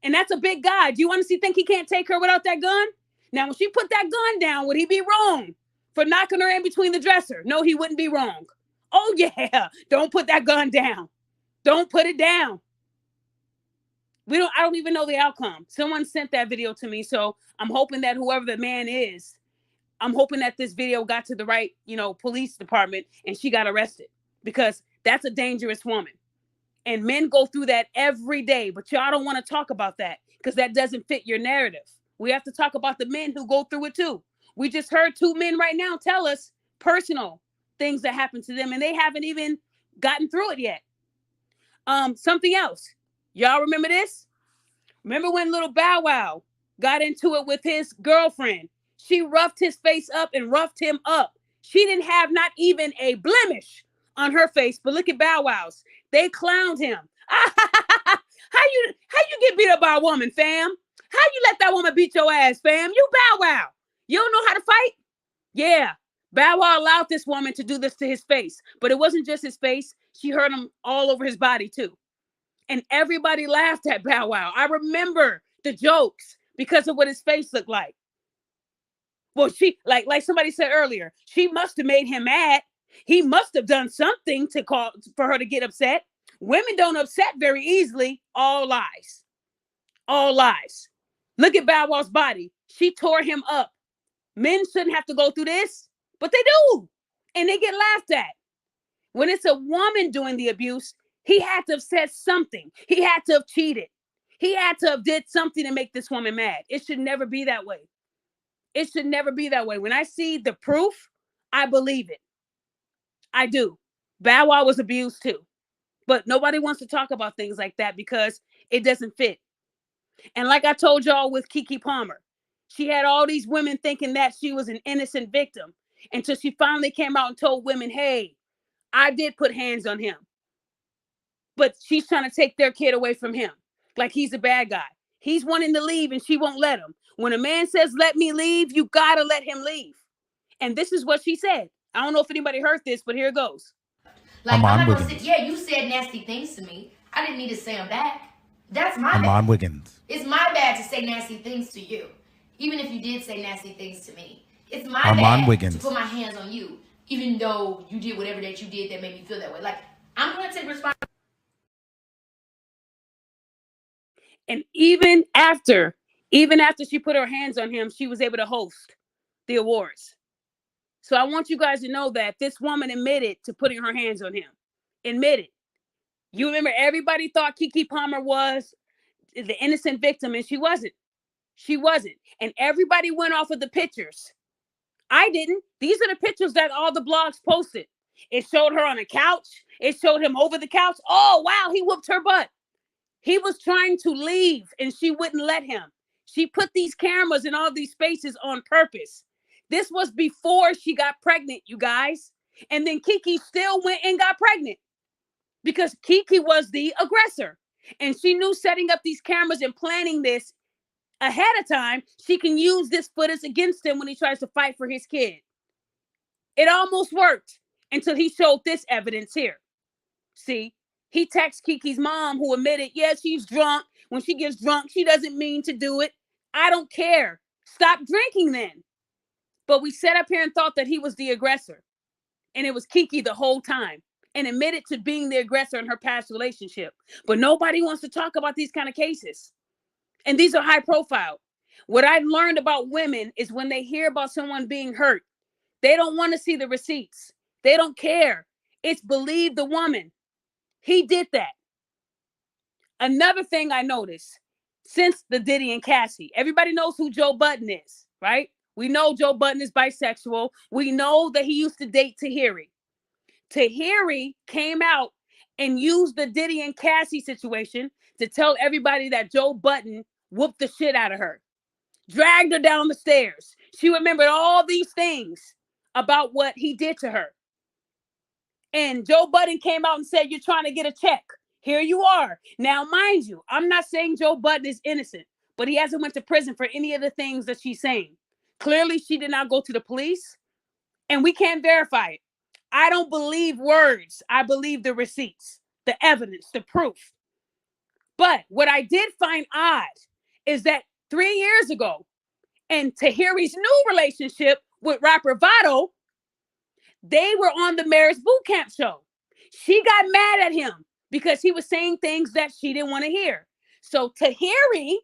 And that's a big guy. Do you honestly think he can't take her without that gun? Now, when she put that gun down, would he be wrong? for knocking her in between the dresser. No, he wouldn't be wrong. Oh yeah, don't put that gun down. Don't put it down. I don't even know the outcome. Someone sent that video to me, so I'm hoping that whoever the man is, I'm hoping that this video got to the right, police department and she got arrested, because that's a dangerous woman. And men go through that every day, but y'all don't want to talk about that because that doesn't fit your narrative. We have to talk about the men who go through it too. We just heard 2 men right now tell us personal things that happened to them, and they haven't even gotten through it yet. Something else. Y'all remember this? Remember when little Bow Wow got into it with his girlfriend? She roughed his face up and roughed him up. She didn't have not even a blemish on her face, but look at Bow Wow's. They clowned him. How you get beat up by a woman, fam? How you let that woman beat your ass, fam? You Bow Wow. You don't know how to fight? Yeah. Bow Wow allowed this woman to do this to his face, but it wasn't just his face. She hurt him all over his body too. And everybody laughed at Bow Wow. I remember the jokes because of what his face looked like. Well, she, like somebody said earlier, she must have made him mad. He must have done something for her to get upset. Women don't upset very easily. All lies. All lies. Look at Bow Wow's body. She tore him up. Men shouldn't have to go through this, but they do. And they get laughed at. When it's a woman doing the abuse, he had to have said something. He had to have cheated. He had to have did something to make this woman mad. It should never be that way. It should never be that way. When I see the proof, I believe it. I do. Bow Wow was abused too. But nobody wants to talk about things like that because it doesn't fit. And like I told y'all with Keke Palmer, she had all these women thinking that she was an innocent victim until she finally came out and told women, hey, I did put hands on him. But she's trying to take their kid away from him. Like he's a bad guy. He's wanting to leave and she won't let him. When a man says, let me leave, you gotta let him leave. And this is what she said. I don't know if anybody heard this, but here it goes. Like, I'm not gonna sit, yeah, you said nasty things to me. I didn't need to say them back. That's my bad. Armand Wiggins. It's my bad to say nasty things to you. Even if you did say nasty things to me. It's my Armand bad Wiggins. to put my hands on you. Even though you did whatever that you did that made me feel that way. Like, I'm gonna take responsibility. And even after she put her hands on him, she was able to host the awards. So I want you guys to know that this woman admitted to putting her hands on him. Admitted. You remember everybody thought Keke Palmer was the innocent victim, and she wasn't. She wasn't. And everybody went off of the pictures. I didn't. These are the pictures that all the blogs posted. It showed her on a couch. It showed him over the couch. Oh, wow, he whooped her butt. He was trying to leave, and she wouldn't let him. She put these cameras in all these spaces on purpose. This was before she got pregnant, you guys. And then Keke still went and got pregnant because Keke was the aggressor. And she knew setting up these cameras and planning this ahead of time, she can use this footage against him when he tries to fight for his kid. It almost worked until he showed this evidence here. See, he texts Keke's mom, who admitted, yeah, she's drunk. When she gets drunk, she doesn't mean to do it. I don't care. Stop drinking then. But we sat up here and thought that he was the aggressor. And it was Keke the whole time. And admitted to being the aggressor in her past relationship. But nobody wants to talk about these kind of cases. And these are high profile. What I've learned about women is when they hear about someone being hurt, they don't want to see the receipts. They don't care. It's believe the woman. He did that. Another thing I noticed since the Diddy and Cassie, everybody knows who Joe Budden is, right? We know Joe Budden is bisexual. We know that he used to date Tahiri. Tahiri came out and used the Diddy and Cassie situation to tell everybody that Joe Budden whooped the shit out of her, dragged her down the stairs. She remembered all these things about what he did to her. And Joe Budden came out and said, you're trying to get a check. Here you are. Now, mind you, I'm not saying Joe Budden is innocent, but he hasn't went to prison for any of the things that she's saying. Clearly, she did not go to the police, and we can't verify it. I don't believe words. I believe the receipts, the evidence, the proof. But what I did find odd is that 3 years ago, and Tahiri's new relationship with rapper Vado, they were on the Marriage Boot Camp show. She got mad at him because he was saying things that she didn't want to hear. So Tahiri,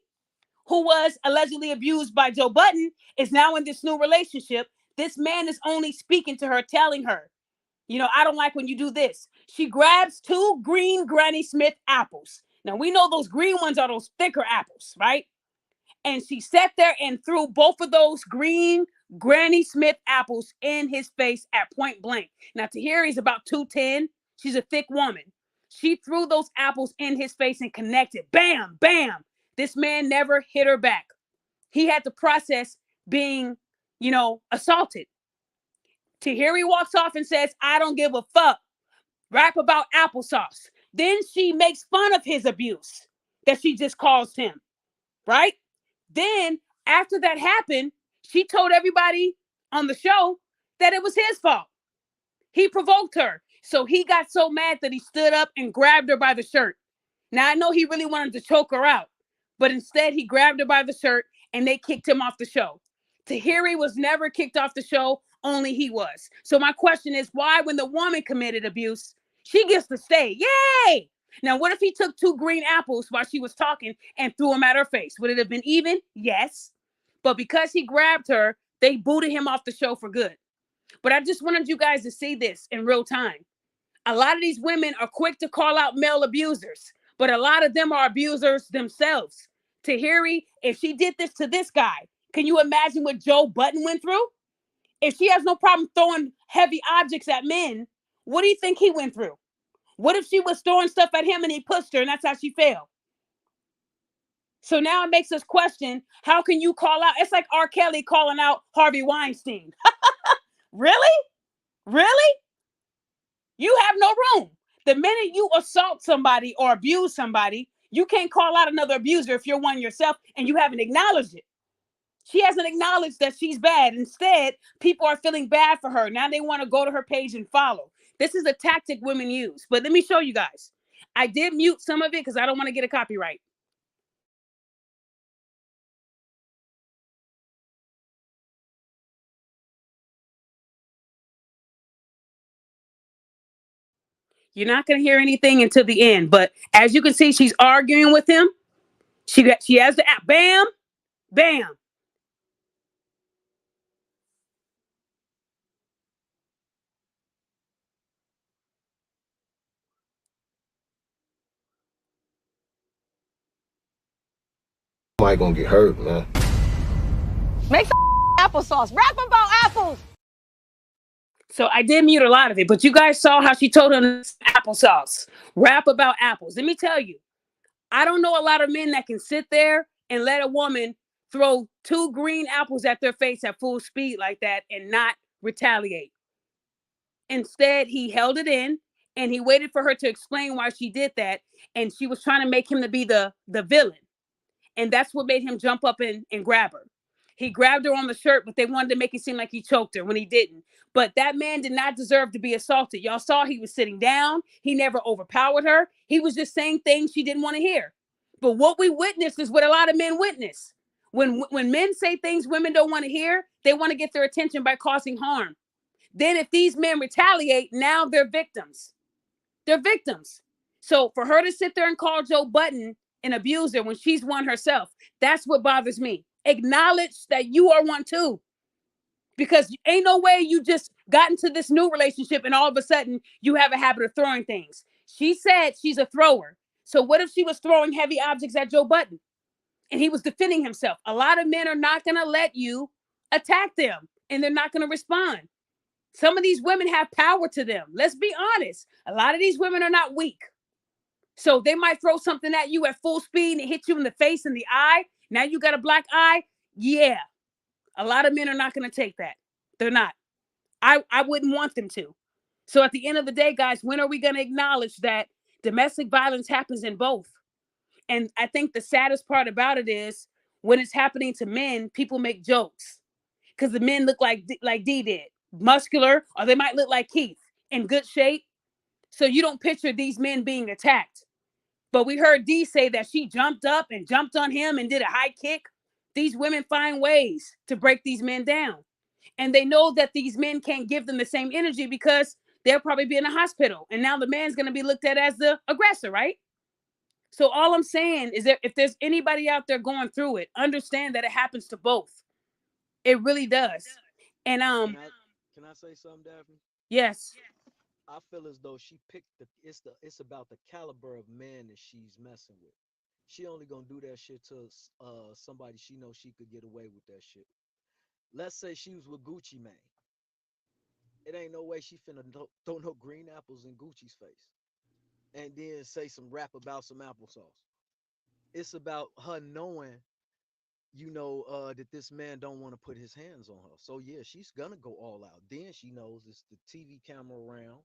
who was allegedly abused by Joe Budden, is now in this new relationship. This man is only speaking to her, telling her, you know, I don't like when you do this. She grabs 2 green Granny Smith apples. Now, we know those green ones are those thicker apples, right? And she sat there and threw both of those green Granny Smith apples in his face at point blank. Now, Tahiri's about 2'10". She's a thick woman. She threw those apples in his face and connected. Bam, bam. This man never hit her back. He had to process being, you know, assaulted. Tahiri walks off and says, I don't give a fuck. Rap about applesauce. Then she makes fun of his abuse that she just caused him, right? Then after that happened, she told everybody on the show that it was his fault. He provoked her. So he got so mad that he stood up and grabbed her by the shirt. Now, I know he really wanted to choke her out, but instead he grabbed her by the shirt and they kicked him off the show. Tahiri was never kicked off the show, only he was. So my question is, why, when the woman committed abuse, she gets to stay? Yay! Now, what if he took 2 green apples while she was talking and threw them at her face? Would it have been even? Yes. But because he grabbed her, they booted him off the show for good. But I just wanted you guys to see this in real time. A lot of these women are quick to call out male abusers, but a lot of them are abusers themselves. Tahiri, if she did this to this guy, can you imagine what Joe Budden went through? If she has no problem throwing heavy objects at men, what do you think he went through? What if she was throwing stuff at him and he pushed her and that's how she fell? So now it makes us question, how can you call out? It's like R. Kelly calling out Harvey Weinstein. Really? Really? You have no room. The minute you assault somebody or abuse somebody, you can't call out another abuser if you're one yourself and you haven't acknowledged it. She hasn't acknowledged that she's bad. Instead, people are feeling bad for her. Now they want to go to her page and follow. This is a tactic women use. But let me show you guys. I did mute some of it because I don't want to get a copyright. You're not going to hear anything until the end. But as you can see, she's arguing with him. She has the app. Bam, bam. Somebody gonna get hurt, man. Make some applesauce. Rap about apples. So I did mute a lot of it, but you guys saw how she told him applesauce. Rap about apples. Let me tell you, I don't know a lot of men that can sit there and let a woman throw 2 green apples at their face at full speed like that and not retaliate. Instead, he held it in and he waited for her to explain why she did that. And she was trying to make him to be the villain. And that's what made him jump up and grab her. He grabbed her on the shirt, but they wanted to make it seem like he choked her when he didn't. But that man did not deserve to be assaulted. Y'all saw he was sitting down. He never overpowered her. He was just saying things she didn't want to hear. But what we witnessed is what a lot of men witness. When men say things women don't want to hear, they want to get their attention by causing harm. Then if these men retaliate, now they're victims. They're victims. So for her to sit there and call Joe Budden an abuser when she's one herself, that's what bothers me. Acknowledge that you are one too. Because ain't no way you just got into this new relationship and all of a sudden you have a habit of throwing things. She said she's a thrower. So what if she was throwing heavy objects at Joe Budden and he was defending himself? A lot of men are not going to let you attack them and they're not going to respond. Some of these women have power to them. Let's be honest. A lot of these women are not weak. So they might throw something at you at full speed and hit you in the face and the eye. Now you got a black eye. Yeah. A lot of men are not going to take that. They're not. I wouldn't want them to. So at the end of the day, guys, when are we going to acknowledge that domestic violence happens in both? And I think the saddest part about it is when it's happening to men, people make jokes because the men look like D did, muscular, or they might look like Keith, in good shape. So you don't picture these men being attacked. But we heard D say that she jumped up and jumped on him and did a high kick. These women find ways to break these men down. And they know that these men can't give them the same energy because they'll probably be in a hospital. And now the man's going to be looked at as the aggressor, right? So all I'm saying is that if there's anybody out there going through it, understand that it happens to both. It really does. And Can I say something, Daphne? yes. I feel as though she picked it's about the caliber of man that she's messing with. She only gonna do that shit to somebody she knows she could get away with that shit. Let's say she was with Gucci Mane. It ain't no way she finna throw no green apples in Gucci's face and then say some rap about some applesauce. It's about her knowing, that this man don't want to put his hands on her. So yeah, she's gonna go all out. Then she knows it's the TV camera around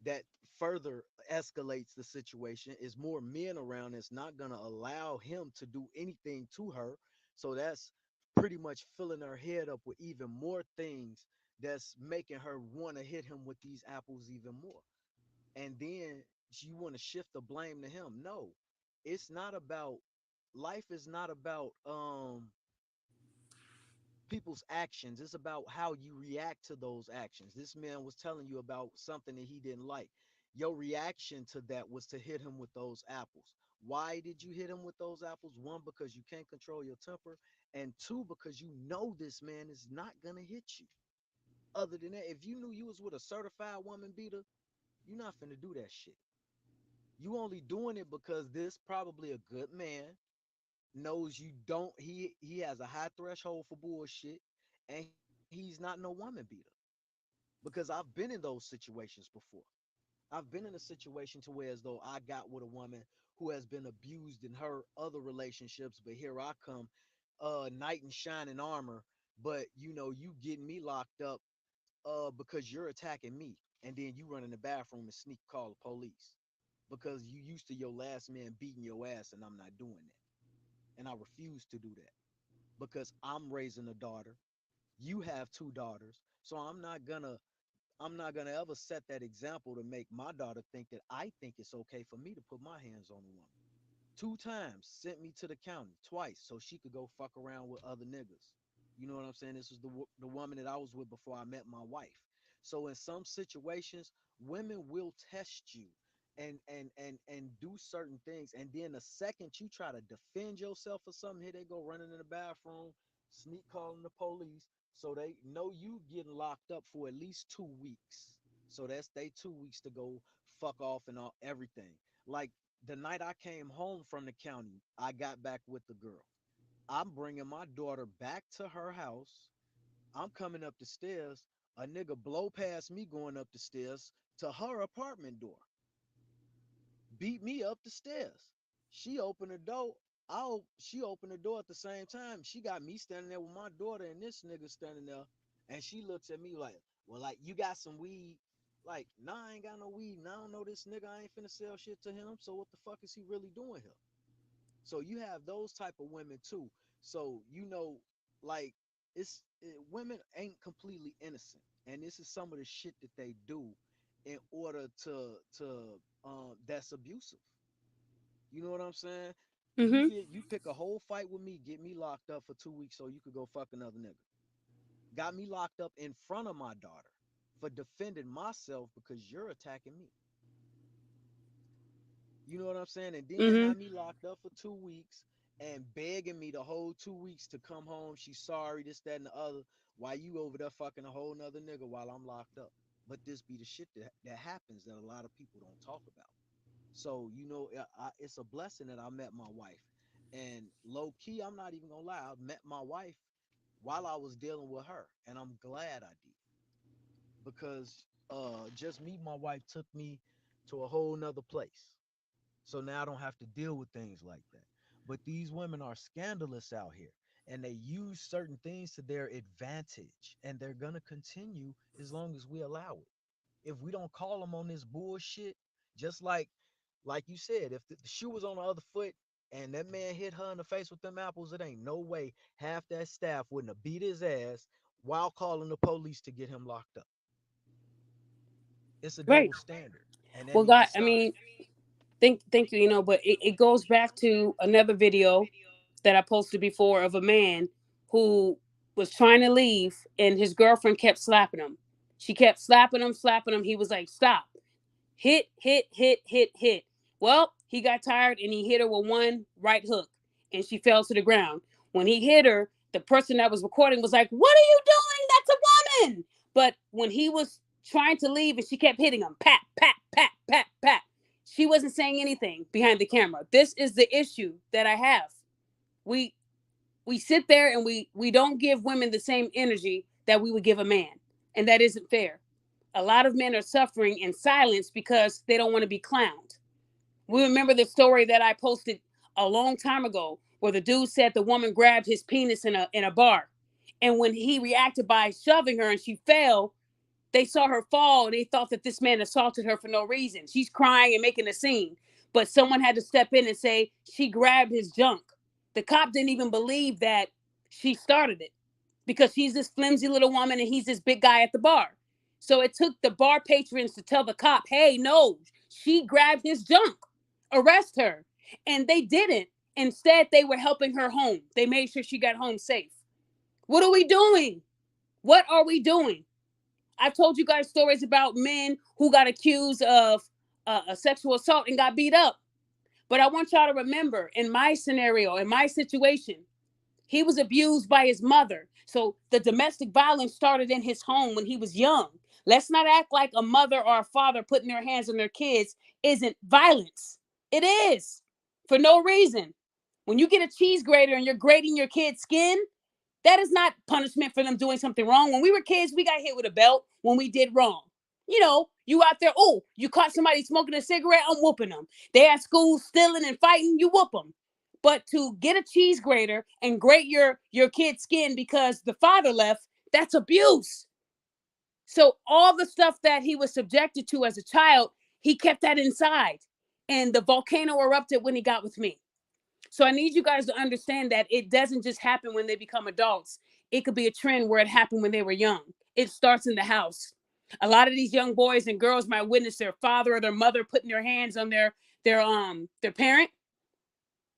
that further escalates the situation. Is more men around that's not gonna allow him to do anything to her. So that's pretty much filling her head up with even more things that's making her want to hit him with these apples even more. And then you want to shift the blame to him. No, it's not about life is not about people's actions. It's about how you react to those actions. This man was telling you about something that he didn't like. Your reaction to that was to hit him with those apples. Why did you hit him with those apples? One, because you can't control your temper, and two, because you know this man is not gonna hit you. Other than that, if you knew you was with a certified woman beater, you're not finna do that shit. You only doing it because this probably a good man knows you don't he has a high threshold for bullshit, and he's not no woman beater. Because I've been in those situations before. I've been in a situation to where as though I got with a woman who has been abused in her other relationships, but here I come, knight in shining armor, but you getting me locked up because you're attacking me, and then you run in the bathroom and sneak call the police because you used to your last man beating your ass, and I'm not doing that. And I refuse to do that because I'm raising a daughter. You have two daughters, so I'm not gonna ever set that example to make my daughter think that I think it's okay for me to put my hands on a woman. 2 times sent me to the county, twice, so she could go fuck around with other niggas. You know what I'm saying? This was the woman that I was with before I met my wife. So in some situations, women will test you and do certain things. And then the second you try to defend yourself or something, here they go running in the bathroom, sneak calling the police. So they know you getting locked up for at least 2 weeks. So that's they 2 weeks to go fuck off and all everything. Like the night I came home from the county, I got back with the girl. I'm bringing my daughter back to her house. I'm coming up the stairs. A nigga blow past me going up the stairs to her apartment door, beat me up the stairs. She opened the door. She opened the door at the same time. She got me standing there with my daughter and this nigga standing there. And she looks at me like, well, like, you got some weed? Like, nah, I ain't got no weed. And I don't know this nigga. I ain't finna sell shit to him. So what the fuck is he really doing here? So you have those type of women too. So, like, women ain't completely innocent. And this is some of the shit that they do in order to that's abusive. You know what I'm saying? Mm-hmm. You pick a whole fight with me, get me locked up for 2 weeks so you could go fuck another nigga. Got me locked up in front of my daughter for defending myself because you're attacking me. You know what I'm saying? And then Mm-hmm. had me locked up for 2 weeks and begging me the whole 2 weeks to come home. She's sorry, this, that, and the other. Why you over there fucking a whole nother nigga while I'm locked up? But this be the shit that happens that a lot of people don't talk about. So, it's a blessing that I met my wife. And low key, I'm not even gonna lie, I met my wife while I was dealing with her. And I'm glad I did. Because just meeting my wife took me to a whole nother place. So now I don't have to deal with things like that. But these women are scandalous out here and they use certain things to their advantage. And they're gonna continue as long as we allow it. If we don't call them on this bullshit, just like you said, if the shoe was on the other foot and that man hit her in the face with them apples, it ain't no way half that staff wouldn't have beat his ass while calling the police to get him locked up. It's a Right. double standard, and that Well, needs to God, I stop. mean, thank you. But it goes back to another video that I posted before of a man who was trying to leave, and his girlfriend kept slapping him. She kept slapping him. He was like, stop. Hit. Well, he got tired and he hit her with one right hook, and she fell to the ground. When he hit her, the person that was recording was like, what are you doing? That's a woman. But when he was trying to leave and she kept hitting him, pat, pat, pat, pat, pat, she wasn't saying anything behind the camera. This is the issue that I have. We sit there and we don't give women the same energy that we would give a man. And that isn't fair. A lot of men are suffering in silence because they don't want to be clowned. We remember the story that I posted a long time ago where the dude said the woman grabbed his penis in a bar. And when he reacted by shoving her and she fell, they saw her fall and they thought that this man assaulted her for no reason. She's crying and making a scene. But someone had to step in and say she grabbed his junk. The cop didn't even believe that she started it because she's this flimsy little woman and he's this big guy at the bar. So it took the bar patrons to tell the cop, hey, no, she grabbed his junk. Arrest her. And they didn't. Instead, they were helping her home. They made sure she got home safe. What are we doing? What are we doing? I've told you guys stories about men who got accused of a sexual assault and got beat up. But I want y'all to remember, in my scenario, in my situation, he was abused by his mother. So the domestic violence started in his home when he was young. Let's not act like a mother or a father putting their hands on their kids isn't violence. It is, for no reason. When you get a cheese grater and you're grating your kid's skin, that is not punishment for them doing something wrong. When we were kids, we got hit with a belt when we did wrong. You know, you out there, oh, you caught somebody smoking a cigarette, I'm whooping them. They at school stealing and fighting, you whoop them. But to get a cheese grater and grate your kid's skin because the father left, that's abuse. So all the stuff that he was subjected to as a child, he kept that inside. And the volcano erupted when he got with me. So I need you guys to understand that it doesn't just happen when they become adults. It could be a trend where it happened when they were young. It starts in the house. A lot of these young boys and girls might witness their father or their mother putting their hands on their parent,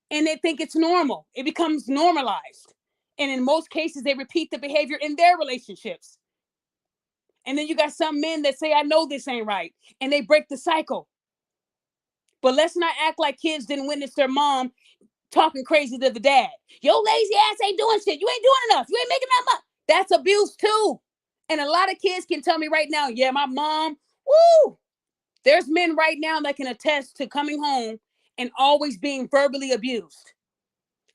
and they think it's normal. It becomes normalized. And in most cases, they repeat the behavior in their relationships. And then you got some men that say, I know this ain't right. And they break the cycle. But let's not act like kids didn't witness their mom talking crazy to the dad. Your lazy ass ain't doing shit. You ain't doing enough. You ain't making that much. That's abuse too. And a lot of kids can tell me right now, yeah, my mom, woo. There's men right now that can attest to coming home and always being verbally abused.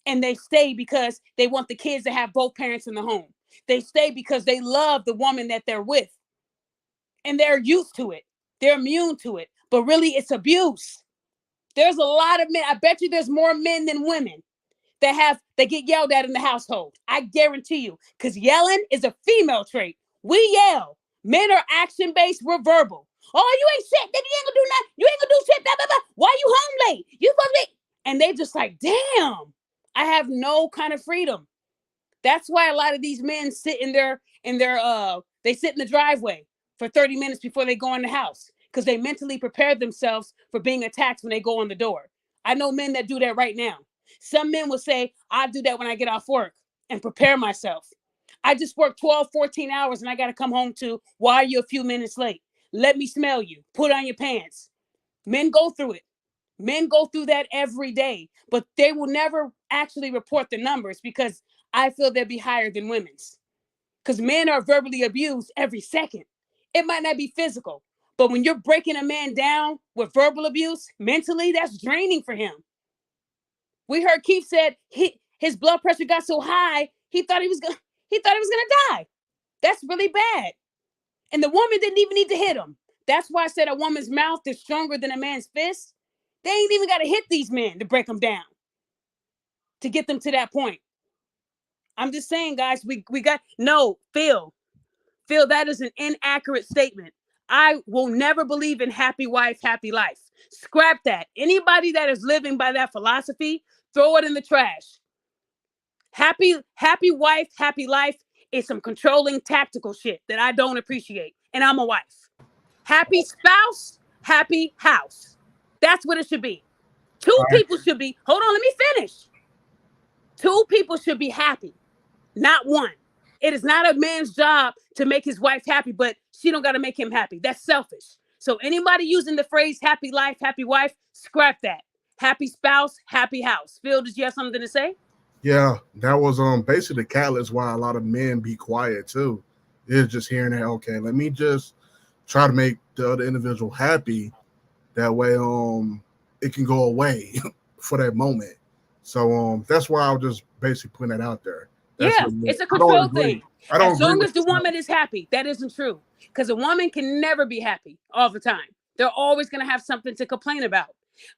And they stay because they want the kids to have both parents in the home. They stay because they love the woman that they're with. And they're used to it. They're immune to it. But really, it's abuse. There's a lot of men. I bet you there's more men than women that get yelled at in the household. I guarantee you. Because yelling is a female trait. We yell. Men are action-based. We're verbal. Oh, you ain't shit. Nigga, you ain't gonna do nothing. You ain't gonna do shit. Blah, blah, blah. Why you home late? You supposed to be. And they just like, damn, I have no kind of freedom. That's why a lot of these men sit they sit in the driveway for 30 minutes before they go in the house because they mentally prepared themselves for being attacked when they go in the door. I know men that do that right now. Some men will say, I'll do that when I get off work and prepare myself. I just worked 12, 14 hours and I got to come home to, why are you a few minutes late? Let me smell you. Put on your pants. Men go through it. Men go through that every day, but they will never actually report the numbers because I feel they'll be higher than women's. Because men are verbally abused every second. It might not be physical, but when you're breaking a man down with verbal abuse, mentally, that's draining for him. We heard Keith said his blood pressure got so high, he thought he was gonna die. That's really bad. And the woman didn't even need to hit him. That's why I said a woman's mouth is stronger than a man's fist. They ain't even got to hit these men to break them down, to get them to that point. I'm just saying, guys, Phil, that is an inaccurate statement. I will never believe in happy wife, happy life. Scrap that. Anybody that is living by that philosophy, throw it in the trash. Happy wife, happy life is some controlling tactical shit that I don't appreciate. And I'm a wife. Happy spouse, happy house. That's what it should be. Two people should be, hold on, let me finish. Two people should be happy, not one. It is not a man's job to make his wife happy, but she don't got to make him happy. That's selfish. So anybody using the phrase happy life, happy wife, scrap that. Happy spouse, happy house. Phil, did you have something to say? Yeah, that was basically the catalyst why a lot of men be quiet too. Is just hearing that, okay, let me just try to make the other individual happy. That way it can go away for that moment. So that's why I was just basically putting that out there. That's Yeah, it's a control thing. I don't As long agree as the with woman is happy, that isn't true. Because a woman can never be happy all the time. They're always going to have something to complain about.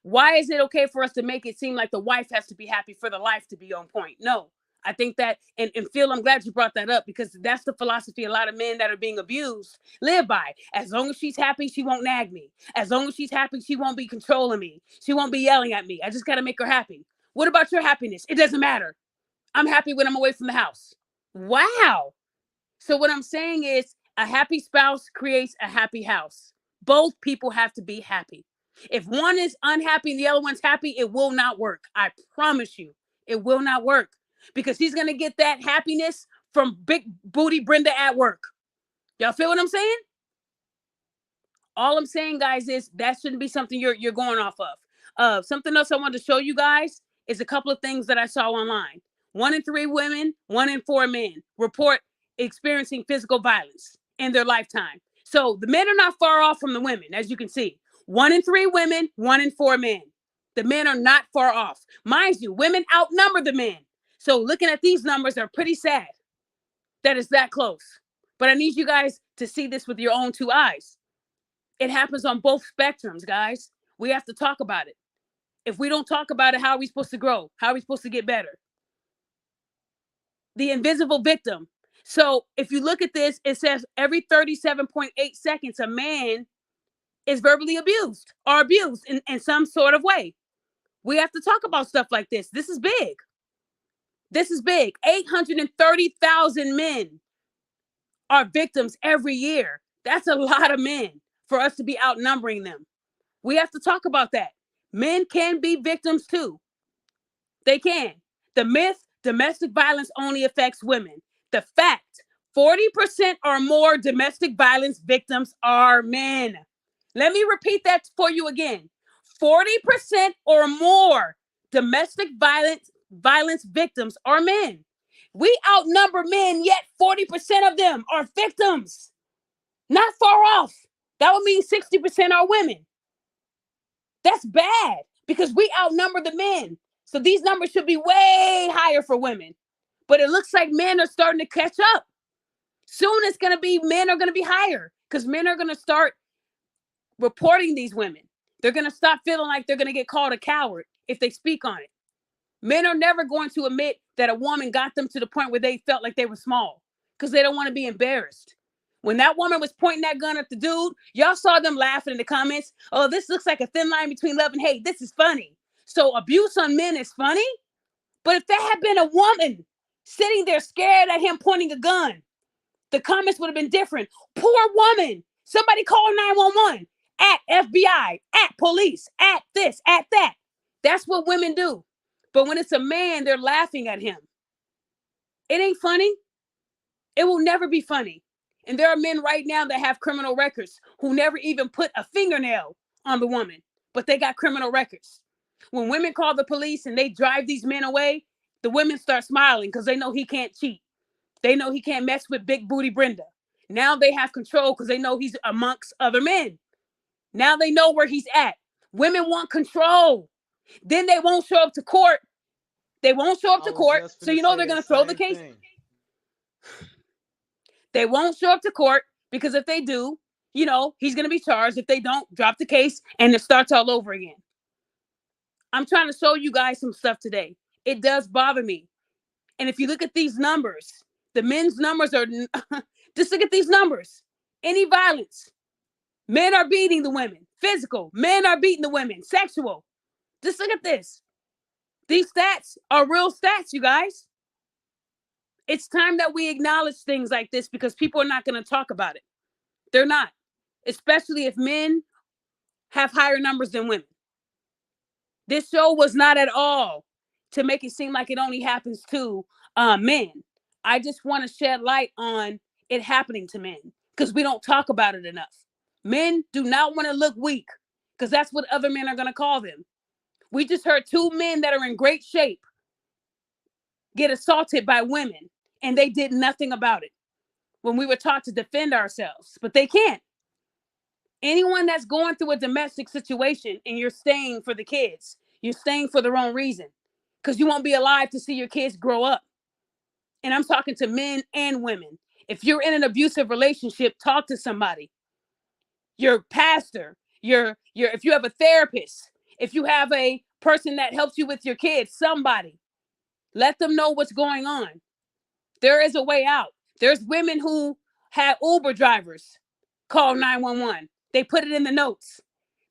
Why is it okay for us to make it seem like the wife has to be happy for the life to be on point? No, I think that, and Phil, I'm glad you brought that up, because that's the philosophy a lot of men that are being abused live by. As long as she's happy, she won't nag me. As long as she's happy, she won't be controlling me. She won't be yelling at me. I just got to make her happy. What about your happiness? It doesn't matter. I'm happy when I'm away from the house. Wow. So what I'm saying is a happy spouse creates a happy house. Both people have to be happy. If one is unhappy and the other one's happy, it will not work. I promise you, it will not work, because he's going to get that happiness from Big Booty Brenda at work. Y'all feel what I'm saying? All I'm saying, guys, is that shouldn't be something you're going off of. Something else I wanted to show you guys is a couple of things that I saw online. 1 in 3 women, 1 in 4 men report experiencing physical violence in their lifetime. So the men are not far off from the women, as you can see. 1 in 3 women, 1 in 4 men. The men are not far off. Mind you, women outnumber the men. So looking at these numbers are pretty sad that it's that close. But I need you guys to see this with your own 2 eyes. It happens on both spectrums, guys. We have to talk about it. If we don't talk about it, how are we supposed to grow? How are we supposed to get better? The invisible victim. So if you look at this, it says every 37.8 seconds, a man is verbally abused or abused in some sort of way. We have to talk about stuff like this. This is big. This is big. 830,000 men are victims every year. That's a lot of men for us to be outnumbering them. We have to talk about that. Men can be victims too. They can. The myth, domestic violence only affects women. The fact, 40% or more domestic violence victims are men. Let me repeat that for you again. 40% or more domestic violence victims are men. We outnumber men, yet 40% of them are victims. Not far off. That would mean 60% are women. That's bad, because we outnumber the men. So these numbers should be way higher for women. But it looks like men are starting to catch up. Soon it's going to be, men are going to be higher, because men are going to start reporting these women. They're going to stop feeling like they're going to get called a coward if they speak on it. Men are never going to admit that a woman got them to the point where they felt like they were small, because they don't want to be embarrassed. When that woman was pointing that gun at the dude, y'all saw them laughing in the comments. Oh, this looks like a thin line between love and hate. This is funny. So abuse on men is funny. But if there had been a woman sitting there scared at him pointing a gun, the comments would have been different. Poor woman. Somebody call 911. At FBI, at police, at this, at that. That's what women do. But when it's a man, they're laughing at him. It ain't funny. It will never be funny. And there are men right now that have criminal records who never even put a fingernail on the woman, but they got criminal records. When women call the police and they drive these men away, the women start smiling because they know he can't cheat. They know he can't mess with Big Booty Brenda. Now they have control because they know he's amongst other men. Now they know where he's at. Women want control. Then they won't show up to court. They won't show up to court. So you know they're going to throw the case. They won't show up to court because if they do, you know, he's going to be charged. If they don't, drop the case and it starts all over again. I'm trying to show you guys some stuff today. It does bother me. And if you look at these numbers, the men's numbers are, just look at these numbers. Any violence, men are beating the women. Physical, men are beating the women. Sexual. Just look at this. These stats are real stats, you guys. It's time that we acknowledge things like this because people are not going to talk about it. They're not, especially if men have higher numbers than women. This show was not at all to make it seem like it only happens to men. I just want to shed light on it happening to men because we don't talk about it enough. Men do not want to look weak because that's what other men are going to call them. We just heard 2 men that are in great shape get assaulted by women, and they did nothing about it when we were taught to defend ourselves, but they can't. Anyone that's going through a domestic situation and you're staying for the kids, you're staying for the wrong reason because you won't be alive to see your kids grow up. And I'm talking to men and women. If you're in an abusive relationship, talk to somebody. Your pastor, if you have a therapist, if you have a person that helps you with your kids, somebody, let them know what's going on. There is a way out. There's women who have Uber drivers call 911. They put it in the notes.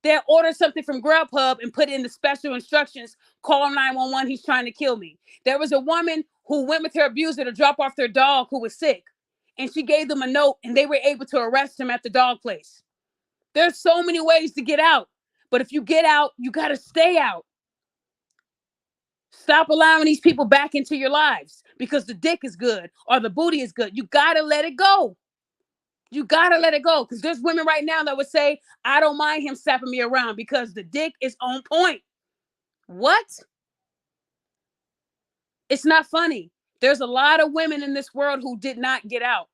They'll order something from Grubhub and put in the special instructions, call 911, he's trying to kill me. There was a woman who went with her abuser to drop off their dog who was sick, and she gave them a note, and they were able to arrest him at the dog place. There's so many ways to get out, but if you get out, you got to stay out. Stop allowing these people back into your lives because the dick is good or the booty is good. You got to let it go. You got to let it go because there's women right now that would say, I don't mind him slapping me around because the dick is on point. What? It's not funny. There's a lot of women in this world who did not get out.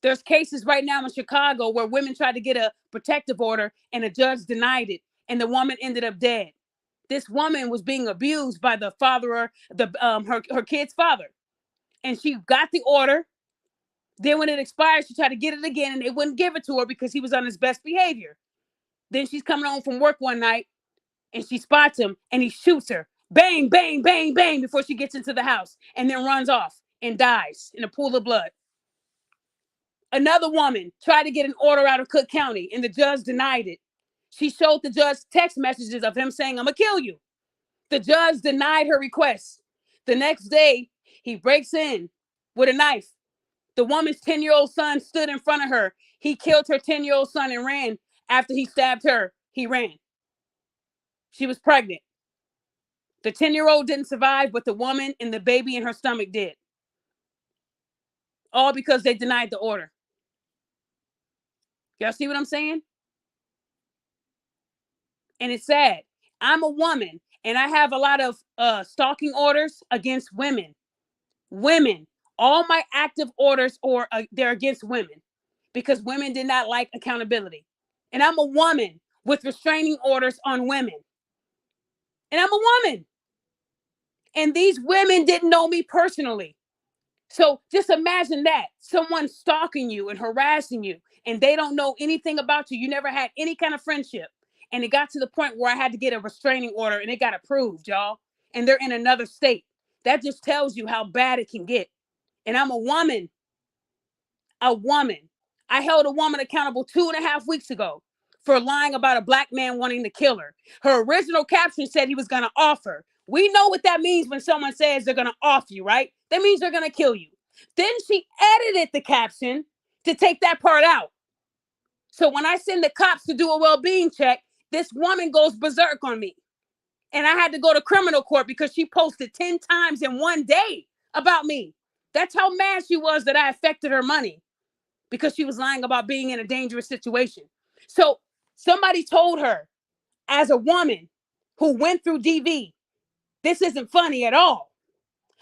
There's cases right now in Chicago where women tried to get a protective order and a judge denied it and the woman ended up dead. This woman was being abused by the father, her kid's father. And she got the order. Then when it expired, she tried to get it again and they wouldn't give it to her because he was on his best behavior. Then she's coming home from work one night and she spots him and he shoots her. Bang, bang, bang, bang before she gets into the house and then runs off and dies in a pool of blood. Another woman tried to get an order out of Cook County and the judge denied it. She showed the judge text messages of him saying, I'm gonna kill you. The judge denied her request. The next day, he breaks in with a knife. The woman's 10-year-old son stood in front of her. He killed her 10-year-old son and ran. After he stabbed her, he ran. She was pregnant. The 10-year-old didn't survive, but the woman and the baby in her stomach did. All because they denied the order. Y'all see what I'm saying? And it's sad. I'm a woman and I have a lot of stalking orders against women. Women. All my active orders are they're against women because women did not like accountability. And I'm a woman with restraining orders on women. And I'm a woman. And these women didn't know me personally. So just imagine that. Someone stalking you and harassing you and they don't know anything about you. You never had any kind of friendship. And it got to the point where I had to get a restraining order and it got approved, y'all. And they're in another state. That just tells you how bad it can get. And I'm a woman. A woman. I held a woman accountable 2.5 weeks ago for lying about a black man wanting to kill her. Her original caption said he was going to offer. We know what that means when someone says they're going to off you, right? That means they're going to kill you. Then she edited the caption to take that part out. So when I send the cops to do a well-being check, this woman goes berserk on me. And I had to go to criminal court because she posted 10 times in one day about me. That's how mad she was that I affected her money because she was lying about being in a dangerous situation. So somebody told her, as a woman who went through DV, this isn't funny at all.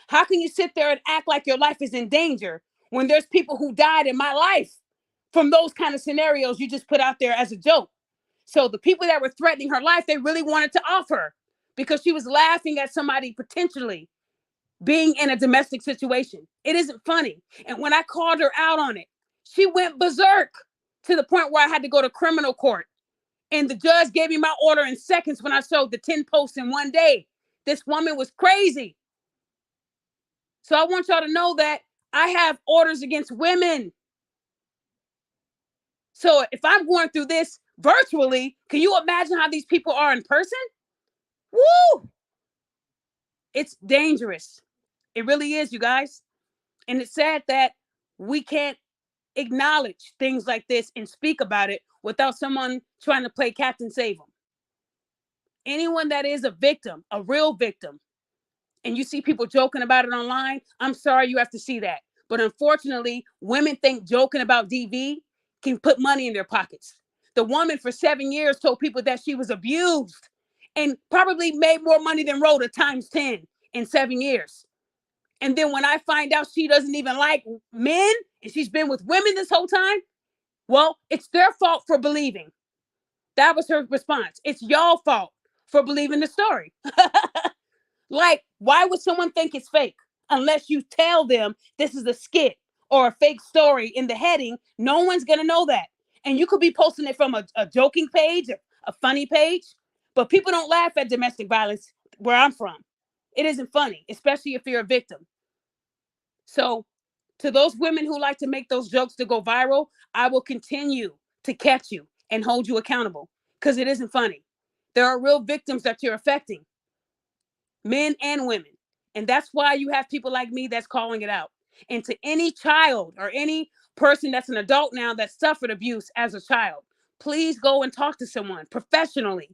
How can you sit there and act like your life is in danger when there's people who died in my life from those kind of scenarios you just put out there as a joke? So the people that were threatening her life, they really wanted to off her because she was laughing at somebody potentially being in a domestic situation. It isn't funny. And when I called her out on it, she went berserk to the point where I had to go to criminal court. And the judge gave me my order in seconds when I showed the 10 posts in one day. This woman was crazy. So I want y'all to know that I have orders against women. So if I'm going through this virtually, can you imagine how these people are in person? Woo! It's dangerous. It really is, you guys. And it's sad that we can't acknowledge things like this and speak about it without someone trying to play Captain Save 'em. Anyone that is a victim, a real victim, and you see people joking about it online, I'm sorry you have to see that. But unfortunately, women think joking about DV can put money in their pockets. The woman for 7 years told people that she was abused and probably made more money than Rhoda times 10 in 7 years. And then when I find out she doesn't even like men and she's been with women this whole time, well, it's their fault for believing. That was her response. It's y'all fault for believing the story. Like, why would someone think it's fake? Unless you tell them this is a skit or a fake story in the heading, no one's going to know that. And you could be posting it from a joking page, a funny page, but people don't laugh at domestic violence where I'm from. It isn't funny, especially if you're a victim. So to those women who like to make those jokes to go viral, I will continue to catch you and hold you accountable because it isn't funny. There are real victims that you're affecting, men and women. And that's why you have people like me that's calling it out. And to any child or any person that's an adult now that suffered abuse as a child, please go and talk to someone professionally.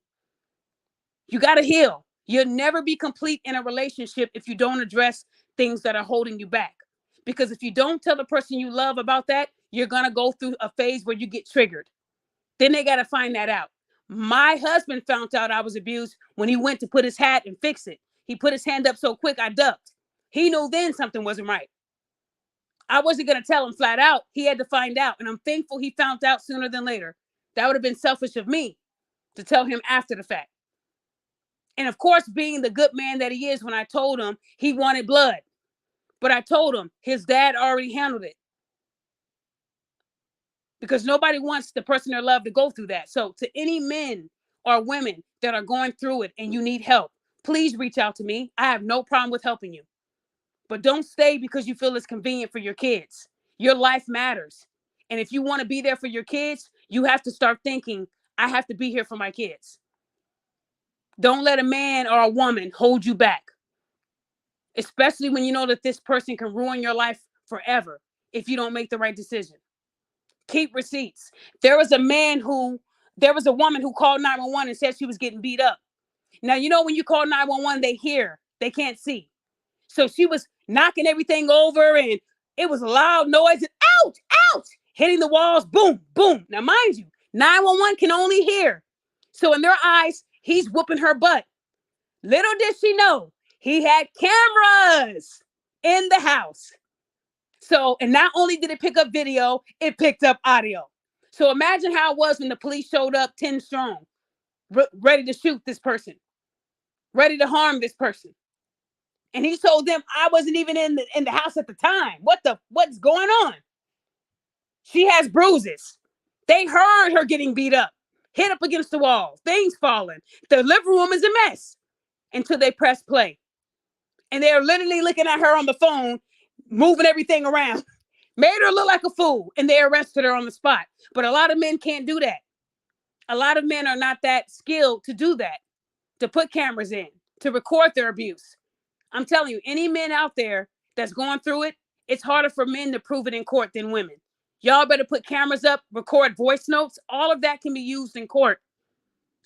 You got to heal. You'll never be complete in a relationship if you don't address things that are holding you back. Because if you don't tell the person you love about that, you're going to go through a phase where you get triggered. Then they got to find that out. My husband found out I was abused when he went to put his hat and fix it. He put his hand up so quick, I ducked. He knew then something wasn't right. I wasn't going to tell him flat out. He had to find out. And I'm thankful he found out sooner than later. That would have been selfish of me to tell him after the fact. And of course, being the good man that he is, when I told him he wanted blood, but I told him his dad already handled it. Because nobody wants the person they love to go through that. So to any men or women that are going through it and you need help, please reach out to me. I have no problem with helping you. But don't stay because you feel it's convenient for your kids. Your life matters. And if you want to be there for your kids, you have to start thinking, I have to be here for my kids. Don't let a man or a woman hold you back. Especially when you know that this person can ruin your life forever if you don't make the right decision. Keep receipts. There was a woman who called 911 and said she was getting beat up. Now, you know, when you call 911, they hear, they can't see. So she was knocking everything over and it was a loud noise and ouch, ouch, hitting the walls, boom, boom. Now, mind you, 911 can only hear. So in their eyes, he's whooping her butt. Little did she know, he had cameras in the house. So, and not only did it pick up video, it picked up audio. So imagine how it was when the police showed up 10 strong, ready to shoot this person, ready to harm this person. And he told them, I wasn't even in the house at the time. What's going on? She has bruises. They heard her getting beat up, hit up against the wall, things falling. The living room is a mess until they press play. And they're literally looking at her on the phone, moving everything around, made her look like a fool, and they arrested her on the spot. But a lot of men can't do that. A lot of men are not that skilled to do that, to put cameras in, to record their abuse. I'm telling you, any men out there that's going through it, it's harder for men to prove it in court than women. Y'all better put cameras up, record voice notes. All of that can be used in court.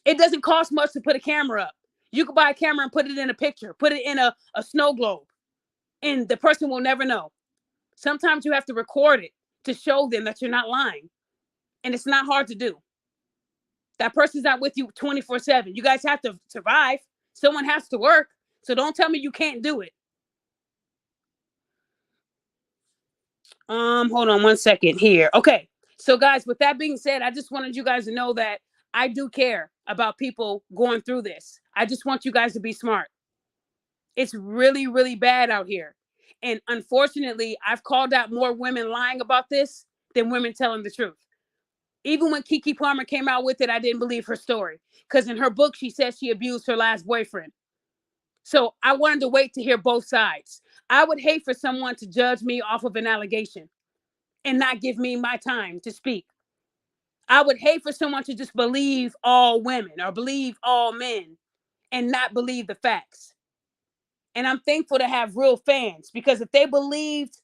It doesn't cost much to put a camera up. You can buy a camera and put it in a picture, put it in a snow globe, and the person will never know. Sometimes you have to record it to show them that you're not lying. And it's not hard to do. That person's not with you 24/7. You guys have to survive. Someone has to work. So don't tell me you can't do it. Hold on one second here. Okay. So guys, with that being said, I just wanted you guys to know that I do care about people going through this. I just want you guys to be smart. It's really, really bad out here. And unfortunately, I've called out more women lying about this than women telling the truth. Even when Keke Palmer came out with it, I didn't believe her story. Because in her book, she said she abused her last boyfriend. So I wanted to wait to hear both sides. I would hate for someone to judge me off of an allegation and not give me my time to speak. I would hate for someone to just believe all women or believe all men and not believe the facts. And I'm thankful to have real fans, because if they believed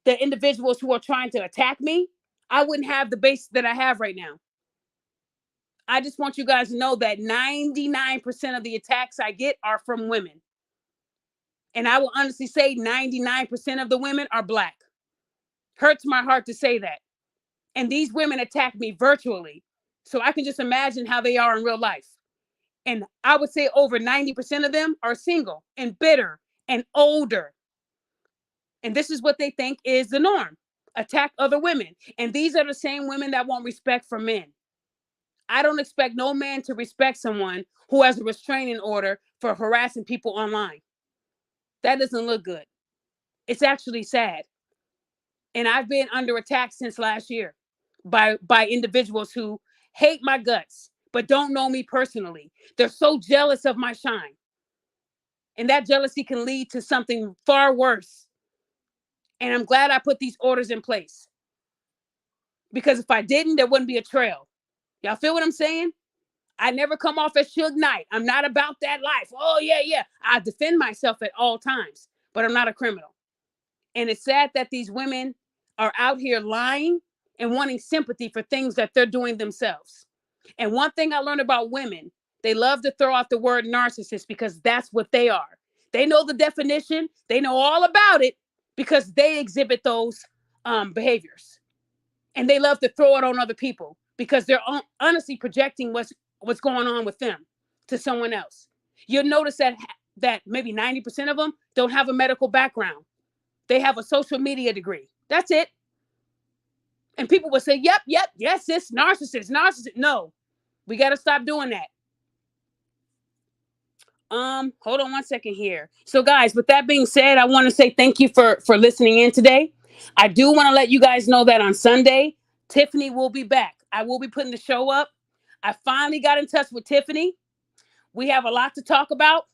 the individuals who are trying to attack me, I wouldn't have the base that I have right now. I just want you guys to know that 99% of the attacks I get are from women. And I will honestly say 99% of the women are Black. Hurts my heart to say that. And these women attack me virtually. So I can just imagine how they are in real life. And I would say over 90% of them are single and bitter and older. And this is what they think is the norm. Attack other women. And these are the same women that want respect from men. I don't expect no man to respect someone who has a restraining order for harassing people online. That doesn't look good. It's actually sad. And I've been under attack since last year by individuals who hate my guts, but don't know me personally. They're so jealous of my shine. And that jealousy can lead to something far worse. And I'm glad I put these orders in place. Because if I didn't, there wouldn't be a trail. Y'all feel what I'm saying? I never come off as Suge Knight. I'm not about that life. Oh, yeah. I defend myself at all times, but I'm not a criminal. And it's sad that these women are out here lying and wanting sympathy for things that they're doing themselves. And one thing I learned about women, they love to throw out the word narcissist because that's what they are. They know the definition. They know all about it because they exhibit those behaviors. And they love to throw it on other people because they're honestly projecting what's going on with them to someone else. You'll notice that maybe 90% of them don't have a medical background. They have a social media degree. That's it. And people will say, yep, yes, it's narcissist. No, we got to stop doing that. Hold on one second here. So guys, with that being said, I want to say thank you for listening in today. I do want to let you guys know that on Sunday, Tiffany will be back. I will be putting the show up. I finally got in touch with Tiffany. We have a lot to talk about.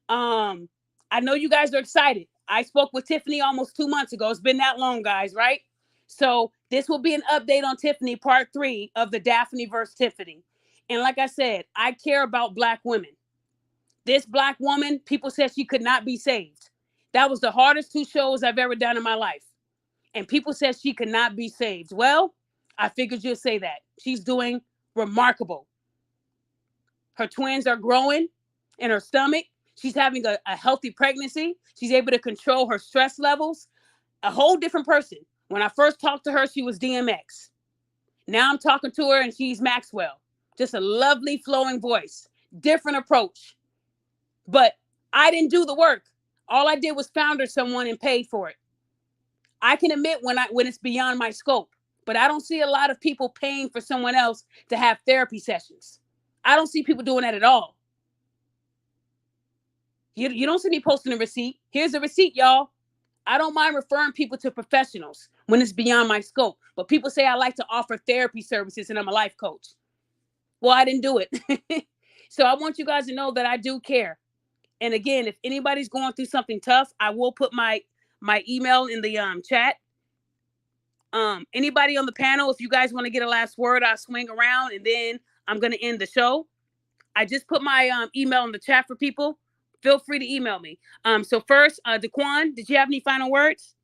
I know you guys are excited. I spoke with Tiffany almost 2 months ago. It's been that long, guys, right? So this will be an update on Tiffany, part 3 of the Daphne versus Tiffany. And like I said, I care about Black women. This Black woman, people said she could not be saved. That was the hardest 2 shows I've ever done in my life. And people said she could not be saved. Well, I figured you'd say that. She's doing remarkable. Her twins are growing in her stomach. She's having a healthy pregnancy. She's able to control her stress levels. A whole different person. When I first talked to her, she was DMX. Now I'm talking to her and she's Maxwell. Just a lovely flowing voice. Different approach. But I didn't do the work. All I did was found her someone and paid for it. I can admit when it's beyond my scope, but I don't see a lot of people paying for someone else to have therapy sessions. I don't see people doing that at all. You don't see me posting a receipt. Here's a receipt, y'all. I don't mind referring people to professionals when it's beyond my scope. But people say I like to offer therapy services and I'm a life coach. Well, I didn't do it. So I want you guys to know that I do care. And again, if anybody's going through something tough, I will put my email in the chat. Anybody on the panel, if you guys want to get a last word, I'll swing around and then I'm going to end the show. I just put my email in the chat for people. Feel free to email me. So first, Daquan, did you have any final words?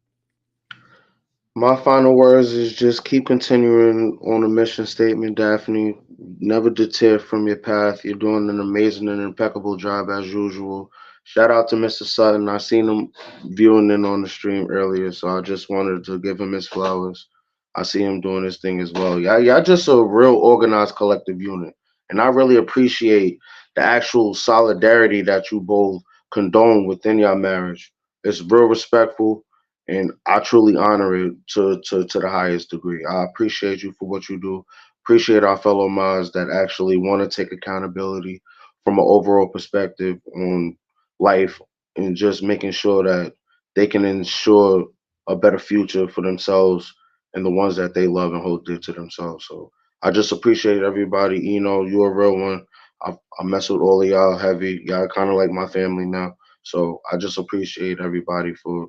My final words is just keep continuing on the mission statement, Daphne. Never deter from your path. You're doing an amazing and impeccable job as usual. Shout out to Mr. Sutton. I seen him viewing in on the stream earlier, so I just wanted to give him his flowers. I see him doing his thing as well. Y'all just a real organized collective unit. And I really appreciate the actual solidarity that you both condone within your marriage. It's real respectful. And I truly honor it to the highest degree. I appreciate you for what you do. Appreciate our fellow mods that actually want to take accountability from an overall perspective on life and just making sure that they can ensure a better future for themselves and the ones that they love and hold dear to themselves. So I just appreciate everybody. You're a real one. I mess with all of y'all heavy. Y'all kind of like my family now. So I just appreciate everybody for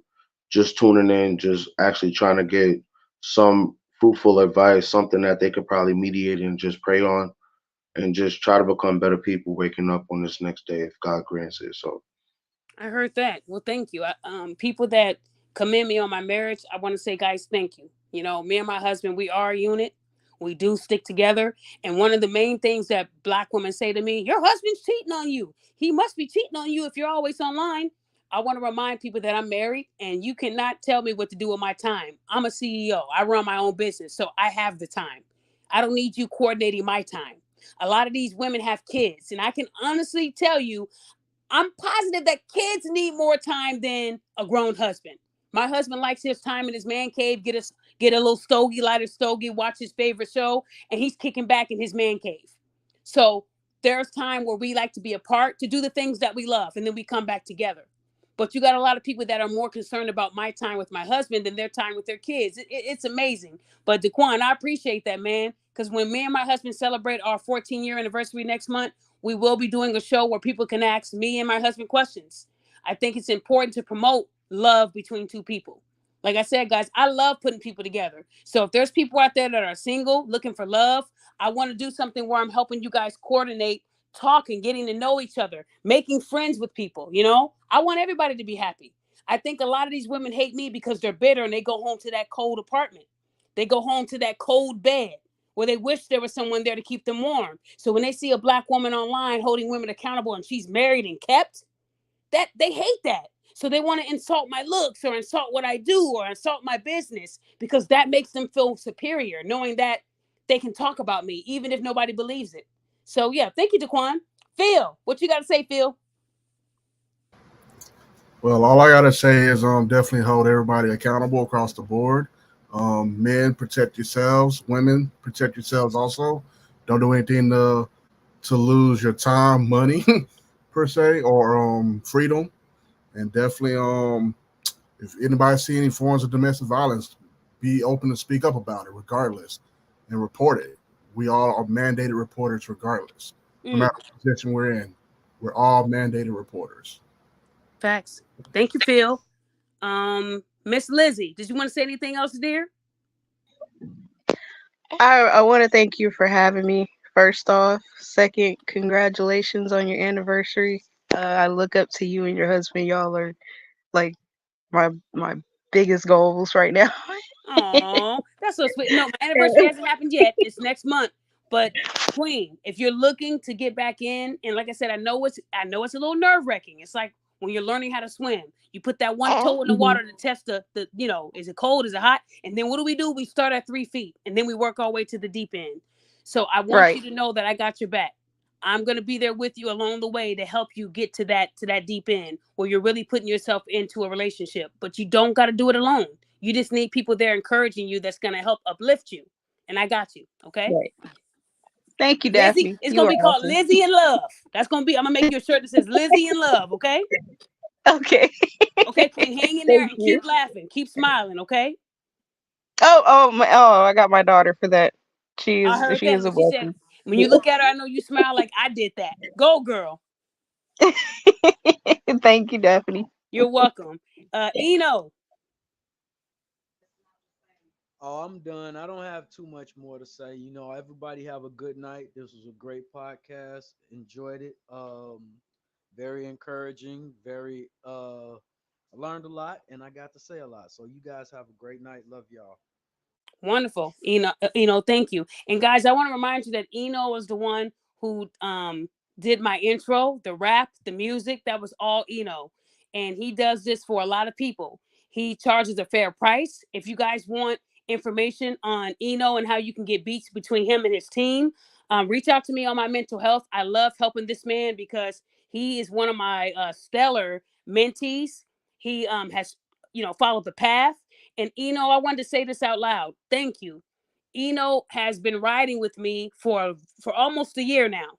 just tuning in, just actually trying to get some fruitful advice, something that they could probably mediate and just pray on and just try to become better people waking up on this next day if God grants it. So I heard that. Well, thank you. People that commend me on my marriage, I want to say, guys, thank you. Me and my husband, we are a unit. We do stick together. And one of the main things that Black women say to me, your husband's cheating on you. He must be cheating on you if you're always online. I want to remind people that I'm married, and you cannot tell me what to do with my time. I'm a CEO. I run my own business, so I have the time. I don't need you coordinating my time. A lot of these women have kids, and I can honestly tell you, I'm positive that kids need more time than a grown husband. My husband likes his time in his man cave, get a little stogie, light a stogie, watch his favorite show, and he's kicking back in his man cave. So there's time where we like to be apart to do the things that we love, and then we come back together. But you got a lot of people that are more concerned about my time with my husband than their time with their kids. It's amazing. But Daquan, I appreciate that, man. Because when me and my husband celebrate our 14-year anniversary next month, we will be doing a show where people can ask me and my husband questions. I think it's important to promote love between two people. Like I said, guys, I love putting people together. So if there's people out there that are single, looking for love, I want to do something where I'm helping you guys coordinate, talking, getting to know each other, making friends with people. You know, I want everybody to be happy. I think a lot of these women hate me because they're bitter and they go home to that cold apartment. They go home to that cold bed where they wish there was someone there to keep them warm. So when they see a Black woman online holding women accountable and she's married and kept, that they hate that. So they want to insult my looks or insult what I do or insult my business because that makes them feel superior, knowing that they can talk about me even if nobody believes it. So yeah, thank you, Daquan. Phil, what you got to say, Phil? Well, all I gotta say is definitely hold everybody accountable across the board. Men, protect yourselves. Women, protect yourselves also. Don't do anything to lose your time, money, per se, or freedom. And definitely, if anybody see any forms of domestic violence, be open to speak up about it, regardless, and report it. We all are mandated reporters, regardless. No matter what position we're in, we're all mandated reporters. Facts. Thank you, Phil. Miss Lizzie, did you want to say anything else, dear? I want to thank you for having me. First off, second, congratulations on your anniversary. I look up to you and your husband. Y'all are like my biggest goals right now. Oh, that's so sweet. No, my anniversary hasn't happened yet. It's next month. But Queen, if you're looking to get back in, and like I said, I know it's a little nerve-wracking. It's like when you're learning how to swim. You put that one toe in the water to test the is it cold, is it hot? And then what do? We start at 3 feet and then we work our way to the deep end. So I want you to know that I got your back. I'm gonna be there with you along the way to help you get to that deep end where you're really putting yourself into a relationship. But you don't gotta do it alone. You just need people there encouraging you that's gonna help uplift you. And I got you. Okay. Right. Thank you, Daphne. Lizzie, it's gonna be called Lizzie in Love. That's gonna be. I'm gonna make you a shirt that says Lizzie in Love. Okay. Okay. Okay, Queen, hang in there and keep laughing, keep smiling. Okay. I got my daughter for that. She is a She blessing. said, when you look at her, I know you smile like I did that. Go, girl. Thank you, Daphne. You're welcome. Eno. Oh, I'm done. I don't have too much more to say. You know, everybody have a good night. This was a great podcast. Enjoyed it. Very encouraging. I learned a lot and I got to say a lot. So you guys have a great night. Love y'all. Wonderful. Eno, thank you. And guys, I want to remind you that Eno was the one who did my intro, the rap, the music. That was all Eno. And he does this for a lot of people. He charges a fair price. If you guys want information on Eno and how you can get beats between him and his team, reach out to me on my mental health. I love helping this man because he is one of my stellar mentees. He has followed the path. And Eno, I wanted to say this out loud. Thank you. Eno has been riding with me for almost a year now.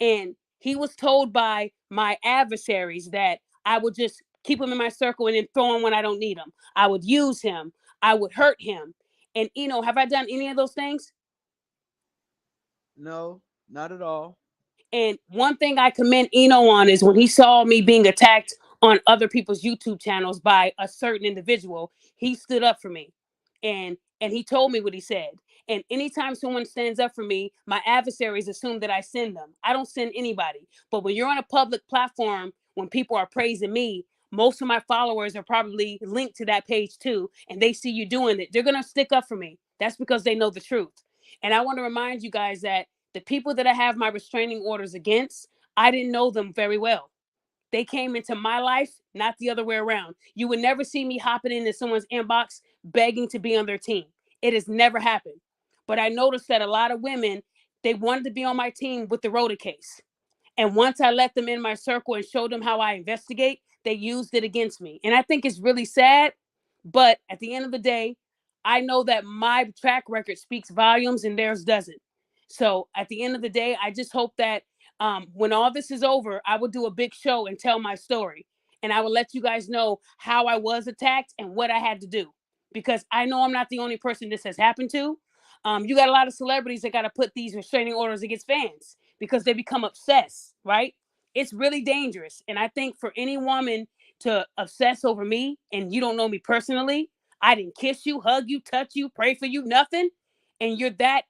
And he was told by my adversaries that I would just keep him in my circle and then throw him when I don't need him. I would use him. I would hurt him. And Eno, have I done any of those things? No, not at all. And one thing I commend Eno on is when he saw me being attacked on other people's YouTube channels by a certain individual, he stood up for me. And he told me what he said. And anytime someone stands up for me, my adversaries assume that I send them. I don't send anybody. But when you're on a public platform, when people are praising me, most of my followers are probably linked to that page too. And they see you doing it. They're going to stick up for me. That's because they know the truth. And I want to remind you guys that the people that I have my restraining orders against, I didn't know them very well. They came into my life, not the other way around. You would never see me hopping into someone's inbox begging to be on their team. It has never happened. But I noticed that a lot of women, they wanted to be on my team with the Rhoda case. And once I let them in my circle and showed them how I investigate, they used it against me. And I think it's really sad. But at the end of the day, I know that my track record speaks volumes and theirs doesn't. So at the end of the day, I just hope that when all this is over, I will do a big show and tell my story. And I will let you guys know how I was attacked and what I had to do. Because I know I'm not the only person this has happened to. You got a lot of celebrities that got to put these restraining orders against fans because they become obsessed, right? It's really dangerous. And I think for any woman to obsess over me and you don't know me personally, I didn't kiss you, hug you, touch you, pray for you, nothing, and you're that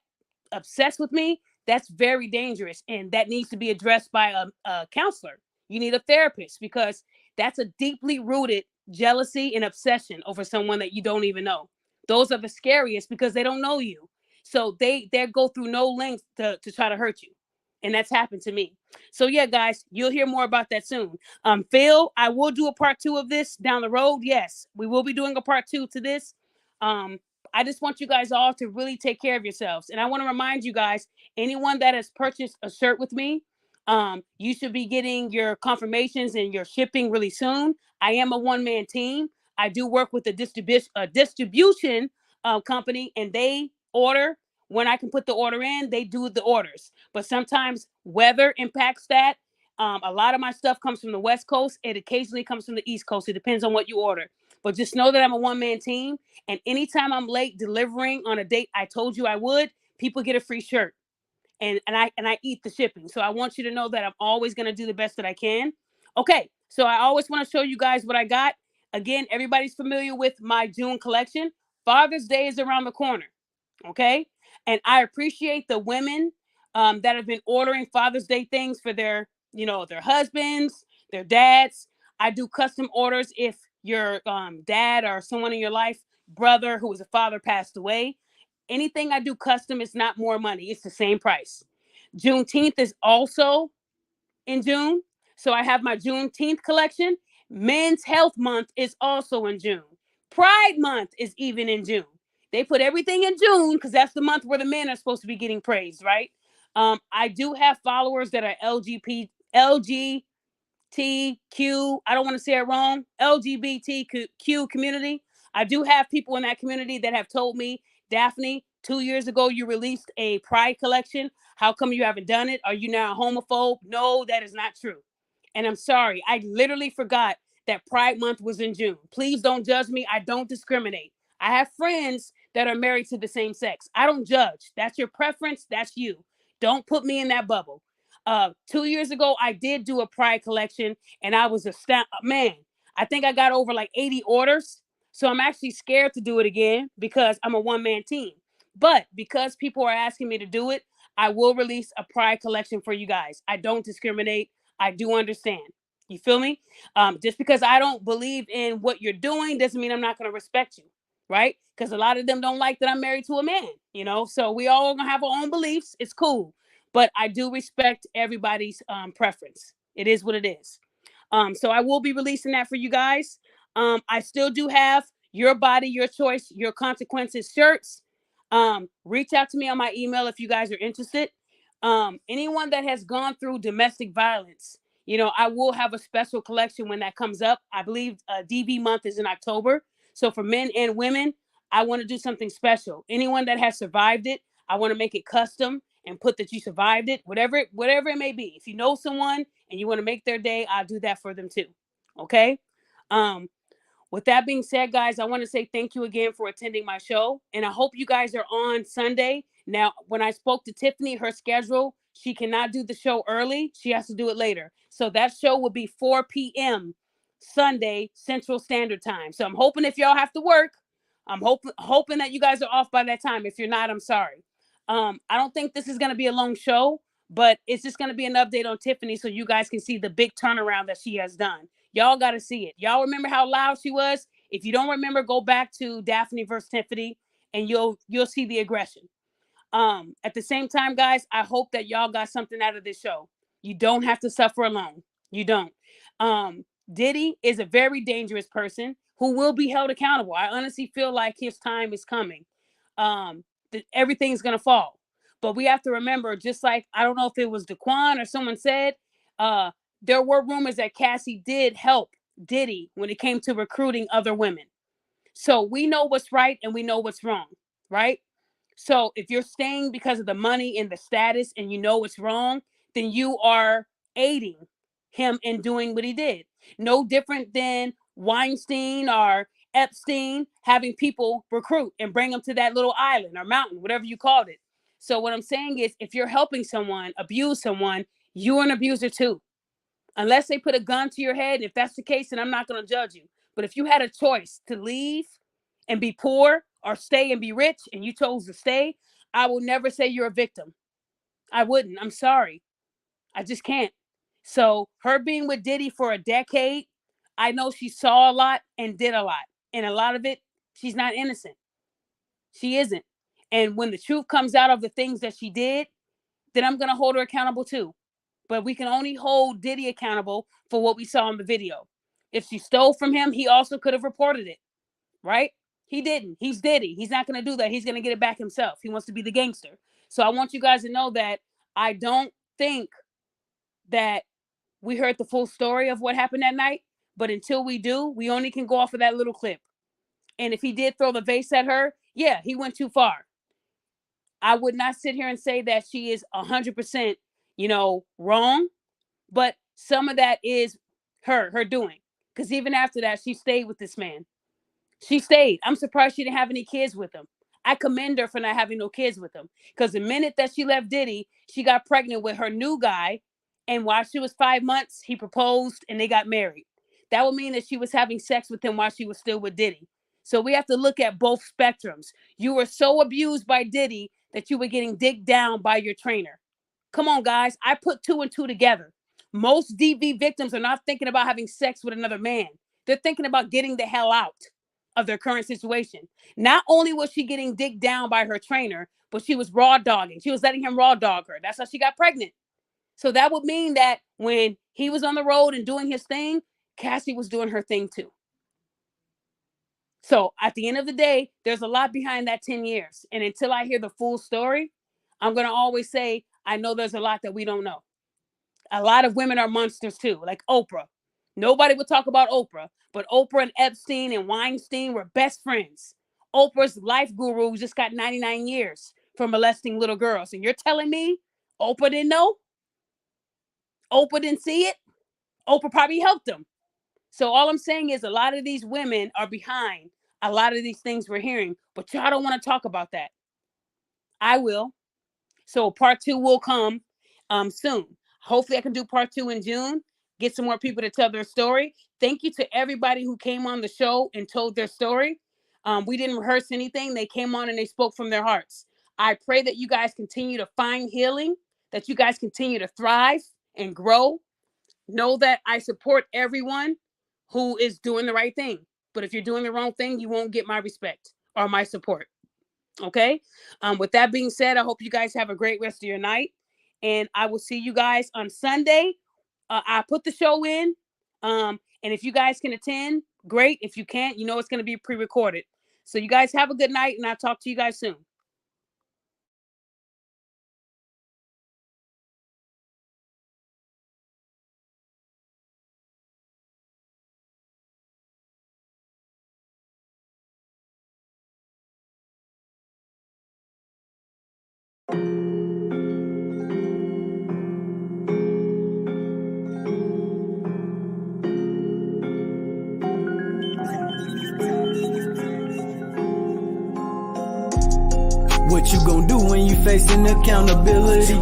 obsessed with me, that's very dangerous. And that needs to be addressed by a counselor. You need a therapist because that's a deeply rooted jealousy and obsession over someone that you don't even know. Those are the scariest because they don't know you. So they go through no length to try to hurt you. And that's happened to me. So yeah, guys, you'll hear more about that soon. Phil, I will do a part 2 of this down the road. Yes, we will be doing a part 2 to this. I just want you guys all to really take care of yourselves. And I want to remind you guys, anyone that has purchased a shirt with me, you should be getting your confirmations and your shipping really soon. I am a one-man team. I do work with a distribution company, and they order. When I can put the order in, they do the orders. But sometimes weather impacts that. A lot of my stuff comes from the West Coast. It occasionally comes from the East Coast. It depends on what you order. But just know that I'm a one-man team. And anytime I'm late delivering on a date I told you I would, people get a free shirt. And I eat the shipping. So I want you to know that I'm always going to do the best that I can. Okay, so I always want to show you guys what I got. Again, everybody's familiar with my June collection. Father's Day is around the corner. Okay, and I appreciate the women that have been ordering Father's Day things for their husbands, their dads. I do custom orders if your dad or someone in your life, brother who was a father, passed away. Anything I do custom is not more money. It's the same price. Juneteenth is also in June. So I have my Juneteenth collection. Men's Health Month is also in June. Pride Month is even in June. They put everything in June because that's the month where the men are supposed to be getting praised, right? I do have followers that are LGBTQ. I don't want to say it wrong. LGBTQ community. I do have people in that community that have told me, Daphne, 2 years ago you released a Pride collection. How come you haven't done it? Are you now a homophobe? No, that is not true. And I'm sorry. I literally forgot that Pride Month was in June. Please don't judge me. I don't discriminate. I have friends that are married to the same sex. I don't judge. That's your preference. That's you. Don't put me in that bubble. 2 years ago, I did do a Pride collection, and I was man. I think I got over like 80 orders. So I'm actually scared to do it again because I'm a one-man team. But because people are asking me to do it, I will release a Pride collection for you guys. I don't discriminate. I do understand. You feel me? Just because I don't believe in what you're doing doesn't mean I'm not going to respect you, right? Because a lot of them don't like that I'm married to a man, so we all gonna have our own beliefs. It's cool. But I do respect everybody's preference. It is what it is. So I will be releasing that for you guys. I still do have Your Body, Your Choice, Your Consequences shirts. Reach out to me on my email if you guys are interested. Anyone that has gone through domestic violence, I will have a special collection when that comes up. I believe DV month is in October. So for men and women, I want to do something special. Anyone that has survived it, I want to make it custom and put that you survived it, whatever it may be. If you know someone and you want to make their day, I'll do that for them too. Okay. With that being said, guys, I want to say thank you again for attending my show. And I hope you guys are on Sunday. Now, when I spoke to Tiffany, her schedule, she cannot do the show early. She has to do it later. So that show will be 4 p.m. Sunday, Central Standard Time. So I'm hoping if y'all have to work, I'm hoping that you guys are off by that time. If you're not, I'm sorry. I don't think this is going to be a long show, but it's just going to be an update on Tiffany so you guys can see the big turnaround that she has done. Y'all got to see it. Y'all remember how loud she was? If you don't remember, go back to Daphne versus Tiffany and you'll see the aggression. At the same time, guys, I hope that y'all got something out of this show. You don't have to suffer alone. You don't. Diddy is a very dangerous person who will be held accountable. I honestly feel like his time is coming. That everything's gonna fall. But we have to remember, just like, I don't know if it was Daquan or someone said, there were rumors that Cassie did help Diddy when it came to recruiting other women. So we know what's right and we know what's wrong, right? So if you're staying because of the money and the status and you know what's wrong, then you are aiding him in doing what he did. No different than Weinstein or Epstein having people recruit and bring them to that little island or mountain, whatever you called it. So what I'm saying is, if you're helping someone abuse someone, you're an abuser too. Unless they put a gun to your head, if that's the case, then I'm not going to judge you. But if you had a choice to leave and be poor or stay and be rich, and you chose to stay, I will never say you're a victim. I wouldn't. I'm sorry. I just can't. So her being with Diddy for a decade, I know she saw a lot and did a lot. And a lot of it, she's not innocent. She isn't. And when the truth comes out of the things that she did, then I'm going to hold her accountable too. But we can only hold Diddy accountable for what we saw in the video. If she stole from him, he also could have reported it, right? He didn't. He's Diddy. He's not going to do that. He's going to get it back himself. He wants to be the gangster. So I want you guys to know that I don't think that we heard the full story of what happened that night. But until we do, we only can go off of that little clip. And if he did throw the vase at her, yeah, he went too far. I would not sit here and say that she is 100%, wrong. But some of that is her doing. Because even after that, she stayed with this man. She stayed. I'm surprised she didn't have any kids with him. I commend her for not having no kids with him. Because the minute that she left Diddy, she got pregnant with her new guy. And while she was 5 months, he proposed and they got married. That would mean that she was having sex with him while she was still with Diddy. So we have to look at both spectrums. You were so abused by Diddy that you were getting digged down by your trainer. Come on, guys. I put 2 and 2 together. Most DV victims are not thinking about having sex with another man. They're thinking about getting the hell out of their current situation. Not only was she getting digged down by her trainer, but she was raw dogging. She was letting him raw dog her. That's how she got pregnant. So that would mean that when he was on the road and doing his thing, Cassie was doing her thing too. So at the end of the day, there's a lot behind that 10 years. And until I hear the full story, I'm going to always say, I know there's a lot that we don't know. A lot of women are monsters too, like Oprah. Nobody would talk about Oprah, but Oprah and Epstein and Weinstein were best friends. Oprah's life guru just got 99 years for molesting little girls. And you're telling me Oprah didn't know? Oprah didn't see it? Oprah probably helped them. So all I'm saying is a lot of these women are behind a lot of these things we're hearing, but y'all don't want to talk about that. I will. So part 2 will come soon. Hopefully I can do part 2 in June, get some more people to tell their story. Thank you to everybody who came on the show and told their story. We didn't rehearse anything. They came on and they spoke from their hearts. I pray that you guys continue to find healing, that you guys continue to thrive and grow. Know that I support everyone who is doing the right thing. But if you're doing the wrong thing, you won't get my respect or my support. Okay? With that being said, I hope you guys have a great rest of your night. And I will see you guys on Sunday. I put the show in. And if you guys can attend, great. If you can't, it's going to be pre-recorded. So you guys have a good night, and I'll talk to you guys soon. What you gon' do when you facing accountability?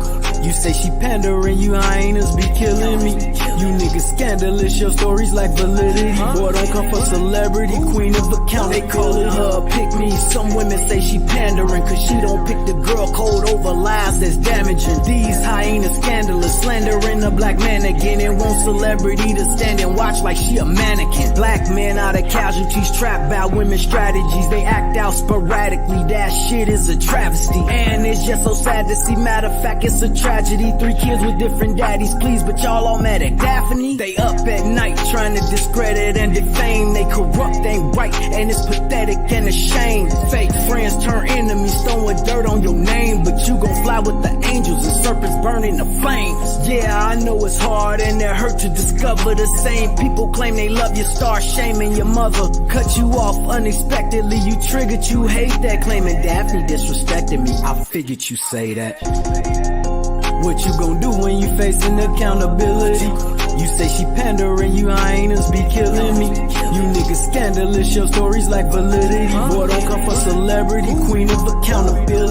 You say she pandering, you hyenas be killing me. You niggas scandalous, your stories like validity. Boy, don't come for celebrity, queen of accountability. They call it her pick me. Some women say she pandering, cause she don't pick the girl code over lies that's damaging. These hyenas scandalous, slandering a black man again, and want celebrity to stand and watch like she a mannequin. Black men are the casualties, trapped by women's strategies. They act out sporadically, that shit is a travesty. And it's just so sad to see, matter of fact, it's a tragedy. 3 kids with different daddies, please, but y'all all mad at Daphne. They up at night trying to discredit and defame. They corrupt, ain't right, and it's pathetic and a shame. Fake friends turn enemies, throwing dirt on your name, but you gon' fly with the angels and serpents burning the flames. Yeah, I know it's hard and it hurt to discover the same people claim they love you, start shaming your mother. Cut you off unexpectedly, you triggered, you hate that, claiming Daphne disrespected me. I figured you say that. What you gon' do when you facing accountability? You say she pandering, you hyenas be killing me. You niggas scandalous, your stories like validity. Boy, don't come for celebrity, queen of accountability.